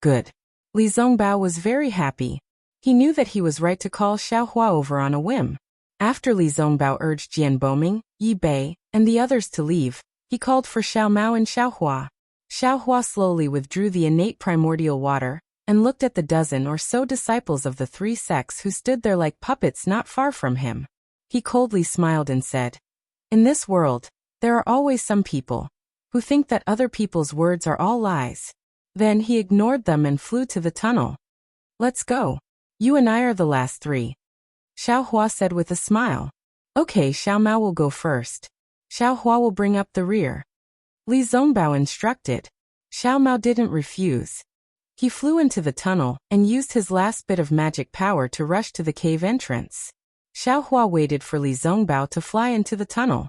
[SPEAKER 1] Good. Li Zongbao was very happy. He knew that he was right to call Xiaohua over on a whim. After Li Zongbao urged Jian Boming, Yi Bei, and the others to leave, he called for Xiao Mao and Xiaohua. Xiaohua slowly withdrew the innate primordial water, and looked at the dozen or so disciples of the 3 sects who stood there like puppets not far from him. He coldly smiled and said, in this world, there are always some people who think that other people's words are all lies. Then he ignored them and flew to the tunnel. Let's go. You and I are the last 3. Xiaohua said with a smile. Okay, Xiao Mao will go first. Xiaohua will bring up the rear. Li Zongbao instructed. Xiao Mao didn't refuse. He flew into the tunnel and used his last bit of magic power to rush to the cave entrance. Xiaohua waited for Li Zongbao to fly into the tunnel.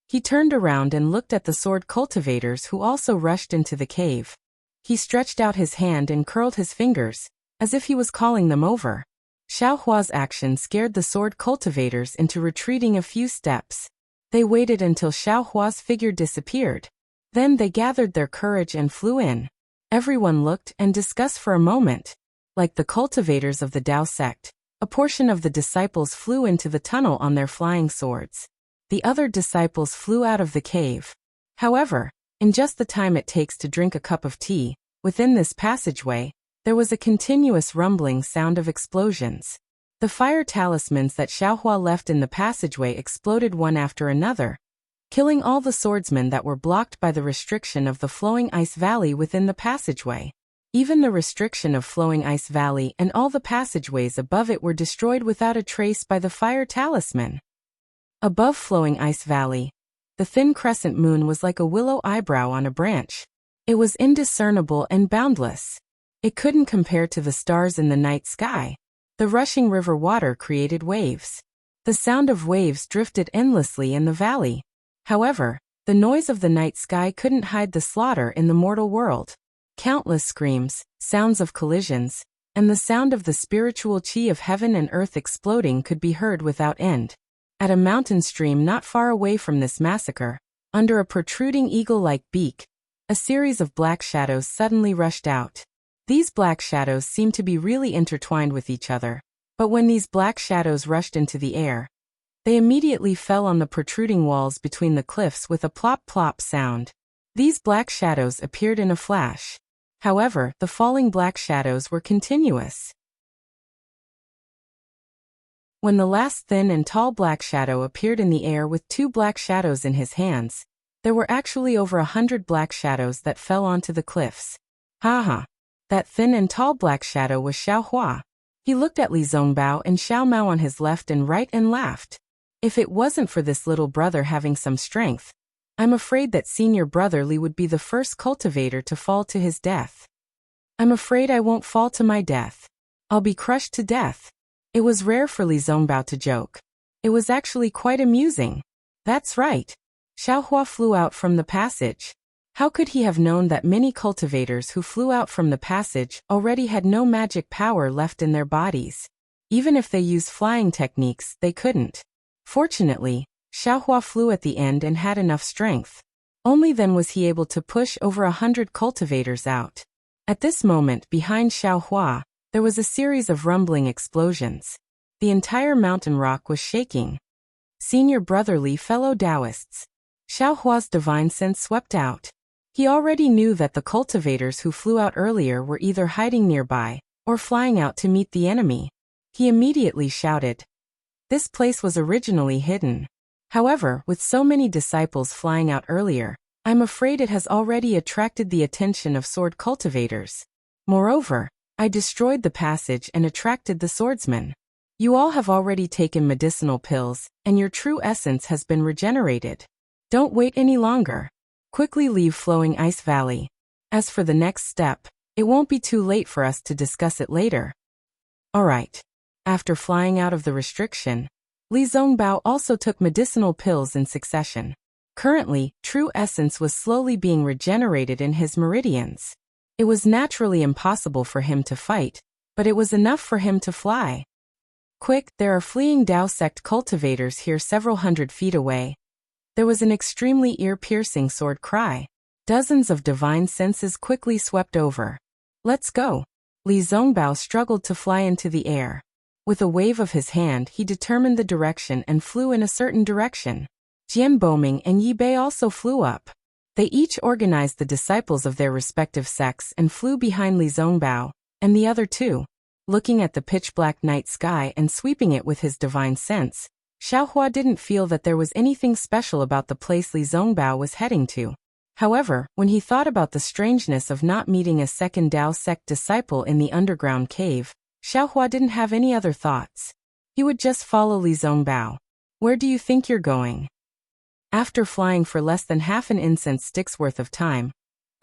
[SPEAKER 1] He turned around and looked at the sword cultivators who also rushed into the cave. He stretched out his hand and curled his fingers, as if he was calling them over. Xiaohua's action scared the sword cultivators into retreating a few steps. They waited until Xiaohua's figure disappeared. Then they gathered their courage and flew in. Everyone looked and discussed for a moment. Like the cultivators of the Dao sect, a portion of the disciples flew into the tunnel on their flying swords. The other disciples flew out of the cave. However, in just the time it takes to drink a cup of tea, Within this passageway, there was a continuous rumbling sound of explosions. The fire talismans that Xiaohua left in the passageway exploded one after another, killing all the swordsmen that were blocked by the restriction of the flowing ice valley within the passageway. Even the restriction of flowing ice valley and all the passageways above it were destroyed without a trace by the fire talisman. Above flowing ice valley, the thin crescent moon was like a willow eyebrow on a branch. It was indiscernible and boundless. It couldn't compare to the stars in the night sky. The rushing river water created waves. The sound of waves drifted endlessly in the valley. However, the noise of the night sky couldn't hide the slaughter in the mortal world. Countless screams, sounds of collisions, and the sound of the spiritual chi of heaven and earth exploding could be heard without end. At a mountain stream not far away from this massacre, under a protruding eagle-like beak, a series of black shadows suddenly rushed out. These black shadows seemed to be really intertwined with each other, but when these black shadows rushed into the air, they immediately fell on the protruding walls between the cliffs with a plop-plop sound. These black shadows appeared in a flash. However, the falling black shadows were continuous. When the last thin and tall black shadow appeared in the air with 2 black shadows in his hands, there were actually over 100 black shadows that fell onto the cliffs. Haha! That thin and tall black shadow was Xiaohua. He looked at Li Zongbao and Xiao Mao on his left and right and laughed. If it wasn't for this little brother having some strength, I'm afraid that senior brother Li would be the first cultivator to fall to his death. I'm afraid I won't fall to my death. I'll be crushed to death. It was rare for Li Zongbao to joke. It was actually quite amusing. That's right. Xiaohua flew out from the passage. How could he have known that many cultivators who flew out from the passage already had no magic power left in their bodies? Even if they used flying techniques, they couldn't. Fortunately, Xiaohua flew at the end and had enough strength. Only then was he able to push over 100 cultivators out. At this moment, behind Xiaohua, there was a series of rumbling explosions. The entire mountain rock was shaking. Senior brotherly fellow Taoists. Xiaohua's divine sense swept out. He already knew that the cultivators who flew out earlier were either hiding nearby, or flying out to meet the enemy. He immediately shouted. This place was originally hidden. However, with so many disciples flying out earlier, I'm afraid it has already attracted the attention of sword cultivators. Moreover, I destroyed the passage and attracted the swordsmen. You all have already taken medicinal pills, and your true essence has been regenerated. Don't wait any longer. Quickly leave Flowing Ice Valley. As for the next step, it won't be too late for us to discuss it later. Alright. After flying out of the restriction, Li Zongbao also took medicinal pills in succession. Currently, true essence was slowly being regenerated in his meridians. It was naturally impossible for him to fight, but it was enough for him to fly. Quick, there are fleeing Dao sect cultivators here several hundred feet away. There was an extremely ear-piercing sword cry. Dozens of divine senses quickly swept over. Let's go. Li Zongbao struggled to fly into the air. With a wave of his hand, he determined the direction and flew in a certain direction. Jian Boming and Yi Bei also flew up. They each organized the disciples of their respective sects and flew behind Li Zongbao, and the other two. Looking at the pitch-black night sky and sweeping it with his divine sense, Xiaohua didn't feel that there was anything special about the place Li Zongbao was heading to. However, when he thought about the strangeness of not meeting a second Dao sect disciple in the underground cave, Xiaohua didn't have any other thoughts. He would just follow Li Zongbao. Where do you think you're going? After flying for less than half an incense stick's worth of time,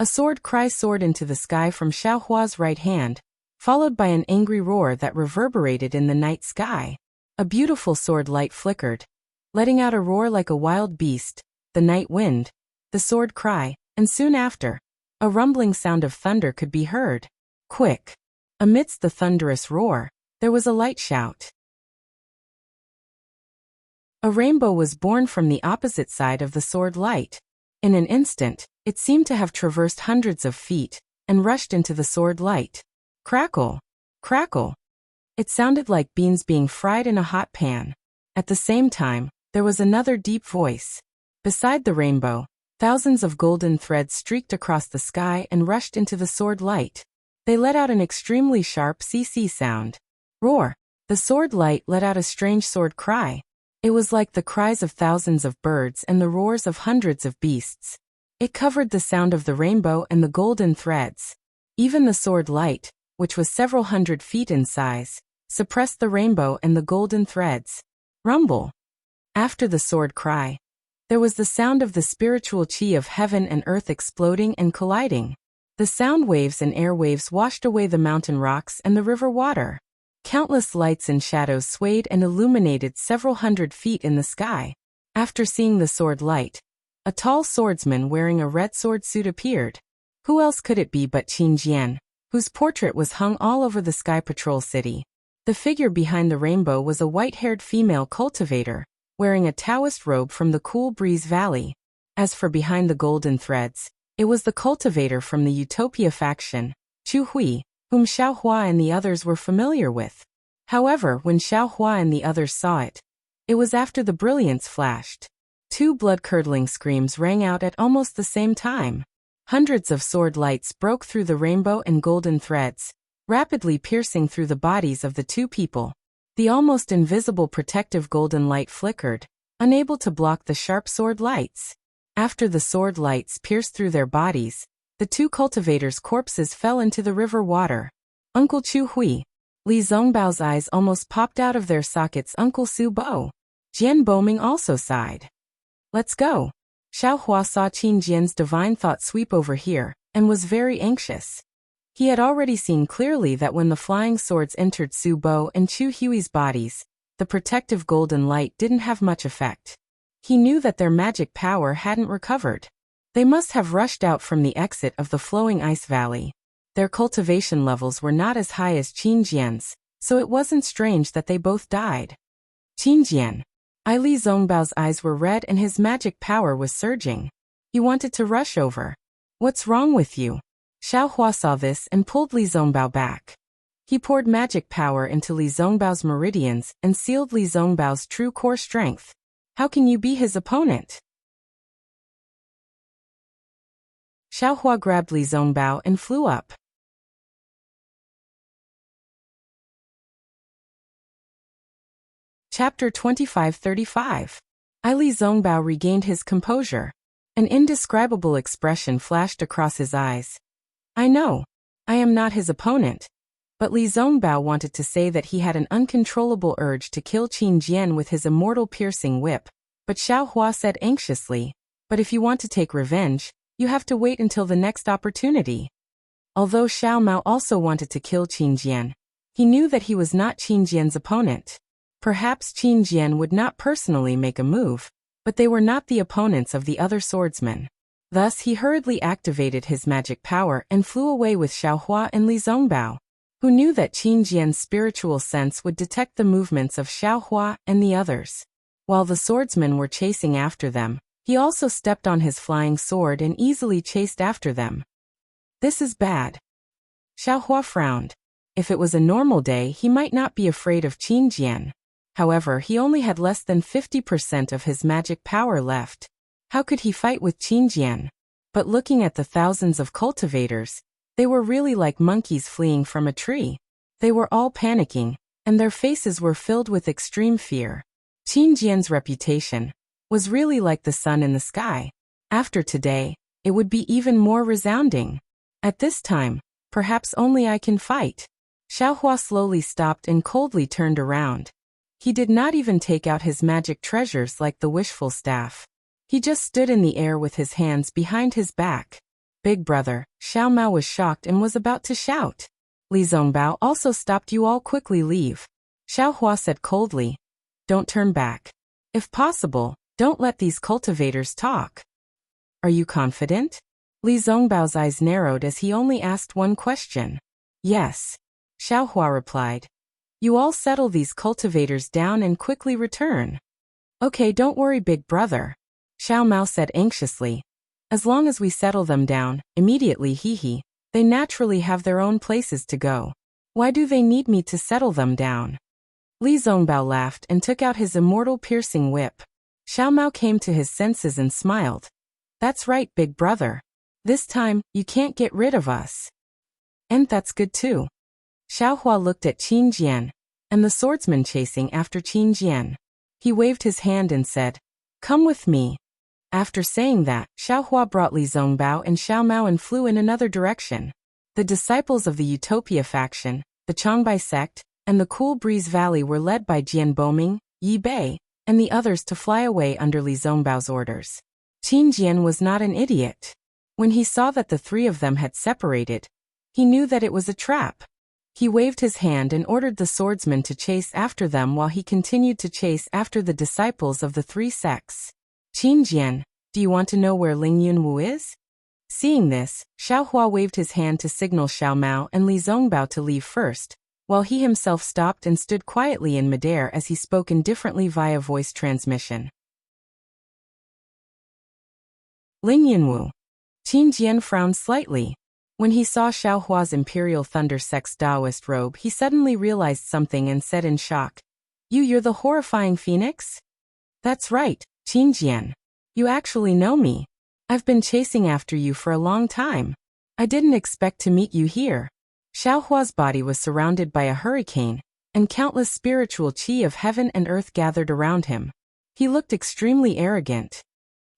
[SPEAKER 1] a sword cry soared into the sky from Xiaohua's right hand, followed by an angry roar that reverberated in the night sky. A beautiful sword light flickered, letting out a roar like a wild beast, the night wind, the sword cry, and soon after, a rumbling sound of thunder could be heard. Quick! Amidst the thunderous roar, there was a light shout. A rainbow was born from the opposite side of the sword light. In an instant, it seemed to have traversed hundreds of feet, and rushed into the sword light. Crackle! Crackle! It sounded like beans being fried in a hot pan. At the same time, there was another deep voice. Beside the rainbow, Thousands of golden threads streaked across the sky and rushed into the sword light. They let out an extremely sharp cc sound. Roar! The sword light let out a strange sword cry. It was like the cries of thousands of birds and the roars of hundreds of beasts. It covered the sound of the rainbow and the golden threads. Even the sword light, which was several hundred feet in size, suppressed the rainbow and the golden threads. Rumble! After the sword cry, there was the sound of the spiritual chi of heaven and earth exploding and colliding. The sound waves and air waves washed away the mountain rocks and the river water. Countless lights and shadows swayed and illuminated several hundred feet in the sky. After seeing the sword light, a tall swordsman wearing a red sword suit appeared. Who else could it be but Qin Jian, whose portrait was hung all over the Sky Patrol City? The figure behind the rainbow was a white-haired female cultivator, wearing a Taoist robe from the Cool Breeze Valley. As for behind the golden threads, it was the cultivator from the Utopia faction, Chu Hui, whom Xiao Hua and the others were familiar with. However, when Xiao Hua and the others saw it, it was after the brilliance flashed. Two blood-curdling screams rang out at almost the same time. Hundreds of sword lights broke through the rainbow and golden threads, rapidly piercing through the bodies of the two people. The almost invisible protective golden light flickered, unable to block the sharp sword lights. After the sword lights pierced through their bodies, the two cultivators' corpses fell into the river water. Uncle Chu Hui. Li Zongbao's eyes almost popped out of their sockets. Uncle Su Bo. Jian Boming also sighed. Let's go. Xiao Hua saw Qin Jian's divine thought sweep over here, and was very anxious. He had already seen clearly that when the flying swords entered Su Bo and Chu Hui's bodies, the protective golden light didn't have much effect. He knew that their magic power hadn't recovered. They must have rushed out from the exit of the flowing ice valley. Their cultivation levels were not as high as Qin Jian's, so it wasn't strange that they both died. Qin Jian. Li Zongbao's eyes were red and his magic power was surging. He wanted to rush over. What's wrong with you? Xiao Hua saw this and pulled Li Zongbao back. He poured magic power into Li Zongbao's meridians and sealed Li Zongbao's true core strength. How can you be his opponent? Xiao Hua grabbed Li Zongbao and flew up. Chapter 25-35. Li Zongbao regained his composure. An indescribable expression flashed across his eyes. I know. I am not his opponent. But Li Zongbao wanted to say that he had an uncontrollable urge to kill Qin Jian with his immortal piercing whip. But Xiao Hua said anxiously, but if you want to take revenge, you have to wait until the next opportunity. Although Xiao Mao also wanted to kill Qin Jian, he knew that he was not Qin Jian's opponent. Perhaps Qin Jian would not personally make a move, but they were not the opponents of the other swordsmen. Thus he hurriedly activated his magic power and flew away with Xiao Hua and Li Zongbao, who knew that Qin Jian's spiritual sense would detect the movements of Xiao Hua and the others. While the swordsmen were chasing after them, he also stepped on his flying sword and easily chased after them. This is bad. Xiao Hua frowned. If it was a normal day, he might not be afraid of Qin Jian. However, he only had less than 50% of his magic power left. How could he fight with Qin Jian? But looking at the thousands of cultivators, they were really like monkeys fleeing from a tree. They were all panicking, and their faces were filled with extreme fear. Qin Jian's reputation was really like the sun in the sky. After today, it would be even more resounding. At this time, perhaps only I can fight. Xiao Hua slowly stopped and coldly turned around. He did not even take out his magic treasures like the wishful staff. He just stood in the air with his hands behind his back. Big brother, Xiao Mao was shocked and was about to shout. Li Zongbao also stopped. You all quickly leave. Xiao Hua said coldly. Don't turn back. If possible, don't let these cultivators talk. Are you confident? Li Zongbao's eyes narrowed as he only asked one question. Yes. Xiao Hua replied. You all settle these cultivators down and quickly return. Okay, don't worry, big brother. Xiao Mao said anxiously. As long as we settle them down, immediately they naturally have their own places to go. Why do they need me to settle them down? Li Zongbao laughed and took out his immortal piercing whip. Xiao Mao came to his senses and smiled. That's right, big brother. This time, you can't get rid of us. And that's good too. Xiaohua looked at Qin Jian, and the swordsman chasing after Qin Jian. He waved his hand and said, "Come with me." After saying that, Xiaohua brought Li Zongbao and Xiao Mao and flew in another direction. The disciples of the Utopia faction, the Changbai sect, and the Cool Breeze Valley were led by Jian Boming, Yi Bei, and the others to fly away under Li Zongbao's orders. Qin Jian was not an idiot. When he saw that the three of them had separated, he knew that it was a trap. He waved his hand and ordered the swordsman to chase after them while he continued to chase after the disciples of the three sects. "Qin Jian, do you want to know where Ling Yunwu is?" Seeing this, Xiaohua waved his hand to signal Xiao Mao and Li Zongbao to leave first, while he himself stopped and stood quietly in midair as he spoke indifferently via voice transmission. Ling Yunwu. Qin Jian frowned slightly. When he saw Xiaohua's Imperial Thunder Sect's Taoist robe, he suddenly realized something and said in shock, You're the horrifying phoenix?" "That's right, Qin Jian. You actually know me. I've been chasing after you for a long time. I didn't expect to meet you here." Xiaohua's body was surrounded by a hurricane, and countless spiritual qi of heaven and earth gathered around him. He looked extremely arrogant.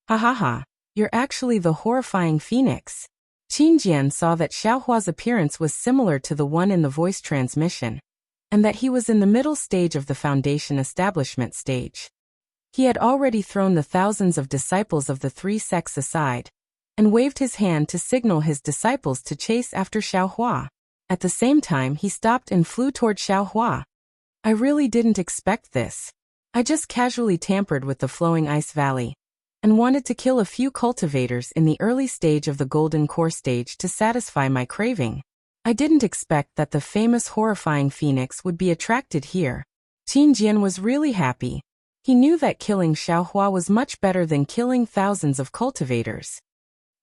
[SPEAKER 1] "Ha ha ha, you're actually the horrifying phoenix." Qin Jian saw that Xiaohua's appearance was similar to the one in the voice transmission, and that he was in the middle stage of the Foundation establishment stage. He had already thrown the thousands of disciples of the three sects aside, and waved his hand to signal his disciples to chase after Xiaohua. At the same time, he stopped and flew toward Xiaohua. "I really didn't expect this. I just casually tampered with the flowing ice valley, and wanted to kill a few cultivators in the early stage of the golden core stage to satisfy my craving. I didn't expect that the famous horrifying phoenix would be attracted here." Qin Jian was really happy. He knew that killing Xiaohua was much better than killing thousands of cultivators.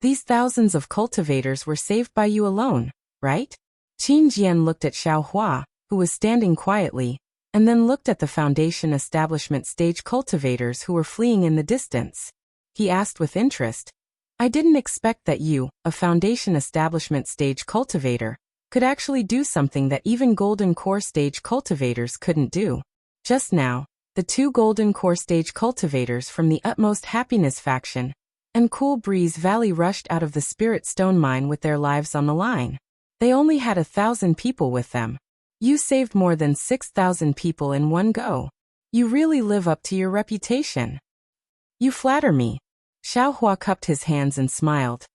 [SPEAKER 1] "These thousands of cultivators were saved by you alone, right?" Qin Jian looked at Xiaohua, who was standing quietly, and then looked at the Foundation establishment stage cultivators who were fleeing in the distance. He asked with interest, "I didn't expect that you, a Foundation establishment stage cultivator, could actually do something that even Golden Core stage cultivators couldn't do." Just now, the two Golden Core stage cultivators from the Utmost Happiness faction and Cool Breeze Valley rushed out of the Spirit Stone mine with their lives on the line. They only had 1,000 people with them. You saved more than 6,000 people in one go. You really live up to your reputation. "You flatter me." Xiaohua cupped his hands and smiled.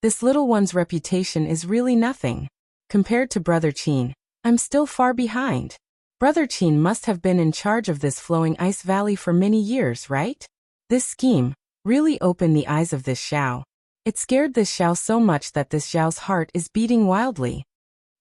[SPEAKER 1] "This little one's reputation is really nothing. Compared to Brother Qin, I'm still far behind. Brother Qin must have been in charge of this flowing ice valley for many years, right?" This scheme really opened the eyes of this Xiao. It scared this Xiao so much that this Xiao's heart is beating wildly.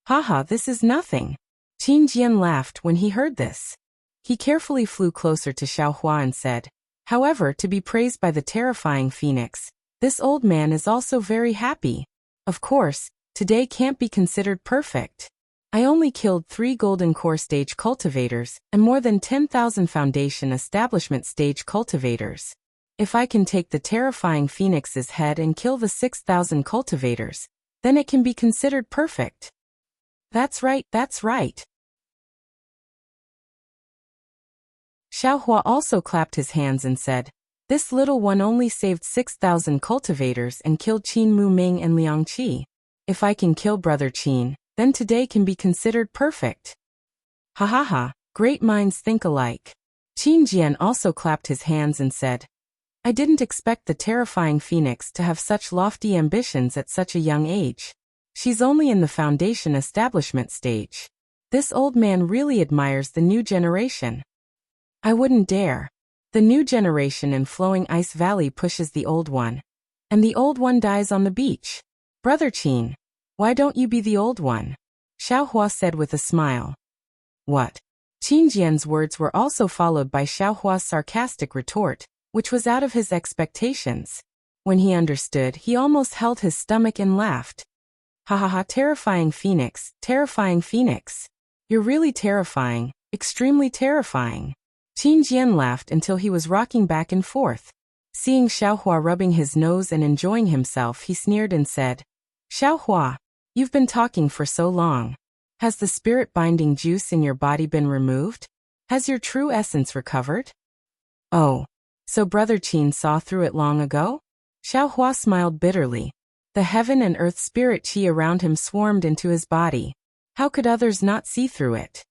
[SPEAKER 1] "Haha, this is nothing." Qin Jian laughed when he heard this. He carefully flew closer to Xiaohua and said, "However, to be praised by the terrifying phoenix, this old man is also very happy. Of course, today can't be considered perfect. I only killed 3 Golden Core stage cultivators and more than 10,000 Foundation establishment stage cultivators. If I can take the terrifying phoenix's head and kill the 6,000 cultivators, then it can be considered perfect." That's right, that's right." Xiaohua also clapped his hands and said, "This little one only saved 6,000 cultivators and killed Qin Mu Ming and Liang Qi. If I can kill Brother Qin, then today can be considered perfect." "Ha ha ha, great minds think alike." Qin Jian also clapped his hands and said, "I didn't expect the terrifying phoenix to have such lofty ambitions at such a young age. She's only in the Foundation establishment stage. This old man really admires the new generation. I wouldn't dare. The new generation in Flowing Ice Valley pushes the old one, and the old one dies on the beach. Brother Qin, why don't you be the old one?" Xiaohua said with a smile. "What?" Qin Jian's words were also followed by Xiaohua's sarcastic retort, which was out of his expectations. When he understood, he almost held his stomach and laughed. "Ha ha ha, terrifying phoenix, terrifying phoenix. You're really terrifying, extremely terrifying." Qin Jian laughed until he was rocking back and forth. Seeing Xiaohua rubbing his nose and enjoying himself, he sneered and said, Xiaohua, you've been talking for so long. Has the spirit-binding juice in your body been removed? Has your true essence recovered? Oh, so Brother Qin saw through it long ago? Xiaohua smiled bitterly. The heaven and earth spirit qi around him swarmed into his body. How could others not see through it?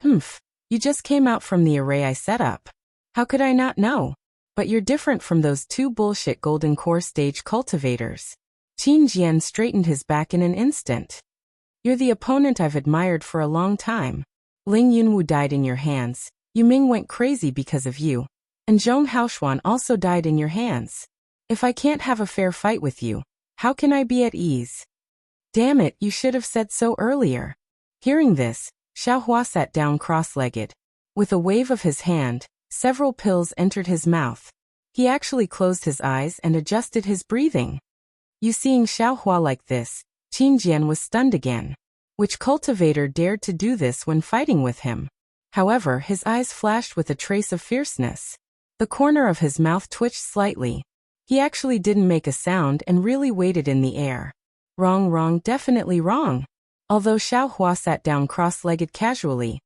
[SPEAKER 1] Humph, you just came out from the array I set up. How could I not know? But you're different from those two bullshit golden core stage cultivators. Qin Jian straightened his back in an instant. You're the opponent I've admired for a long time. Ling Yunwu died in your hands. Yu Ming went crazy because of you. And Zhong Haoshuan also died in your hands. If I can't have a fair fight with you, how can I be at ease? Damn it, you should have said so earlier. Hearing this, Xiaohua sat down cross-legged. With a wave of his hand, several pills entered his mouth. He actually closed his eyes and adjusted his breathing. You seeing Xiaohua like this, Qin Jian was stunned again. Which cultivator dared to do this when fighting with him? However, his eyes flashed with a trace of fierceness. The corner of his mouth twitched slightly. He actually didn't make a sound and really waited in the air. Wrong, definitely wrong. Although Xiaohua sat down cross-legged casually,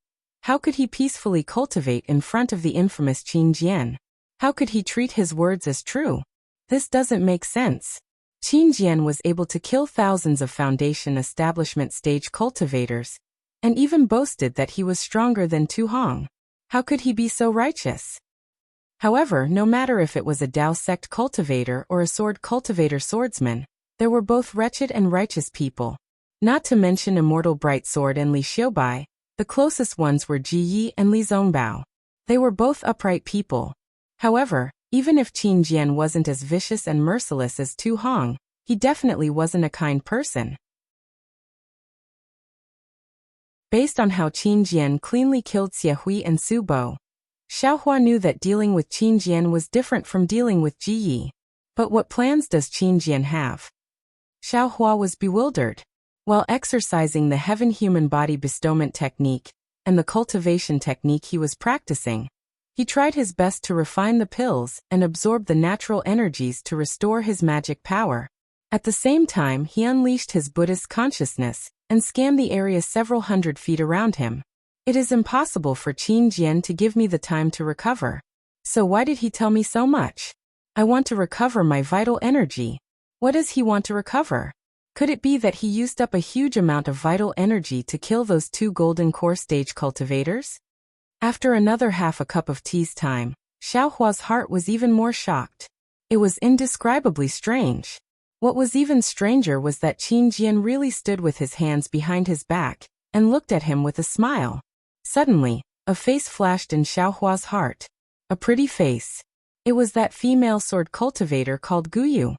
[SPEAKER 1] how could he peacefully cultivate in front of the infamous Qin Jian? How could he treat his words as true? This doesn't make sense. Qin Jian was able to kill thousands of Foundation Establishment stage cultivators, and even boasted that he was stronger than Tu Hong. How could he be so righteous? However, no matter if it was a Dao sect cultivator or a sword cultivator swordsman, there were both wretched and righteous people. Not to mention Immortal Bright Sword and Li Xiubai, the closest ones were Ji Yi and Li Zongbao. They were both upright people. However, even if Qin Jian wasn't as vicious and merciless as Tu Hong, he definitely wasn't a kind person. Based on how Qin Jian cleanly killed Xie Hui and Su Bo, Xiaohua knew that dealing with Qin Jian was different from dealing with Ji Yi. But what plans does Qin Jian have? Xiaohua was bewildered. While exercising the heaven human body bestowment technique and the cultivation technique he was practicing, he tried his best to refine the pills and absorb the natural energies to restore his magic power. At the same time, he unleashed his Buddhist consciousness and scanned the area several hundred feet around him. It is impossible for Qin Jian to give me the time to recover. So why did he tell me so much? I want to recover my vital energy. What does he want to recover? Could it be that he used up a huge amount of vital energy to kill those two golden core stage cultivators? After another half a cup of tea's time, Xiaohua's heart was even more shocked. It was indescribably strange. What was even stranger was that Qin Jian really stood with his hands behind his back and looked at him with a smile. Suddenly, a face flashed in Xiaohua's heart. A pretty face. It was that female sword cultivator called Guyu.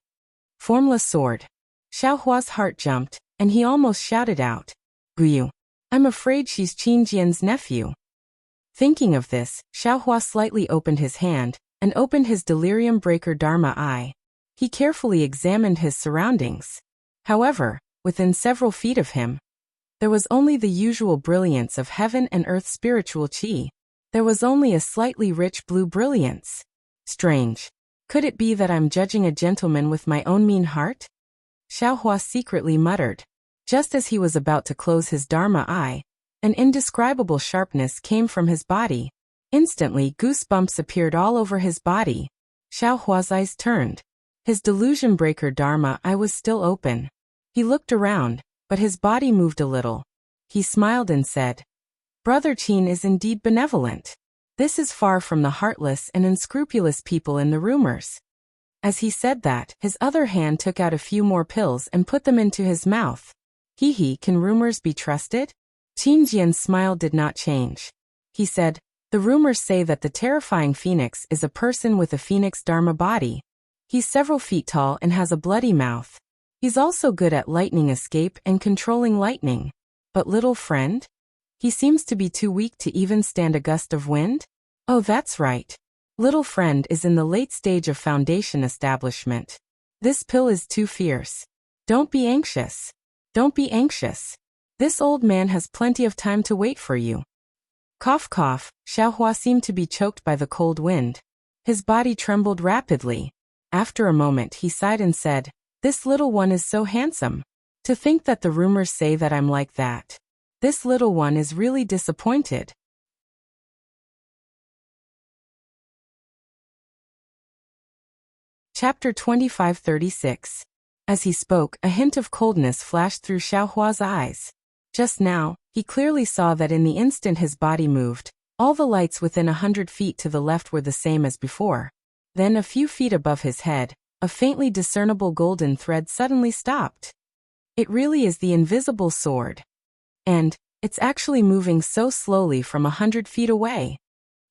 [SPEAKER 1] Formless sword. Xiaohua's heart jumped, and he almost shouted out, Guyu. I'm afraid she's Qin Jian's nephew. Thinking of this, Xiaohua slightly opened his hand, and opened his delirium breaker Dharma eye. He carefully examined his surroundings. However, within several feet of him, there was only the usual brilliance of heaven and earth spiritual qi. There was only a slightly rich blue brilliance. Strange. Could it be that I'm judging a gentleman with my own mean heart? Xiaohua secretly muttered. Just as he was about to close his Dharma eye, an indescribable sharpness came from his body. Instantly, goosebumps appeared all over his body. Xiaohua's eyes turned. His delusion breaker Dharma eye was still open. He looked around, but his body moved a little. He smiled and said, Brother Qin is indeed benevolent. This is far from the heartless and unscrupulous people in the rumors. As he said that, his other hand took out a few more pills and put them into his mouth. Hee, can rumors be trusted? Qin Jian's smile did not change. He said, the rumors say that the terrifying phoenix is a person with a phoenix Dharma body. He's several feet tall and has a bloody mouth. He's also good at lightning escape and controlling lightning. But little friend? He seems to be too weak to even stand a gust of wind? Oh, that's right. Little friend is in the late stage of Foundation establishment. This pill is too fierce. Don't be anxious. Don't be anxious. This old man has plenty of time to wait for you. Cough cough, Xiaohua seemed to be choked by the cold wind. His body trembled rapidly. After a moment he sighed and said, "This little one is so handsome. To think that the rumors say that I'm like that. This little one is really disappointed." Chapter 2536. As he spoke, a hint of coldness flashed through Xiaohua's eyes. Just now, he clearly saw that in the instant his body moved, all the lights within 100 feet to the left were the same as before. Then a few feet above his head, a faintly discernible golden thread suddenly stopped. It really is the invisible sword. And it's actually moving so slowly from 100 feet away.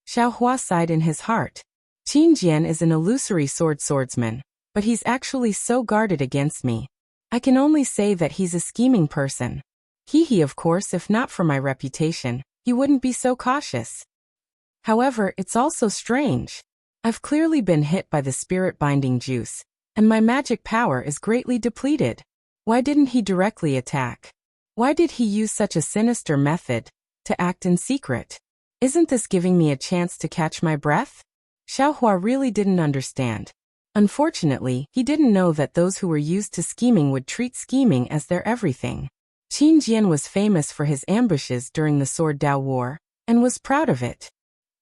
[SPEAKER 1] Xiaohua sighed in his heart. Qin Jian is an illusory swordsman, but he's actually so guarded against me. I can only say that he's a scheming person. He, of course, if not for my reputation, he wouldn't be so cautious. However, it's also strange. I've clearly been hit by the spirit binding juice, and my magic power is greatly depleted. Why didn't he directly attack? Why did he use such a sinister method, to act in secret? Isn't this giving me a chance to catch my breath? Xiaohua really didn't understand. Unfortunately, he didn't know that those who were used to scheming would treat scheming as their everything. Qin Jian was famous for his ambushes during the Sword Dao War, and was proud of it.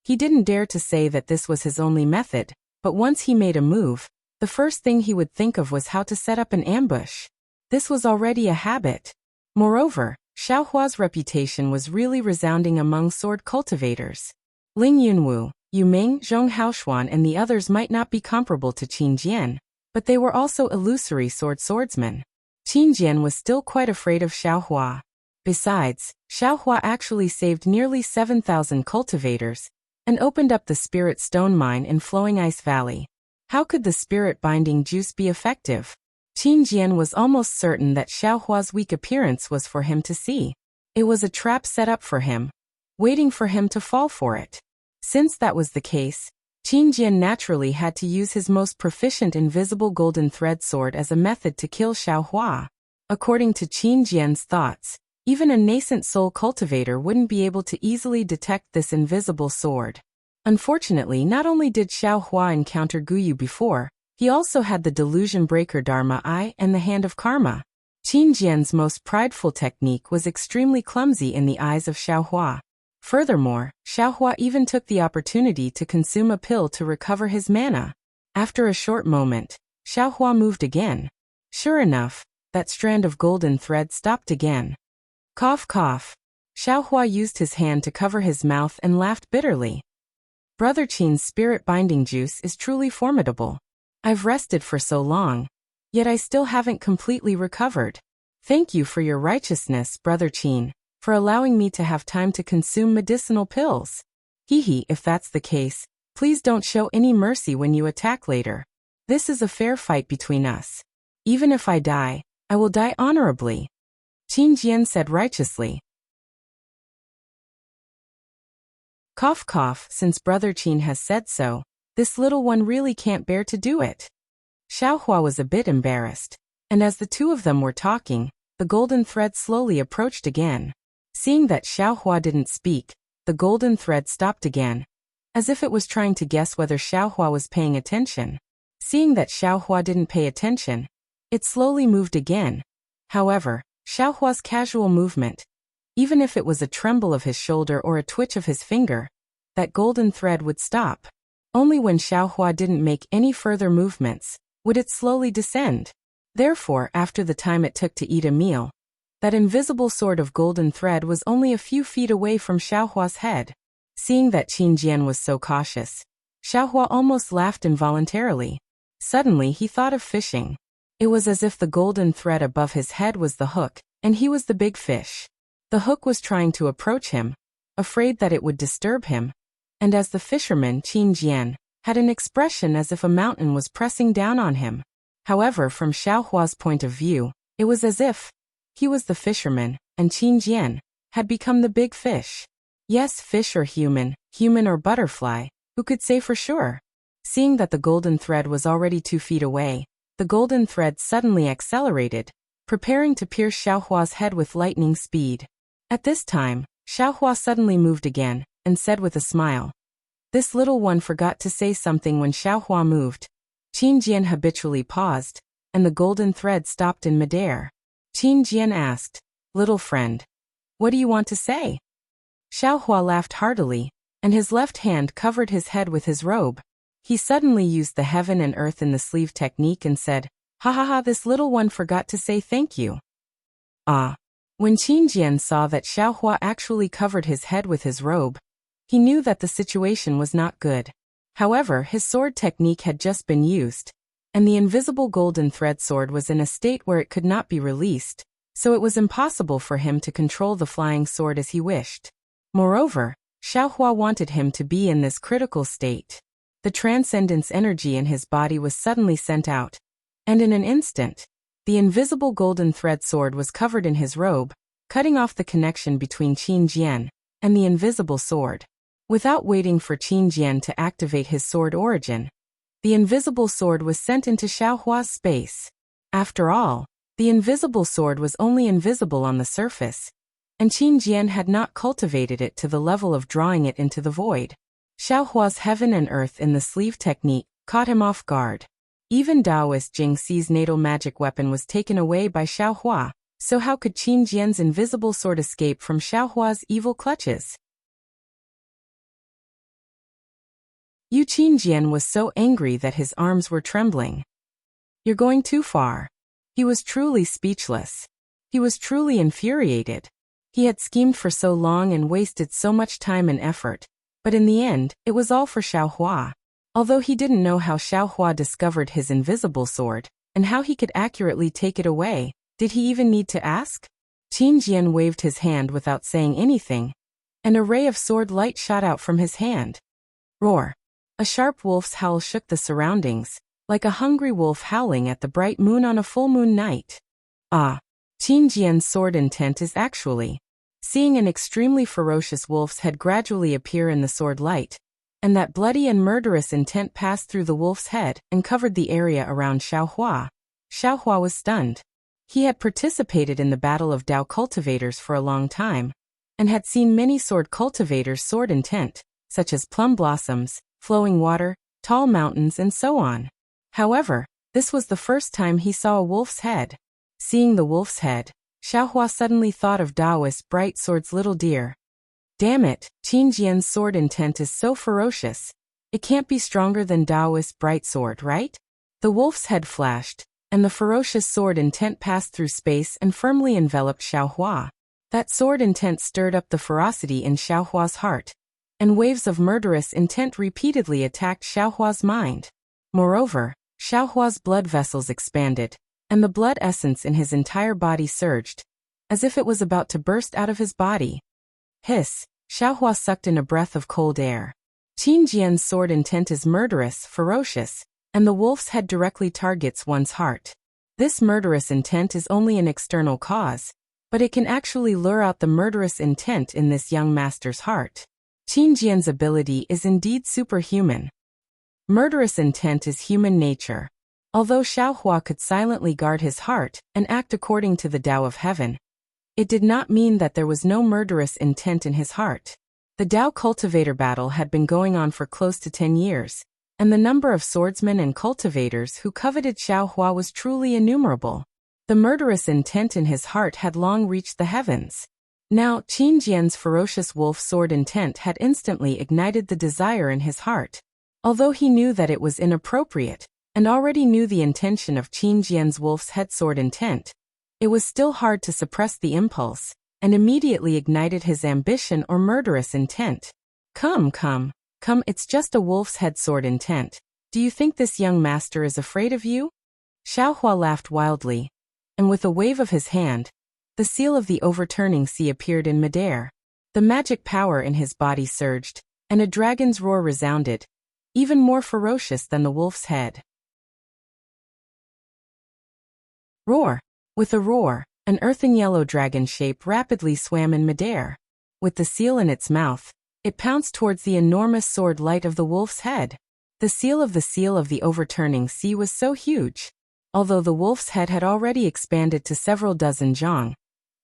[SPEAKER 1] He didn't dare to say that this was his only method, but once he made a move, the first thing he would think of was how to set up an ambush. This was already a habit. Moreover, Xiaohua's reputation was really resounding among sword cultivators. Ling Yunwu, Yu Ming, Zhong Haoshuan and the others might not be comparable to Qin Jian, but they were also illusory swordsmen. Qin Jian was still quite afraid of Xiaohua. Besides, Xiaohua actually saved nearly 7,000 cultivators, and opened up the spirit stone mine in Flowing Ice Valley. How could the spirit binding juice be effective? Qin Jian was almost certain that Xiaohua's weak appearance was for him to see. It was a trap set up for him, waiting for him to fall for it. Since that was the case, Qin Jian naturally had to use his most proficient invisible golden thread sword as a method to kill Xiaohua. According to Qin Jian's thoughts, even a nascent soul cultivator wouldn't be able to easily detect this invisible sword. Unfortunately, not only did Xiaohua encounter Guyu before, he also had the delusion breaker Dharma Eye and the hand of karma. Qin Jian's most prideful technique was extremely clumsy in the eyes of Xiaohua. Furthermore, Xiaohua even took the opportunity to consume a pill to recover his mana. After a short moment, Xiaohua moved again. Sure enough, that strand of golden thread stopped again. Cough cough. Xiaohua used his hand to cover his mouth and laughed bitterly. Brother Qin's spirit binding juice is truly formidable. I've rested for so long, yet I still haven't completely recovered. Thank you for your righteousness, Brother Qin, for allowing me to have time to consume medicinal pills. If that's the case, please don't show any mercy when you attack later. This is a fair fight between us. Even if I die, I will die honorably. Qin Jian said righteously. Cough cough, since Brother Qin has said so, this little one really can't bear to do it. Xiaohua was a bit embarrassed, and as the two of them were talking, the golden thread slowly approached again. Seeing that Xiaohua didn't speak, the golden thread stopped again, as if it was trying to guess whether Xiaohua was paying attention. Seeing that Xiaohua didn't pay attention, it slowly moved again. However, Xiaohua's casual movement, even if it was a tremble of his shoulder or a twitch of his finger, that golden thread would stop. Only when Xiaohua didn't make any further movements, would it slowly descend. Therefore, after the time it took to eat a meal, that invisible sword of golden thread was only a few feet away from Xiaohua's head. Seeing that Qin Jian was so cautious, Xiaohua almost laughed involuntarily. Suddenly he thought of fishing. It was as if the golden thread above his head was the hook, and he was the big fish. The hook was trying to approach him, afraid that it would disturb him, and as the fisherman Qin Jian had an expression as if a mountain was pressing down on him. However, from Xiaohua's point of view, it was as if he was the fisherman, and Qin Jian had become the big fish. Yes, fish or human or butterfly, who could say for sure? Seeing that the golden thread was already 2 feet away, the golden thread suddenly accelerated, preparing to pierce Xiaohua's head with lightning speed. At this time, Xiaohua suddenly moved again, and said with a smile. This little one forgot to say something when Xiaohua moved. Qin Jian habitually paused, and the golden thread stopped in midair. Qin Jian asked, "Little friend, what do you want to say?" Xiaohua laughed heartily, and his left hand covered his head with his robe. He suddenly used the heaven and earth in the sleeve technique and said, "Ha ha ha, this little one forgot to say thank you." Ah! When Qin Jian saw that Xiaohua actually covered his head with his robe, he knew that the situation was not good. However, his sword technique had just been used, and the invisible golden thread sword was in a state where it could not be released, so it was impossible for him to control the flying sword as he wished. Moreover, Xiaohua wanted him to be in this critical state. The transcendence energy in his body was suddenly sent out, and in an instant, the invisible golden thread sword was covered in his robe, cutting off the connection between Qin Jian and the invisible sword. Without waiting for Qin Jian to activate his sword origin, the invisible sword was sent into Xiaohua's space. After all, the invisible sword was only invisible on the surface, and Qin Jian had not cultivated it to the level of drawing it into the void. Xiaohua's heaven and earth in the sleeve technique caught him off guard. Even Taoist Jing Xi's natal magic weapon was taken away by Xiaohua, so how could Qin Jian's invisible sword escape from Xiaohua's evil clutches? Qin Jian was so angry that his arms were trembling. "You're going too far." He was truly speechless. He was truly infuriated. He had schemed for so long and wasted so much time and effort, but in the end, it was all for Xiaohua. Although he didn't know how Xiaohua discovered his invisible sword, and how he could accurately take it away, did he even need to ask? Qin Jian waved his hand without saying anything, and a ray of sword light shot out from his hand. Roar! A sharp wolf's howl shook the surroundings, like a hungry wolf howling at the bright moon on a full moon night. Ah! Qin Jian's sword intent is actually seeing an extremely ferocious wolf's head gradually appear in the sword light, and that bloody and murderous intent passed through the wolf's head and covered the area around Xiaohua. Xiaohua was stunned. He had participated in the battle of Dao cultivators for a long time, and had seen many sword cultivators' sword intent, such as plum blossoms, flowing water, tall mountains, and so on. However, this was the first time he saw a wolf's head. Seeing the wolf's head, Xiaohua suddenly thought of Taoist Bright Sword's little deer. Damn it, Qin Jian's sword intent is so ferocious. It can't be stronger than Taoist Bright Sword, right? The wolf's head flashed, and the ferocious sword intent passed through space and firmly enveloped Xiaohua. That sword intent stirred up the ferocity in Xiaohua's heart, and waves of murderous intent repeatedly attacked Xiaohua's mind. Moreover, Xiaohua's blood vessels expanded, and the blood essence in his entire body surged, as if it was about to burst out of his body. Hiss! Xiaohua sucked in a breath of cold air. Qin Jian's sword intent is murderous, ferocious, and the wolf's head directly targets one's heart. This murderous intent is only an external cause, but it can actually lure out the murderous intent in this young master's heart. Qin Jian's ability is indeed superhuman. Murderous intent is human nature. Although Xiaohua could silently guard his heart and act according to the Tao of Heaven, it did not mean that there was no murderous intent in his heart. The Dao cultivator battle had been going on for close to 10 years, and the number of swordsmen and cultivators who coveted Xiaohua was truly innumerable. The murderous intent in his heart had long reached the heavens. Now, Qin Jian's ferocious wolf sword intent had instantly ignited the desire in his heart. Although he knew that it was inappropriate, and already knew the intention of Qin Jian's wolf's head sword intent, it was still hard to suppress the impulse, and immediately ignited his ambition or murderous intent. Come, it's just a wolf's head sword intent. Do you think this young master is afraid of you? Xiaohua laughed wildly, and with a wave of his hand, the seal of the overturning sea appeared in midair. The magic power in his body surged, and a dragon's roar resounded, even more ferocious than the wolf's head. Roar! With a roar, an earthen yellow dragon shape rapidly swam in midair. With the seal in its mouth, it pounced towards the enormous sword light of the wolf's head. The seal of the overturning sea was so huge. Although the wolf's head had already expanded to several dozen zhang,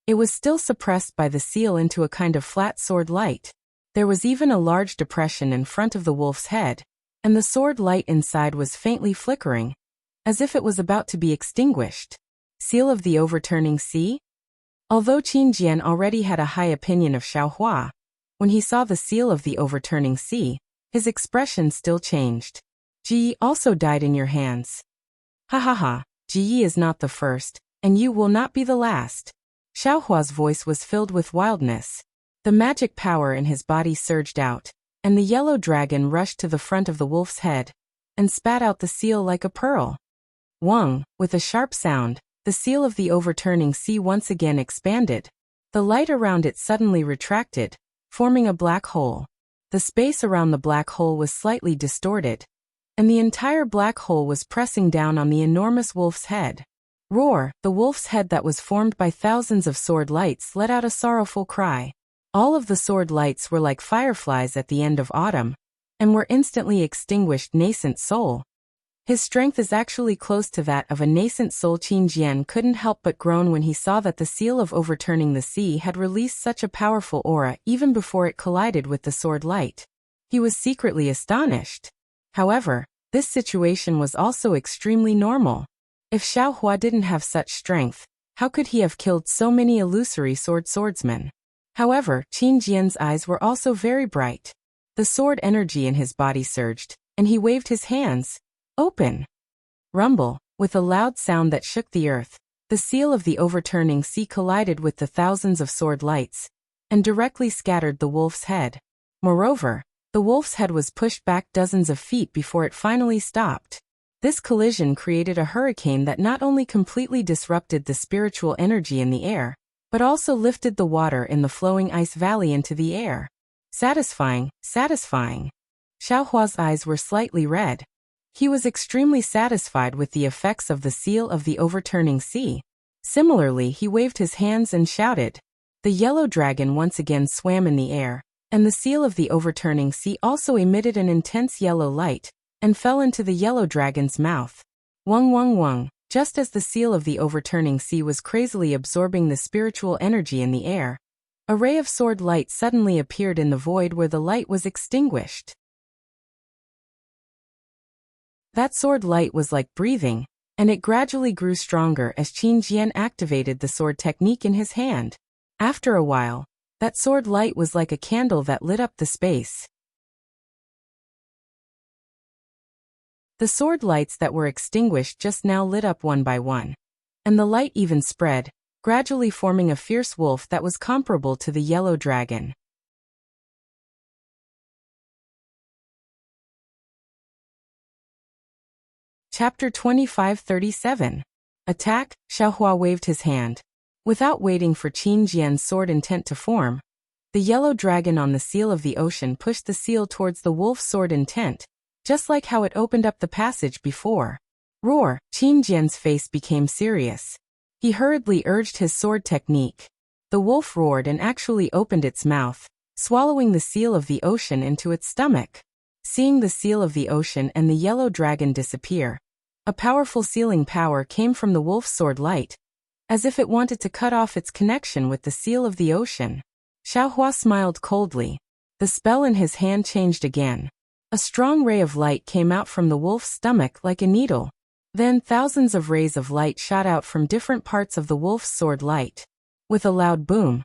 [SPEAKER 1] it was still suppressed by the seal into a kind of flat sword light. There was even a large depression in front of the wolf's head, and the sword light inside was faintly flickering, as if it was about to be extinguished. Seal of the Overturning Sea? Although Qin Jian already had a high opinion of Xiaohua, when he saw the Seal of the Overturning Sea, his expression still changed. Ji Yi also died in your hands. Ha ha ha, Ji Yi is not the first, and you will not be the last. Xiaohua's voice was filled with wildness. The magic power in his body surged out, and the yellow dragon rushed to the front of the wolf's head, and spat out the seal like a pearl. Wang, with a sharp sound, the Seal of the Overturning Sea once again expanded. The light around it suddenly retracted, forming a black hole. The space around the black hole was slightly distorted, and the entire black hole was pressing down on the enormous wolf's head. Roar! The wolf's head that was formed by thousands of sword lights let out a sorrowful cry. All of the sword lights were like fireflies at the end of autumn, and were instantly extinguished. Nascent soul. His strength is actually close to that of a nascent soul. Qin Jian couldn't help but groan when he saw that the Seal of Overturning the Sea had released such a powerful aura even before it collided with the sword light. He was secretly astonished. However, this situation was also extremely normal. If Xiaohua didn't have such strength, how could he have killed so many illusory swordsmen? However, Qin Jian's eyes were also very bright. The sword energy in his body surged, and he waved his hands. Open! Rumble, with a loud sound that shook the earth, the Seal of the Overturning Sea collided with the thousands of sword lights, and directly scattered the wolf's head. Moreover, the wolf's head was pushed back dozens of feet before it finally stopped. This collision created a hurricane that not only completely disrupted the spiritual energy in the air, but also lifted the water in the flowing ice valley into the air. Satisfying, satisfying. Xiaohua's eyes were slightly red. He was extremely satisfied with the effects of the Seal of the Overturning Sea. Similarly, he waved his hands and shouted. The yellow dragon once again swam in the air, and the Seal of the Overturning Sea also emitted an intense yellow light, and fell into the yellow dragon's mouth. Wang wang wang, just as the Seal of the Overturning Sea was crazily absorbing the spiritual energy in the air, a ray of sword light suddenly appeared in the void where the light was extinguished. That sword light was like breathing, and it gradually grew stronger as Qin Jian activated the sword technique in his hand. After a while, that sword light was like a candle that lit up the space. The sword lights that were extinguished just now lit up one by one, and the light even spread, gradually forming a fierce wolf that was comparable to the yellow dragon. Chapter 2537. Attack. Xiaohua waved his hand. Without waiting for Qin Jian's sword intent to form, the yellow dragon on the Seal of the Ocean pushed the seal towards the wolf's sword intent, just like how it opened up the passage before. Roar! Qin Jian's face became serious. He hurriedly urged his sword technique. The wolf roared and actually opened its mouth, swallowing the Seal of the Ocean into its stomach. Seeing the Seal of the Ocean and the yellow dragon disappear, a powerful sealing power came from the wolf's sword light, as if it wanted to cut off its connection with the Seal of the Ocean. Xiaohua smiled coldly. The spell in his hand changed again. A strong ray of light came out from the wolf's stomach like a needle. Then thousands of rays of light shot out from different parts of the wolf's sword light. With a loud boom,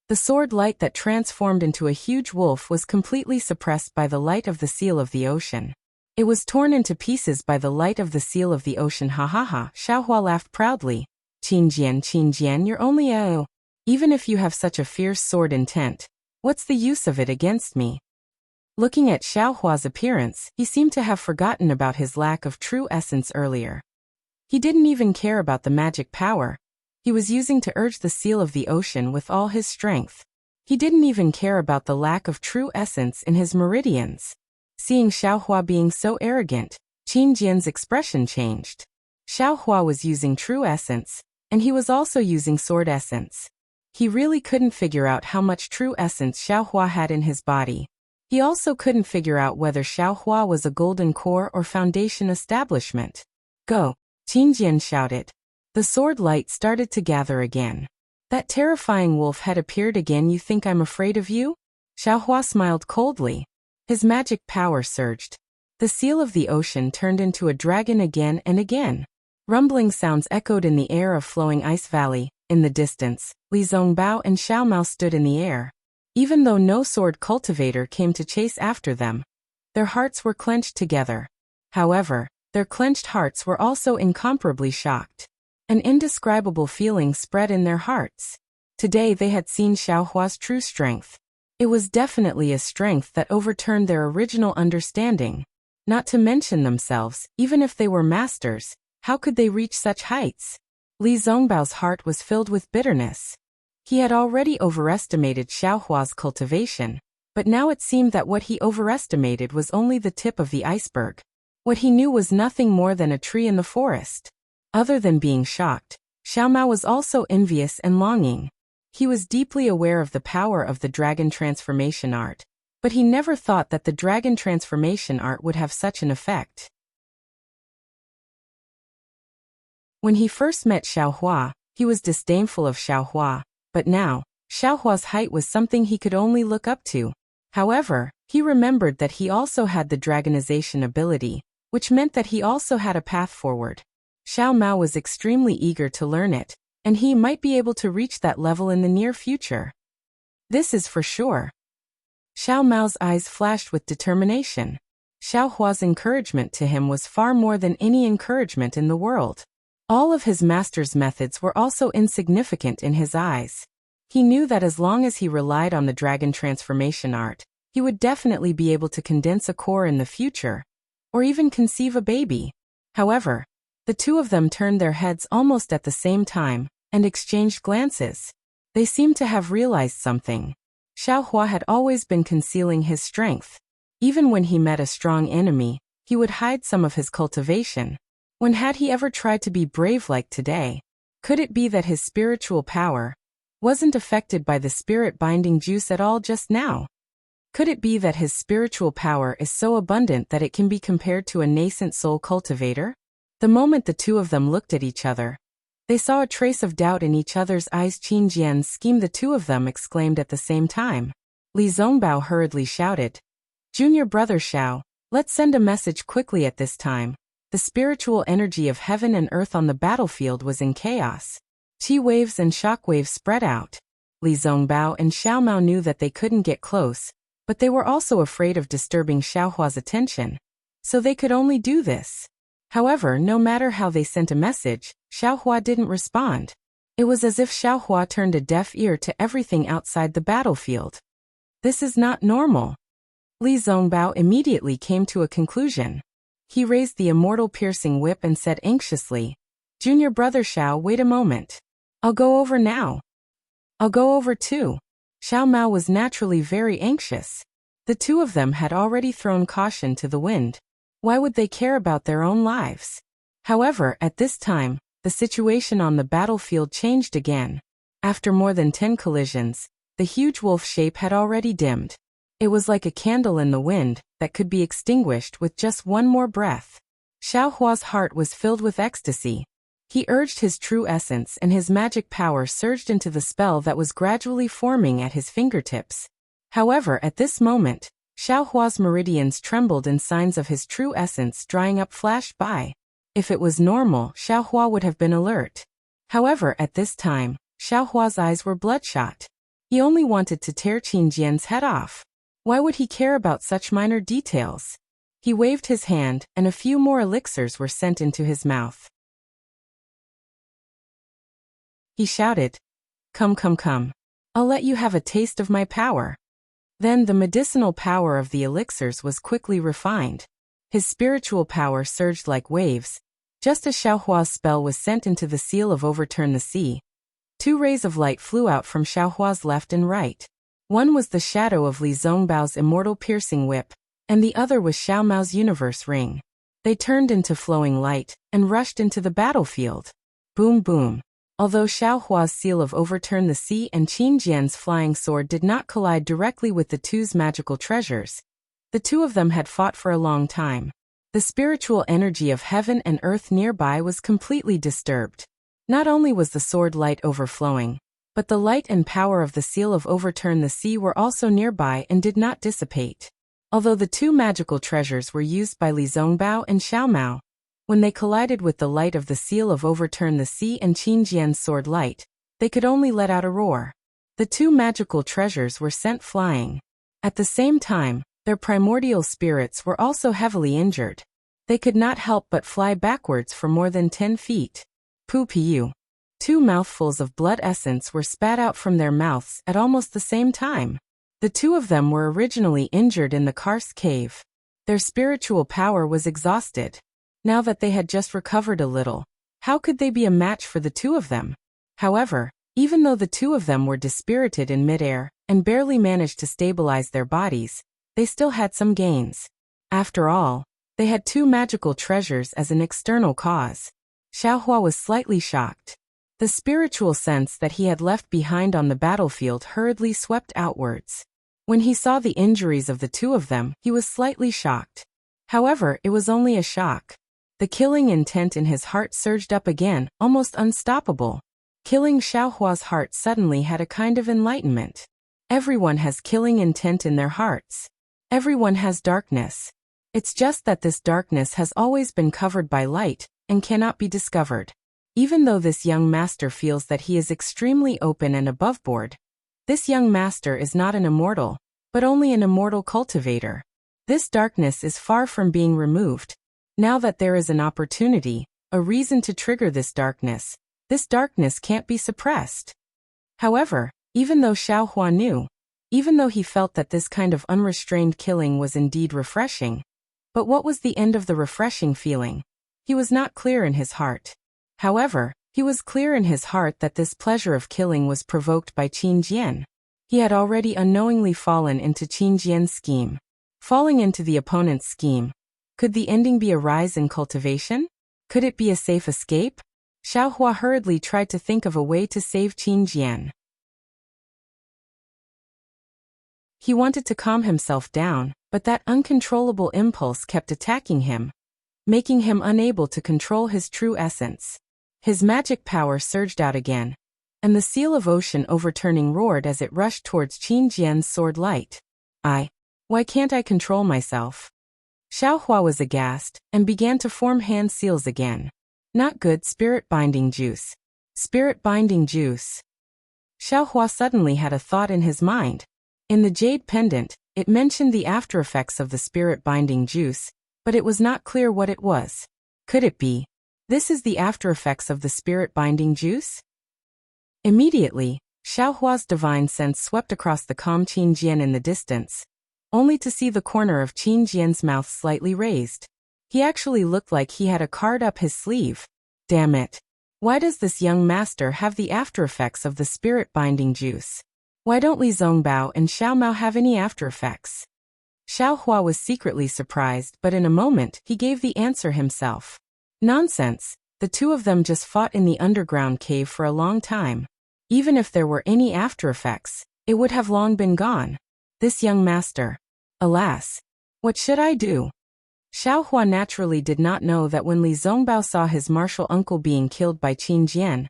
[SPEAKER 1] the sword light that transformed into a huge wolf was completely suppressed by the light of the Seal of the Ocean. It was torn into pieces by the light of the Seal of the Ocean. Ha ha ha, Xiaohua laughed proudly. Qin Jian, you're only a... Even if you have such a fierce sword intent, what's the use of it against me? Looking at Xiaohua's appearance, he seemed to have forgotten about his lack of true essence earlier. He didn't even care about the magic power he was using to urge the Seal of the Ocean with all his strength. He didn't even care about the lack of true essence in his meridians. Seeing Xiaohua being so arrogant, Qin Jian's expression changed. Xiaohua was using true essence, and he was also using sword essence. He really couldn't figure out how much true essence Xiaohua had in his body. He also couldn't figure out whether Xiaohua was a golden core or foundation establishment. Go! Qin Jian shouted. The sword light started to gather again. That terrifying wolf had appeared again. You think I'm afraid of you? Xiaohua smiled coldly. His magic power surged. The seal of the ocean turned into a dragon again and again. Rumbling sounds echoed in the air of flowing ice valley. In the distance, Li Zongbao and Xiao Mao stood in the air. Even though no sword cultivator came to chase after them, their hearts were clenched together. However, their clenched hearts were also incomparably shocked. An indescribable feeling spread in their hearts. Today they had seen Xiaohua's true strength. It was definitely a strength that overturned their original understanding. Not to mention themselves, even if they were masters, how could they reach such heights? Li Zongbao's heart was filled with bitterness. He had already overestimated Xiaohua's cultivation, but now it seemed that what he overestimated was only the tip of the iceberg. What he knew was nothing more than a tree in the forest. Other than being shocked, Xiao Mao was also envious and longing. He was deeply aware of the power of the dragon transformation art, but he never thought that the dragon transformation art would have such an effect. When he first met Xiaohua, he was disdainful of Xiaohua, but now, Xiaohua's height was something he could only look up to. However, he remembered that he also had the dragonization ability, which meant that he also had a path forward. Xiao Mao was extremely eager to learn it, and he might be able to reach that level in the near future. This is for sure. Xiao Mao's eyes flashed with determination. Xiaohua's encouragement to him was far more than any encouragement in the world. All of his master's methods were also insignificant in his eyes. He knew that as long as he relied on the dragon transformation art, he would definitely be able to condense a core in the future, or even conceive a baby. However, the two of them turned their heads almost at the same time, and exchanged glances. They seemed to have realized something. Xiaohua had always been concealing his strength. Even when he met a strong enemy, he would hide some of his cultivation. When had he ever tried to be brave like today? Could it be that his spiritual power wasn't affected by the spirit-binding juice at all just now? Could it be that his spiritual power is so abundant that it can be compared to a nascent soul cultivator? The moment the two of them looked at each other, they saw a trace of doubt in each other's eyes. Qin Jian's scheme, the two of them exclaimed at the same time. Li Zongbao hurriedly shouted, "Junior brother Xiao, let's send a message quickly at this time." The spiritual energy of heaven and earth on the battlefield was in chaos. Qi waves and shock waves spread out. Li Zongbao and Xiao Mao knew that they couldn't get close, but they were also afraid of disturbing Xiaohua's attention, so they could only do this. However, no matter how they sent a message, Xiaohua didn't respond. It was as if Xiaohua turned a deaf ear to everything outside the battlefield. This is not normal. Li Zongbao immediately came to a conclusion. He raised the immortal piercing whip and said anxiously, "Junior brother Xiao, wait a moment. I'll go over now." "I'll go over too." Xiao Mao was naturally very anxious. The two of them had already thrown caution to the wind. Why would they care about their own lives? However, at this time, the situation on the battlefield changed again. After more than 10 collisions, the huge wolf shape had already dimmed. It was like a candle in the wind that could be extinguished with just one more breath. Xiaohua's heart was filled with ecstasy. He urged his true essence and his magic power surged into the spell that was gradually forming at his fingertips. However, at this moment, Xiaohua's meridians trembled and signs of his true essence drying up flashed by. If it was normal, Xiaohua would have been alert. However, at this time, Xiaohua's eyes were bloodshot. He only wanted to tear Qin Jian's head off. Why would he care about such minor details? He waved his hand, and a few more elixirs were sent into his mouth. He shouted, "Come, come, come. I'll let you have a taste of my power." Then the medicinal power of the elixirs was quickly refined. His spiritual power surged like waves. Just as Xiaohua's spell was sent into the seal of Overturn the Sea, 2 rays of light flew out from Xiaohua's left and right. One was the shadow of Li Zongbao's immortal piercing whip, and the other was Xiao Mao's universe ring. They turned into flowing light, and rushed into the battlefield. Boom boom. Although Xiaohua's seal of Overturn the Sea and Qin Jian's flying sword did not collide directly with the two's magical treasures, the two of them had fought for a long time. The spiritual energy of heaven and earth nearby was completely disturbed. Not only was the sword light overflowing, but the light and power of the seal of Overturn the Sea were also nearby and did not dissipate. Although the two magical treasures were used by Li Zongbao and Xiao Mao, when they collided with the light of the seal of Overturn the Sea and Qin Jian's sword light, they could only let out a roar. The two magical treasures were sent flying. At the same time, their primordial spirits were also heavily injured. They could not help but fly backwards for more than 10 feet. Pu. 2 mouthfuls of blood essence were spat out from their mouths at almost the same time. The two of them were originally injured in the Karst cave. Their spiritual power was exhausted. Now that they had just recovered a little, how could they be a match for the two of them? However, even though the two of them were dispirited in midair and barely managed to stabilize their bodies, they still had some gains. After all, they had two magical treasures as an external cause. Xiaohua was slightly shocked. The spiritual sense that he had left behind on the battlefield hurriedly swept outwards. When he saw the injuries of the two of them, he was slightly shocked. However, it was only a shock. The killing intent in his heart surged up again, almost unstoppable. Killing Xiaohua's heart suddenly had a kind of enlightenment. Everyone has killing intent in their hearts. Everyone has darkness. It's just that this darkness has always been covered by light and cannot be discovered. Even though this young master feels that he is extremely open and aboveboard, this young master is not an immortal, but only an immortal cultivator. This darkness is far from being removed. Now that there is an opportunity, a reason to trigger this darkness can't be suppressed. However, even though Xiaohua knew, even though he felt that this kind of unrestrained killing was indeed refreshing, but what was the end of the refreshing feeling? He was not clear in his heart. However, he was clear in his heart that this pleasure of killing was provoked by Qin Jian. He had already unknowingly fallen into Qin Jian's scheme. Falling into the opponent's scheme. Could the ending be a rise in cultivation? Could it be a safe escape? Xiaohua hurriedly tried to think of a way to save Qin Jian. He wanted to calm himself down, but that uncontrollable impulse kept attacking him, making him unable to control his true essence. His magic power surged out again, and the seal of ocean overturning roared as it rushed towards Qin Jian's sword light. Why can't I control myself? Xiaohua was aghast, and began to form hand seals again. Not good. Spirit binding juice. Spirit binding juice. Xiaohua suddenly had a thought in his mind. In the jade pendant, it mentioned the aftereffects of the spirit binding juice, but it was not clear what it was. Could it be? This is the aftereffects of the spirit binding juice? Immediately, Xiaohua's divine sense swept across the calm Qin Jian in the distance, only to see the corner of Qin Jian's mouth slightly raised. He actually looked like he had a card up his sleeve. Damn it. Why does this young master have the aftereffects of the spirit binding juice? Why don't Li Zongbao and Xiao Mao have any aftereffects? Xiaohua was secretly surprised, but in a moment he gave the answer himself. Nonsense, the two of them just fought in the underground cave for a long time. Even if there were any aftereffects, it would have long been gone. This young master. Alas. What should I do? Xiaohua naturally did not know that when Li Zongbao saw his martial uncle being killed by Qin Jian,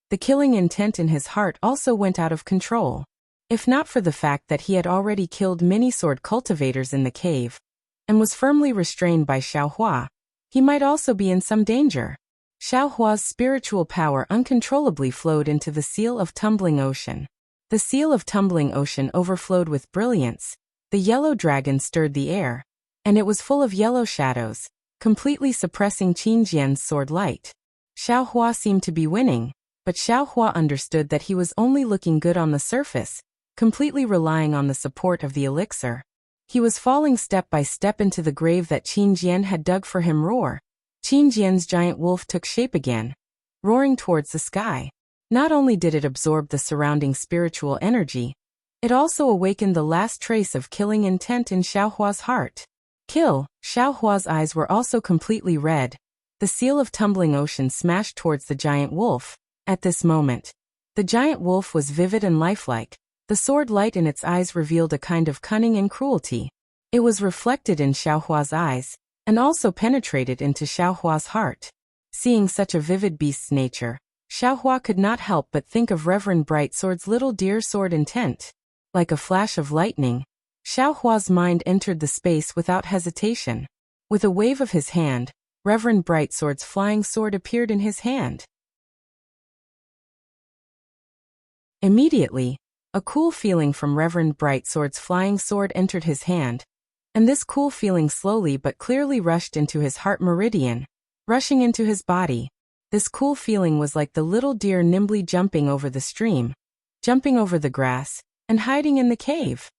[SPEAKER 1] the killing intent in his heart also went out of control. If not for the fact that he had already killed many sword cultivators in the cave, and was firmly restrained by Xiaohua, he might also be in some danger. Xiaohua's spiritual power uncontrollably flowed into the seal of tumbling ocean. The seal of tumbling ocean overflowed with brilliance. The yellow dragon stirred the air, and it was full of yellow shadows, completely suppressing Qin Jian's sword light. Xiaohua seemed to be winning, but Xiaohua understood that he was only looking good on the surface, completely relying on the support of the elixir. He was falling step by step into the grave that Qin Jian had dug for him. Roar. Qin Jian's giant wolf took shape again, roaring towards the sky. Not only did it absorb the surrounding spiritual energy, it also awakened the last trace of killing intent in Xiaohua's heart. Kill. Xiaohua's eyes were also completely red. The seal of tumbling ocean smashed towards the giant wolf. At this moment, the giant wolf was vivid and lifelike. The sword light in its eyes revealed a kind of cunning and cruelty. It was reflected in Xiaohua's eyes, and also penetrated into Xiaohua's heart. Seeing such a vivid beast's nature, Xiaohua could not help but think of Reverend Brightsword's little dear sword intent. Like a flash of lightning, Xiao Hua's mind entered the space without hesitation. With a wave of his hand, Reverend Brightsword's flying sword appeared in his hand. Immediately, a cool feeling from Reverend Brightsword's flying sword entered his hand, and this cool feeling slowly but clearly rushed into his heart meridian, rushing into his body. This cool feeling was like the little deer nimbly jumping over the stream, jumping over the grass, and hiding in the cave.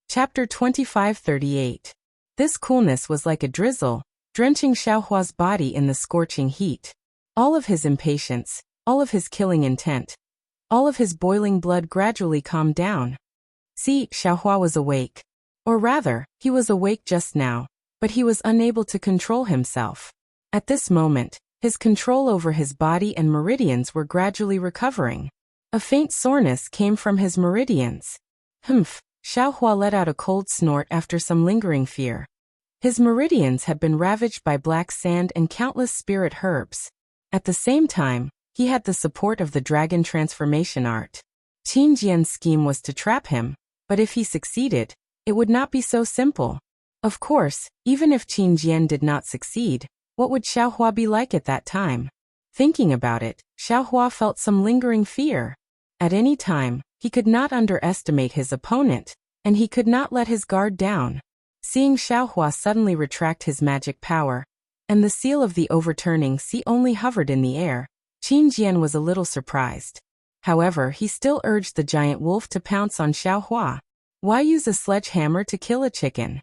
[SPEAKER 1] Chapter 25:38. This coolness was like a drizzle, drenching Xiaohua's body in the scorching heat. All of his impatience, all of his killing intent, all of his boiling blood gradually calmed down. See, Xiaohua was awake. Or rather, he was awake just now, but he was unable to control himself. At this moment, his control over his body and meridians were gradually recovering. A faint soreness came from his meridians. Humph, Xiaohua let out a cold snort after some lingering fear. His meridians had been ravaged by black sand and countless spirit herbs. At the same time, he had the support of the dragon transformation art. Qin Jian's scheme was to trap him, but if he succeeded, it would not be so simple. Of course, even if Qin Jian did not succeed, what would Xiaohua be like at that time? Thinking about it, Xiaohua felt some lingering fear. At any time, he could not underestimate his opponent, and he could not let his guard down. Seeing Xiaohua suddenly retract his magic power, and the seal of the overturning sea only hovered in the air, Qin Jian was a little surprised. However, he still urged the giant wolf to pounce on Xiaohua. Why use a sledgehammer to kill a chicken?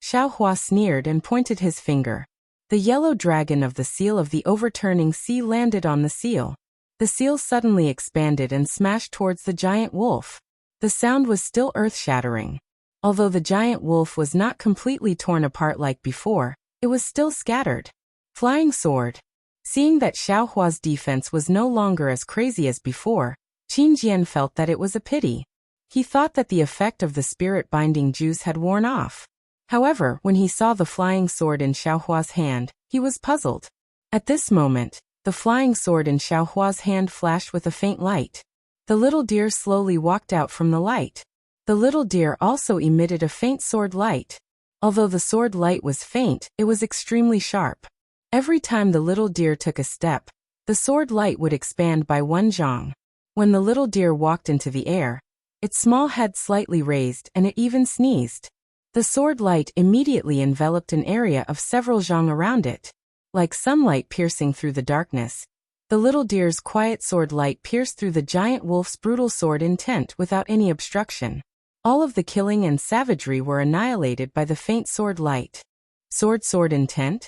[SPEAKER 1] Xiaohua sneered and pointed his finger. The yellow dragon of the seal of the overturning sea landed on the seal. The seal suddenly expanded and smashed towards the giant wolf. The sound was still earth-shattering. Although the giant wolf was not completely torn apart like before, it was still scattered. Flying sword. Seeing that Xiaohua's defense was no longer as crazy as before, Qin Jian felt that it was a pity. He thought that the effect of the spirit-binding juice had worn off. However, when he saw the flying sword in Xiaohua's hand, he was puzzled. At this moment, the flying sword in Xiaohua's hand flashed with a faint light. The little deer slowly walked out from the light. The little deer also emitted a faint sword light. Although the sword light was faint, it was extremely sharp. Every time the little deer took a step, the sword light would expand by 1 zhang. When the little deer walked into the air, its small head slightly raised and it even sneezed. The sword light immediately enveloped an area of several zhang around it. Like sunlight piercing through the darkness, the little deer's quiet sword light pierced through the giant wolf's brutal sword intent without any obstruction. All of the killing and savagery were annihilated by the faint sword light. Sword intent?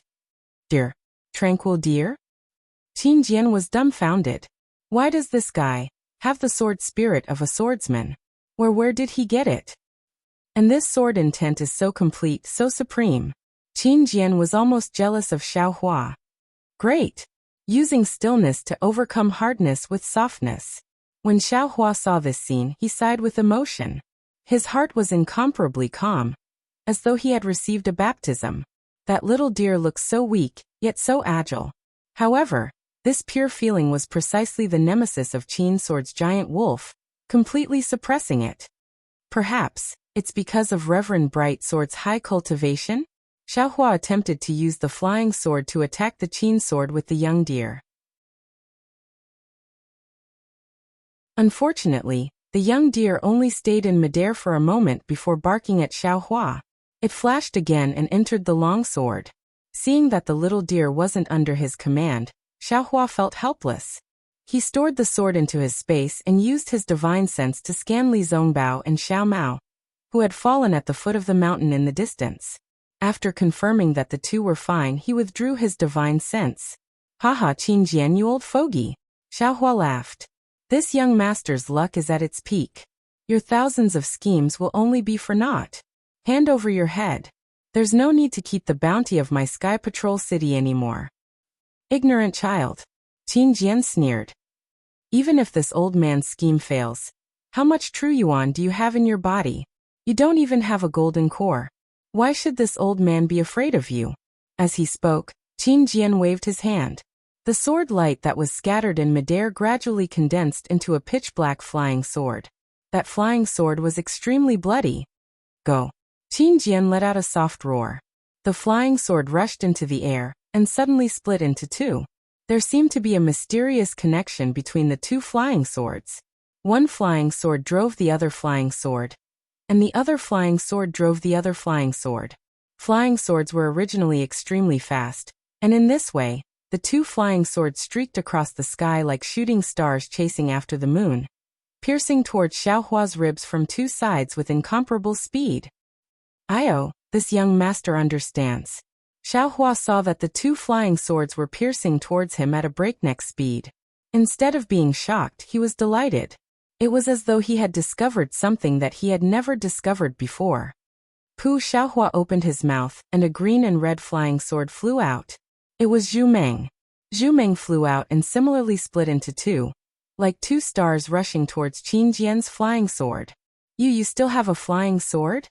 [SPEAKER 1] Deer. Tranquil deer? Qin Jian was dumbfounded. Why does this guy have the sword spirit of a swordsman? Where did he get it? And this sword intent is so complete, so supreme. Qin Jian was almost jealous of Xiaohua. Great! Using stillness to overcome hardness with softness. When Xiaohua saw this scene, he sighed with emotion. His heart was incomparably calm, as though he had received a baptism. That little deer looked so weak, yet so agile. However, this pure feeling was precisely the nemesis of Qin Sword's giant wolf, completely suppressing it. Perhaps, it's because of Reverend Brightsword's high cultivation? Xiaohua attempted to use the flying sword to attack the Qin sword with the young deer. Unfortunately, the young deer only stayed in midair for a moment before barking at Xiaohua. It flashed again and entered the long sword. Seeing that the little deer wasn't under his command, Xiaohua felt helpless. He stored the sword into his space and used his divine sense to scan Li Zongbao and Xiao Mao, who had fallen at the foot of the mountain in the distance. After confirming that the two were fine, he withdrew his divine sense. Haha, Qin Jian, you old fogey. Xiaohua laughed. This young master's luck is at its peak. Your thousands of schemes will only be for naught. Hand over your head. There's no need to keep the bounty of my Sky Patrol city anymore. Ignorant child. Qin Jian sneered. Even if this old man's scheme fails, how much true yuan do you have in your body? You don't even have a golden core. Why should this old man be afraid of you? As he spoke, Qin Jian waved his hand. The The sword light that was scattered in midair gradually condensed into a pitch-black flying sword. That flying sword was extremely bloody. Go! Qin Jian let out a soft roar. The flying sword rushed into the air, and suddenly split into two. There seemed to be a mysterious connection between the two flying swords. One flying sword drove the other flying sword, and the other flying sword drove the other flying sword. Flying swords were originally extremely fast, and in this way, the two flying swords streaked across the sky like shooting stars chasing after the moon, piercing towards Xiaohua's ribs from two sides with incomparable speed. "Io, this young master understands." Xiaohua saw that the two flying swords were piercing towards him at a breakneck speed. Instead of being shocked, he was delighted. It was as though he had discovered something that he had never discovered before. Pu Xiaohua opened his mouth, and a green and red flying sword flew out. It was Zhu Meng. Zhu Meng flew out and similarly split into two, like two stars rushing towards Qin Jian's flying sword. You still have a flying sword?"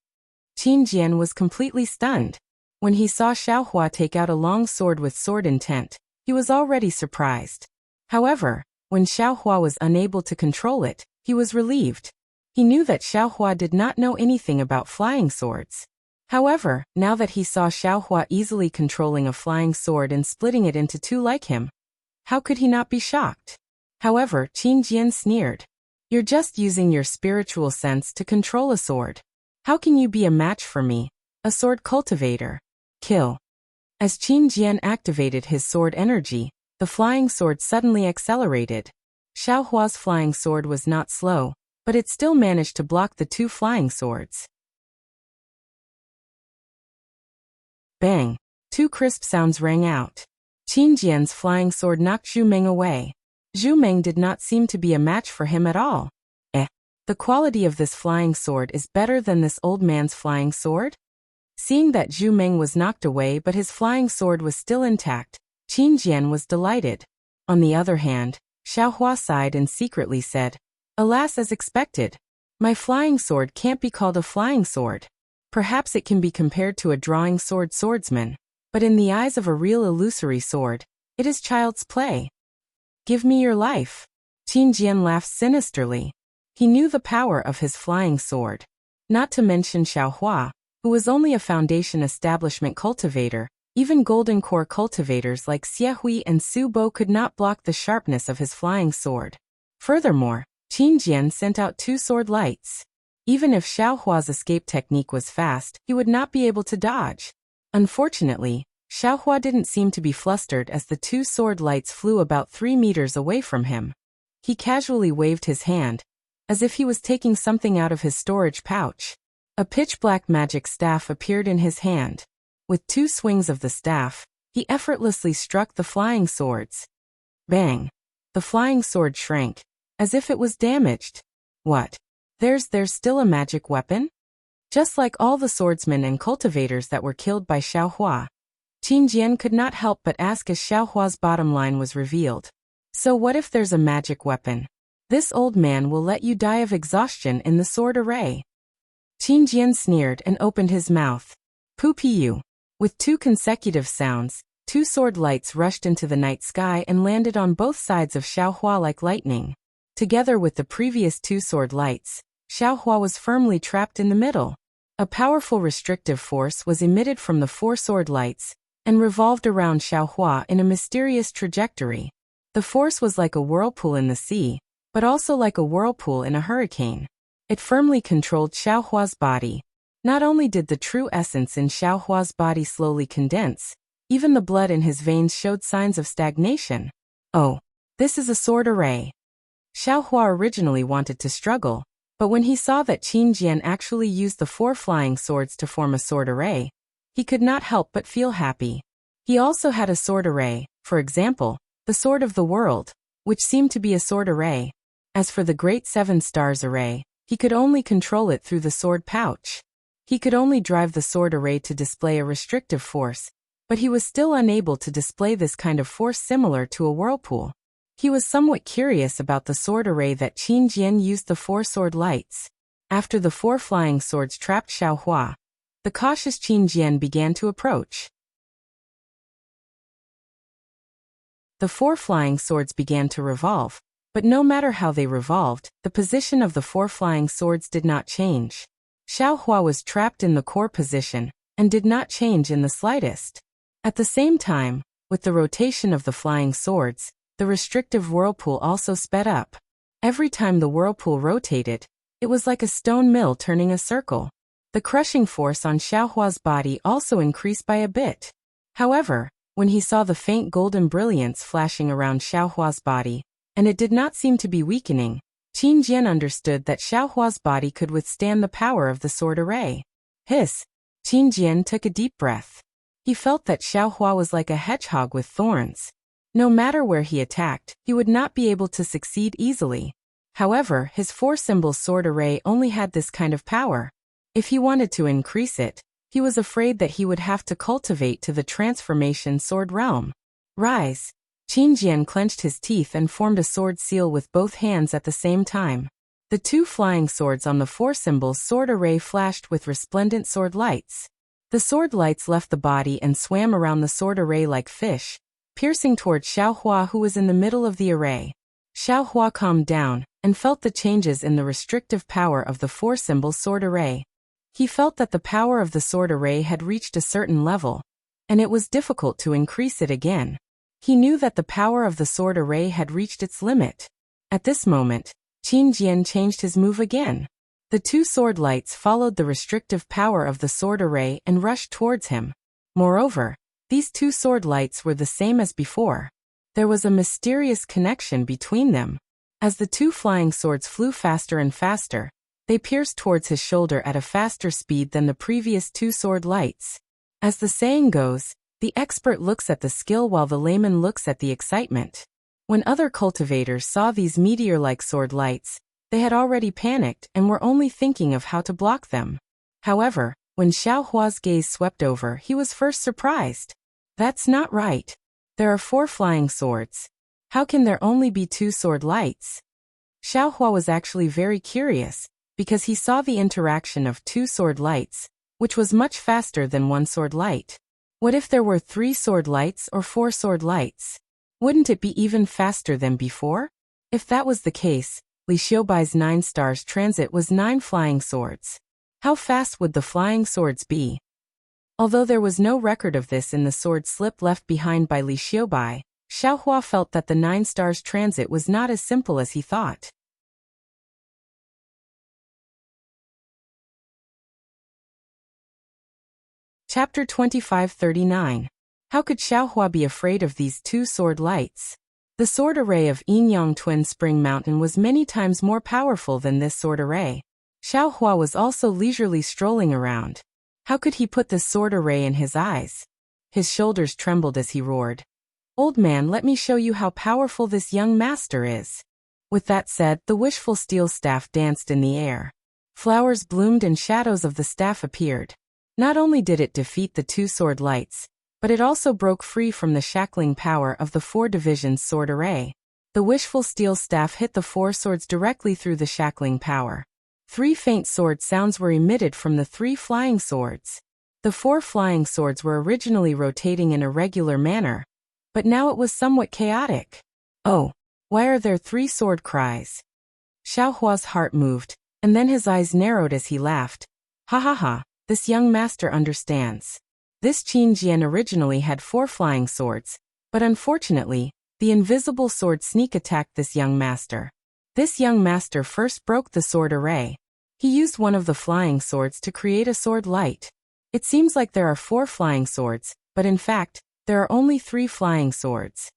[SPEAKER 1] Qin Jian was completely stunned. When he saw Xiaohua take out a long sword with sword intent, he was already surprised. However, when Xiaohua was unable to control it, he was relieved. He knew that Xiaohua did not know anything about flying swords. However, now that he saw Xiaohua easily controlling a flying sword and splitting it into two like him, how could he not be shocked? However, Qin Jian sneered. "You're just using your spiritual sense to control a sword. How can you be a match for me, a sword cultivator?" Kill. As Qin Jian activated his sword energy, the flying sword suddenly accelerated. Xiaohua's flying sword was not slow, but it still managed to block the two flying swords. Bang! Two crisp sounds rang out. Qin Jian's flying sword knocked Zhu Meng away. Zhu Meng did not seem to be a match for him at all. The quality of this flying sword is better than this old man's flying sword? Seeing that Zhu Meng was knocked away but his flying sword was still intact, Qin Jian was delighted. On the other hand, Xiaohua sighed and secretly said, "Alas, as expected. My flying sword can't be called a flying sword. Perhaps it can be compared to a drawing sword swordsman, but in the eyes of a real illusory sword, it is child's play. Give me your life." Qin Jian laughed sinisterly. He knew the power of his flying sword. Not to mention Xiaohua, who was only a foundation establishment cultivator, even golden core cultivators like Xiehui and Su Bo could not block the sharpness of his flying sword. Furthermore, Qin Jian sent out two sword lights. Even if Xiaohua's escape technique was fast, he would not be able to dodge. Unfortunately, Xiaohua didn't seem to be flustered as the two sword lights flew about 3 meters away from him. He casually waved his hand, as if he was taking something out of his storage pouch. A pitch-black magic staff appeared in his hand. With two swings of the staff, he effortlessly struck the flying swords. Bang! The flying sword shrank, as if it was damaged. What? There's still a magic weapon? Just like all the swordsmen and cultivators that were killed by Xiaohua. Qin Jian could not help but ask as Xiaohua's bottom line was revealed. So what if there's a magic weapon? This old man will let you die of exhaustion in the sword array. Qin Jian sneered and opened his mouth. Poo-pee-you. With two consecutive sounds, two sword lights rushed into the night sky and landed on both sides of Xiaohua like lightning. Together with the previous two sword lights, Xiaohua was firmly trapped in the middle. A powerful restrictive force was emitted from the four sword lights, and revolved around Xiaohua in a mysterious trajectory. The force was like a whirlpool in the sea, but also like a whirlpool in a hurricane. It firmly controlled Xiaohua's body. Not only did the true essence in Xiaohua's body slowly condense, even the blood in his veins showed signs of stagnation. Oh, this is a sword array. Xiaohua originally wanted to struggle, but when he saw that Qin Jian actually used the four flying swords to form a sword array, he could not help but feel happy. He also had a sword array, for example, the Sword of the World, which seemed to be a sword array. As for the Great Seven Stars array, he could only control it through the sword pouch. He could only drive the sword array to display a restrictive force, but he was still unable to display this kind of force similar to a whirlpool. He was somewhat curious about the sword array that Qin Jian used the four sword lights. After the four flying swords trapped Xiaohua, the cautious Qin Jian began to approach. The 4 flying swords began to revolve, but no matter how they revolved, the position of the 4 flying swords did not change. Xiaohua was trapped in the core position, and did not change in the slightest. At the same time, with the rotation of the flying swords, the restrictive whirlpool also sped up. Every time the whirlpool rotated, it was like a stone mill turning a circle. The crushing force on Xiaohua's body also increased by a bit. However, when he saw the faint golden brilliance flashing around Xiaohua's body, and it did not seem to be weakening, Qin Jian understood that Xiaohua's body could withstand the power of the sword array. Hiss! Qin Jian took a deep breath. He felt that Xiaohua was like a hedgehog with thorns. No matter where he attacked, he would not be able to succeed easily. However, his 4-symbol sword array only had this kind of power. If he wanted to increase it, he was afraid that he would have to cultivate to the transformation sword realm. Rise! Qin Jian clenched his teeth and formed a sword seal with both hands at the same time. The 2 flying swords on the 4-symbol sword array flashed with resplendent sword lights. The sword lights left the body and swam around the sword array like fish, piercing toward Xiaohua, who was in the middle of the array. Xiaohua calmed down, and felt the changes in the restrictive power of the 4-symbol sword array. He felt that the power of the sword array had reached a certain level, and it was difficult to increase it again. He knew that the power of the sword array had reached its limit. At this moment, Qin Jian changed his move again. The 2 sword lights followed the restrictive power of the sword array and rushed towards him. Moreover, these 2 sword lights were the same as before. There was a mysterious connection between them. As the 2 flying swords flew faster and faster, they pierced towards his shoulder at a faster speed than the previous 2 sword lights. As the saying goes, the expert looks at the skill while the layman looks at the excitement. When other cultivators saw these meteor-like sword lights, they had already panicked and were only thinking of how to block them. However, when Xiaohua's gaze swept over, he was first surprised. That's not right. There are 4 flying swords. How can there only be 2 sword lights? Xiaohua was actually very curious, because he saw the interaction of 2 sword lights, which was much faster than 1 sword light. What if there were 3 sword lights or 4 sword lights? Wouldn't it be even faster than before? If that was the case, Li Xiaobai's 9 stars transit was 9 flying swords. How fast would the flying swords be? Although there was no record of this in the sword slip left behind by Li Xiaobai, Xiaohua felt that the 9 stars transit was not as simple as he thought. Chapter 2539. How could Xiaohua be afraid of these 2 sword lights? The sword array of Yinyang Twin Spring Mountain was many times more powerful than this sword array. Xiaohua was also leisurely strolling around. How could he put this sword array in his eyes? His shoulders trembled as he roared. Old man, let me show you how powerful this young master is. With that said, the wishful steel staff danced in the air. Flowers bloomed and shadows of the staff appeared. Not only did it defeat the 2 sword lights, but it also broke free from the shackling power of the 4 divisions sword array. The wishful steel staff hit the 4 swords directly through the shackling power. 3 faint sword sounds were emitted from the 3 flying swords. The 4 flying swords were originally rotating in a regular manner, but now it was somewhat chaotic. Oh, why are there 3 sword cries? Xiaohua's heart moved, and then his eyes narrowed as he laughed. Ha ha ha. This young master understands. This Qin Jian originally had 4 flying swords, but unfortunately, the invisible sword sneak attacked this young master. This young master first broke the sword array. He used one of the flying swords to create a sword light. It seems like there are 4 flying swords, but in fact, there are only 3 flying swords.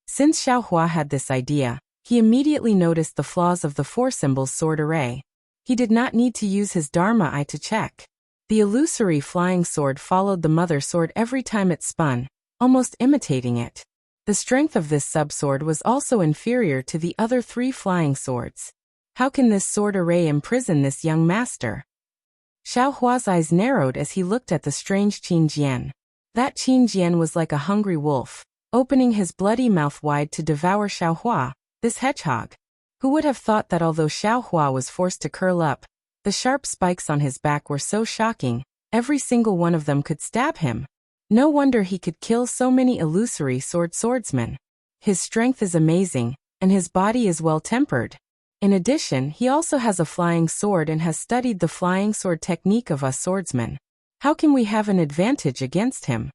[SPEAKER 1] Since Xiaohua had this idea, he immediately noticed the flaws of the 4-symbol sword array. He did not need to use his Dharma eye to check. The illusory flying sword followed the mother sword every time it spun, almost imitating it. The strength of this sub-sword was also inferior to the other 3 flying swords. How can this sword array imprison this young master? Xiaohua's eyes narrowed as he looked at the strange Qin Jian. That Qin Jian was like a hungry wolf, opening his bloody mouth wide to devour Xiaohua, this hedgehog. Who would have thought that although Xiaohua was forced to curl up, the sharp spikes on his back were so shocking, every single one of them could stab him. No wonder he could kill so many illusory swordsmen. His strength is amazing, and his body is well-tempered. In addition, he also has a flying sword and has studied the flying sword technique of us swordsmen. How can we have an advantage against him?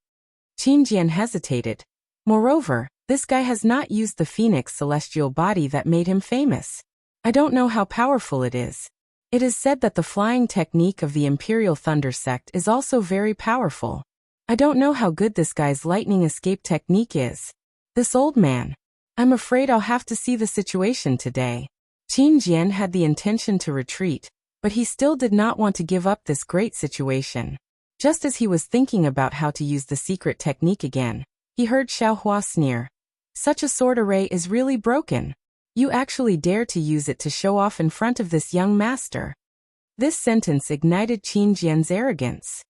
[SPEAKER 1] Qin Jian hesitated. Moreover, this guy has not used the phoenix celestial body that made him famous. I don't know how powerful it is. It is said that the flying technique of the Imperial Thunder sect is also very powerful. I don't know how good this guy's lightning escape technique is. This old man. I'm afraid I'll have to see the situation today. Qin Jian had the intention to retreat, but he still did not want to give up this great situation. Just as he was thinking about how to use the secret technique again, he heard Xiaohua sneer. Such a sword array is really broken. You actually dare to use it to show off in front of this young master. This sentence ignited Qin Jian's arrogance.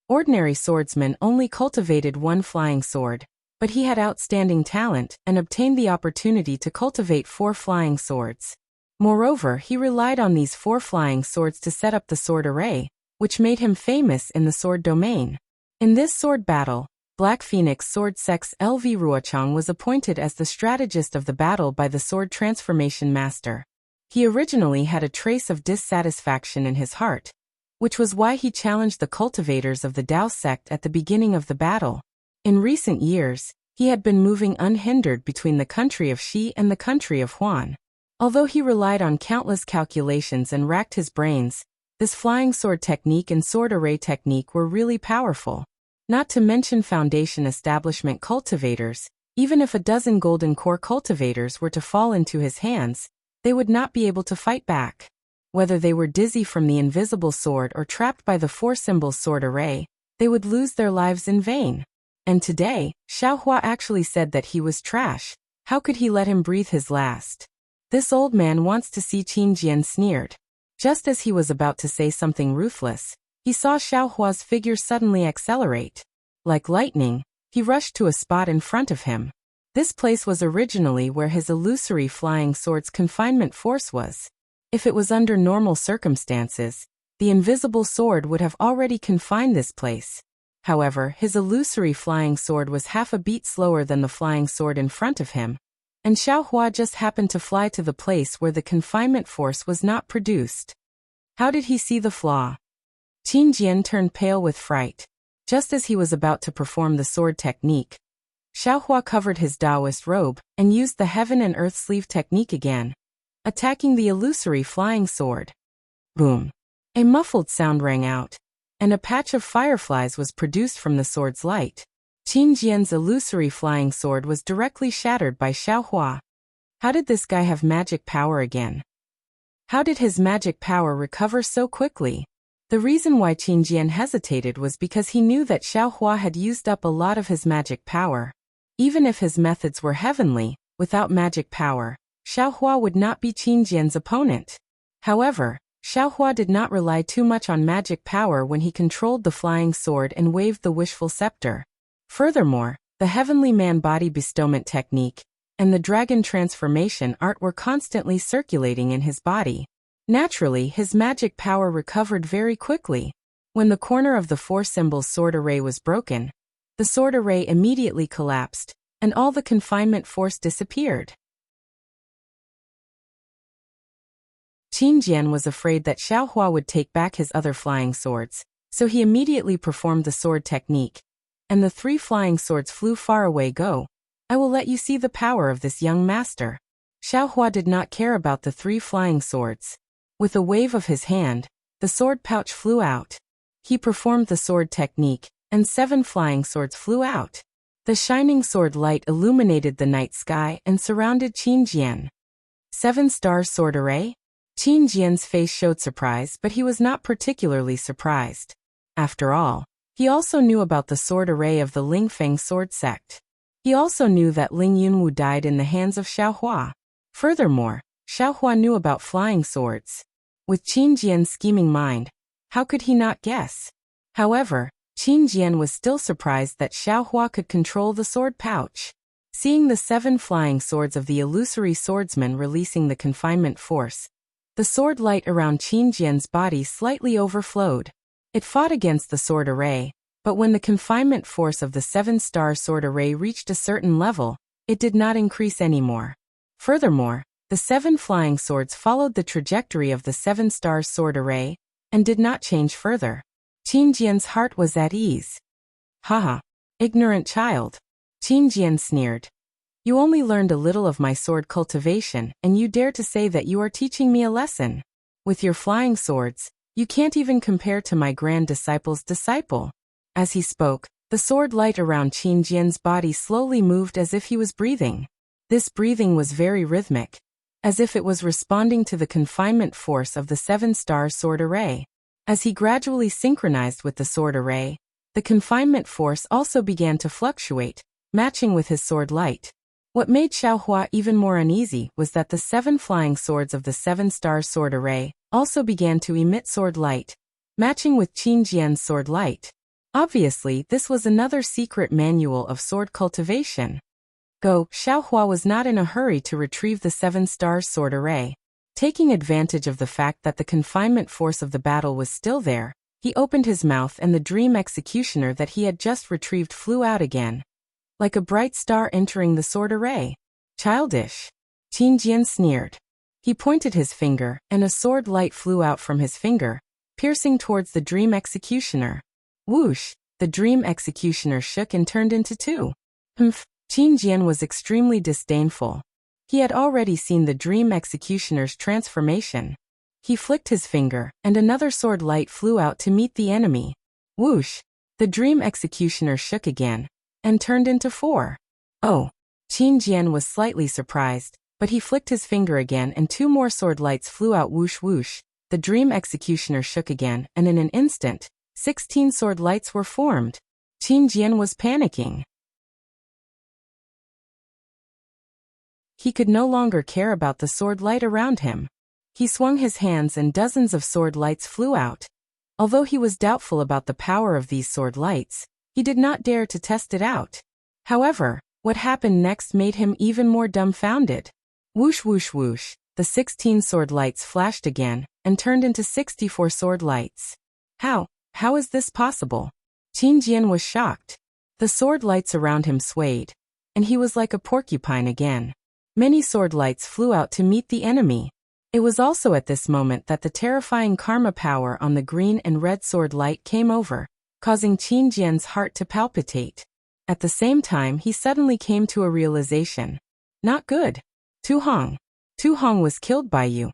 [SPEAKER 1] Ordinary swordsmen only cultivated one flying sword, but he had outstanding talent and obtained the opportunity to cultivate 4 flying swords. Moreover, he relied on these 4 flying swords to set up the sword array, which made him famous in the sword domain. In this sword battle, Black Phoenix Sword Sect's LV Ruochang was appointed as the strategist of the battle by the sword transformation master. He originally had a trace of dissatisfaction in his heart, which was why he challenged the cultivators of the Dao sect at the beginning of the battle. In recent years, he had been moving unhindered between the country of Xi and the country of Huan. Although he relied on countless calculations and racked his brains, this flying sword technique and sword array technique were really powerful. Not to mention foundation establishment cultivators, even if a dozen golden core cultivators were to fall into his hands, they would not be able to fight back. Whether they were dizzy from the invisible sword or trapped by the 4-symbol sword array, they would lose their lives in vain. And today, Xiaohua actually said that he was trash. How could he let him breathe his last? This old man wants to see Qin Jian sneered. Just as he was about to say something ruthless, he saw Xiaohua's figure suddenly accelerate. Like lightning, he rushed to a spot in front of him. This place was originally where his illusory flying sword's confinement force was. If it was under normal circumstances, the invisible sword would have already confined this place. However, his illusory flying sword was half a beat slower than the flying sword in front of him, and Xiaohua just happened to fly to the place where the confinement force was not produced. How did he see the flaw? Qin Jian turned pale with fright. Just as he was about to perform the sword technique, Xiaohua covered his Taoist robe and used the heaven and earth sleeve technique again, attacking the illusory flying sword. Boom! A muffled sound rang out, and a patch of fireflies was produced from the sword's light. Qin Jian's illusory flying sword was directly shattered by Xiaohua. How did this guy have magic power again? How did his magic power recover so quickly? The reason why Qin Jian hesitated was because he knew that Xiaohua had used up a lot of his magic power. Even if his methods were heavenly, without magic power, Xiaohua would not be Qin Jian's opponent. However, Xiaohua did not rely too much on magic power when he controlled the flying sword and waved the wishful scepter. Furthermore, the heavenly man body bestowment technique and the dragon transformation art were constantly circulating in his body. Naturally, his magic power recovered very quickly. When the corner of the 4-symbol sword array was broken, the sword array immediately collapsed, and all the confinement force disappeared. Qin Jian was afraid that Xiaohua would take back his other flying swords, so he immediately performed the sword technique, and the 3 flying swords flew far away. Go! I will let you see the power of this young master. Xiaohua did not care about the 3 flying swords. With a wave of his hand, the sword pouch flew out. He performed the sword technique, and 7 flying swords flew out. The shining sword light illuminated the night sky and surrounded Qin Jian. 7-star sword array? Qin Jian's face showed surprise, but he was not particularly surprised. After all, he also knew about the sword array of the Lingfeng sword sect. He also knew that Ling Yunwu died in the hands of Xiaohua. Furthermore, Xiaohua knew about flying swords. With Qin Jian's scheming mind, how could he not guess? However, Qin Jian was still surprised that Xiaohua could control the sword pouch. Seeing the 7 flying swords of the illusory swordsman releasing the confinement force, the sword light around Qin Jian's body slightly overflowed. It fought against the sword array, But when the confinement force of the 7-star sword array reached a certain level, it did not increase anymore. Furthermore, the 7 flying swords followed the trajectory of the 7-star sword array and did not change further. Qin Jian's heart was at ease. Haha, ignorant child. Qin Jian sneered. You only learned a little of my sword cultivation, and you dare to say that you are teaching me a lesson. With your flying swords, you can't even compare to my grand disciple's disciple. As he spoke, the sword light around Qin Jian's body slowly moved as if he was breathing. This breathing was very rhythmic, as if it was responding to the confinement force of the 7-star sword array. As he gradually synchronized with the sword array, the confinement force also began to fluctuate, matching with his sword light. What made Xiaohua even more uneasy was that the 7 flying swords of the 7-star sword array also began to emit sword light, matching with Qin Jian's sword light. Obviously, this was another secret manual of sword cultivation. Xiaohua was not in a hurry to retrieve the 7-star sword array. Taking advantage of the fact that the confinement force of the battle was still there, he opened his mouth and the dream executioner that he had just retrieved flew out again, like a bright star entering the sword array. Childish. Qin Jian sneered. He pointed his finger, and a sword light flew out from his finger, piercing towards the dream executioner. Whoosh! The dream executioner shook and turned into 2. Qin Jian was extremely disdainful. He had already seen the dream executioner's transformation. He flicked his finger, and another sword light flew out to meet the enemy. Whoosh! The dream executioner shook again, and turned into 4. Oh! Qin Jian was slightly surprised, but he flicked his finger again and 2 more sword lights flew out. Whoosh whoosh! The dream executioner shook again, and in an instant, 16 sword lights were formed. Qin Jian was panicking. He could no longer care about the sword light around him. He swung his hands and dozens of sword lights flew out. Although he was doubtful about the power of these sword lights, he did not dare to test it out. However, what happened next made him even more dumbfounded. Whoosh whoosh whoosh! The 16 sword lights flashed again, and turned into 64 sword lights. How is this possible? Qin Jian was shocked. The sword lights around him swayed, and he was like a porcupine again. Many sword lights flew out to meet the enemy. It was also at this moment that the terrifying karma power on the green and red sword light came over, causing Qin Jian's heart to palpitate. At the same time, he suddenly came to a realization. Not good. Tu Hong was killed by you.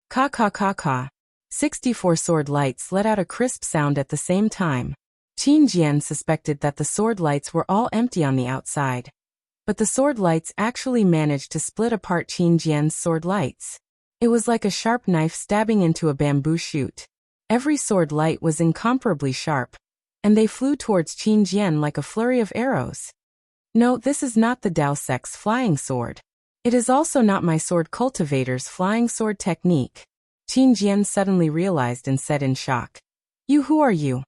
[SPEAKER 1] Ka ka ka ka. 64 sword lights let out a crisp sound at the same time. Qin Jian suspected that the sword lights were all empty on the outside. But the sword lights actually managed to split apart Qin Jian's sword lights. It was like a sharp knife stabbing into a bamboo shoot. Every sword light was incomparably sharp, and they flew towards Qin Jian like a flurry of arrows. No, this is not the Dao Sect's flying sword. It is also not my sword cultivator's flying sword technique. Qin Jian suddenly realized and said in shock. Who are you?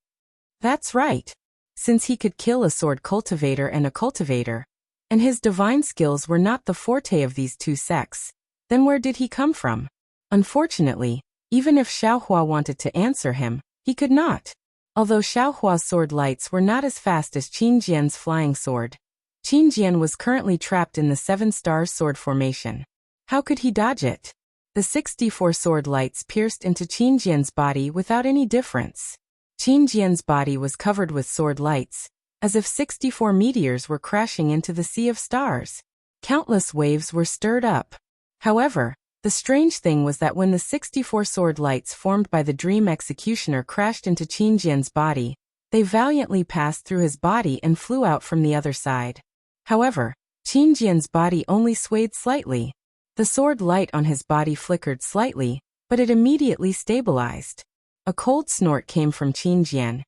[SPEAKER 1] That's right. Since he could kill a sword cultivator and a cultivator, and his divine skills were not the forte of these 2 sects, then where did he come from? Unfortunately, even if Xiaohua wanted to answer him, he could not. Although Xiaohua's sword lights were not as fast as Qin Jian's flying sword, Qin Jian was currently trapped in the 7-star sword formation. How could he dodge it? The 64 sword lights pierced into Qin Jian's body without any difference. Qin Jian's body was covered with sword lights, as if 64 meteors were crashing into the sea of stars. Countless waves were stirred up. However, the strange thing was that when the 64 sword lights formed by the dream executioner crashed into Qin Jian's body, they valiantly passed through his body and flew out from the other side. However, Qin Jian's body only swayed slightly. The sword light on his body flickered slightly, but it immediately stabilized. A cold snort came from Qin Jian.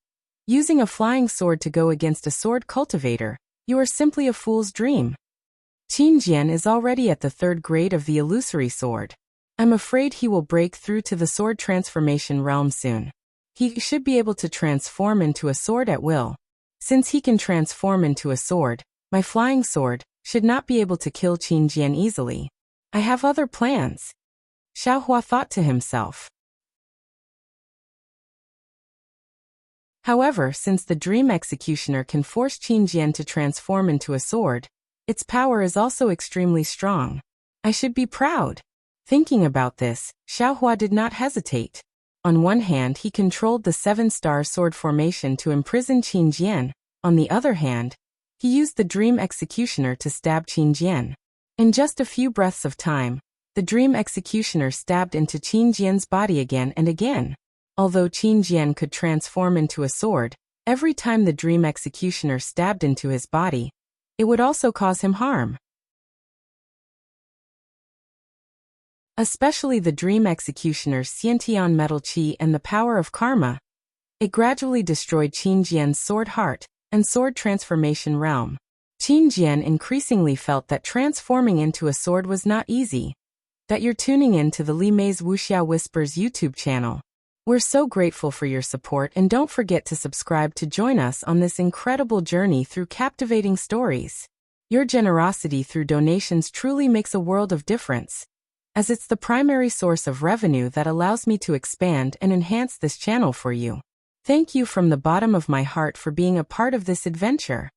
[SPEAKER 1] Using a flying sword to go against a sword cultivator, you are simply a fool's dream. Qin Jian is already at the 3rd grade of the illusory sword. I'm afraid he will break through to the sword transformation realm soon. He should be able to transform into a sword at will. Since he can transform into a sword, my flying sword should not be able to kill Qin Jian easily. I have other plans. Xiaohua thought to himself. However, since the Dream Executioner can force Qin Jian to transform into a sword, its power is also extremely strong. I should be proud. Thinking about this, Xiaohua did not hesitate. On one hand, he controlled the 7-star sword formation to imprison Qin Jian. On the other hand, he used the Dream Executioner to stab Qin Jian. In just a few breaths of time, the Dream Executioner stabbed into Qin Jian's body again and again. Although Qin Jian could transform into a sword, every time the Dream Executioner stabbed into his body, it would also cause him harm. Especially the Dream Executioner's Xiantian Metal Qi and the power of karma. It gradually destroyed Qin Jian's sword heart and sword transformation realm. Qin Jian increasingly felt that transforming into a sword was not easy. That you're tuning in to the Li Mei's Wuxia Whispers YouTube channel. We're so grateful for your support, and don't forget to subscribe to join us on this incredible journey through captivating stories. Your generosity through donations truly makes a world of difference, as it's the primary source of revenue that allows me to expand and enhance this channel for you. Thank you from the bottom of my heart for being a part of this adventure.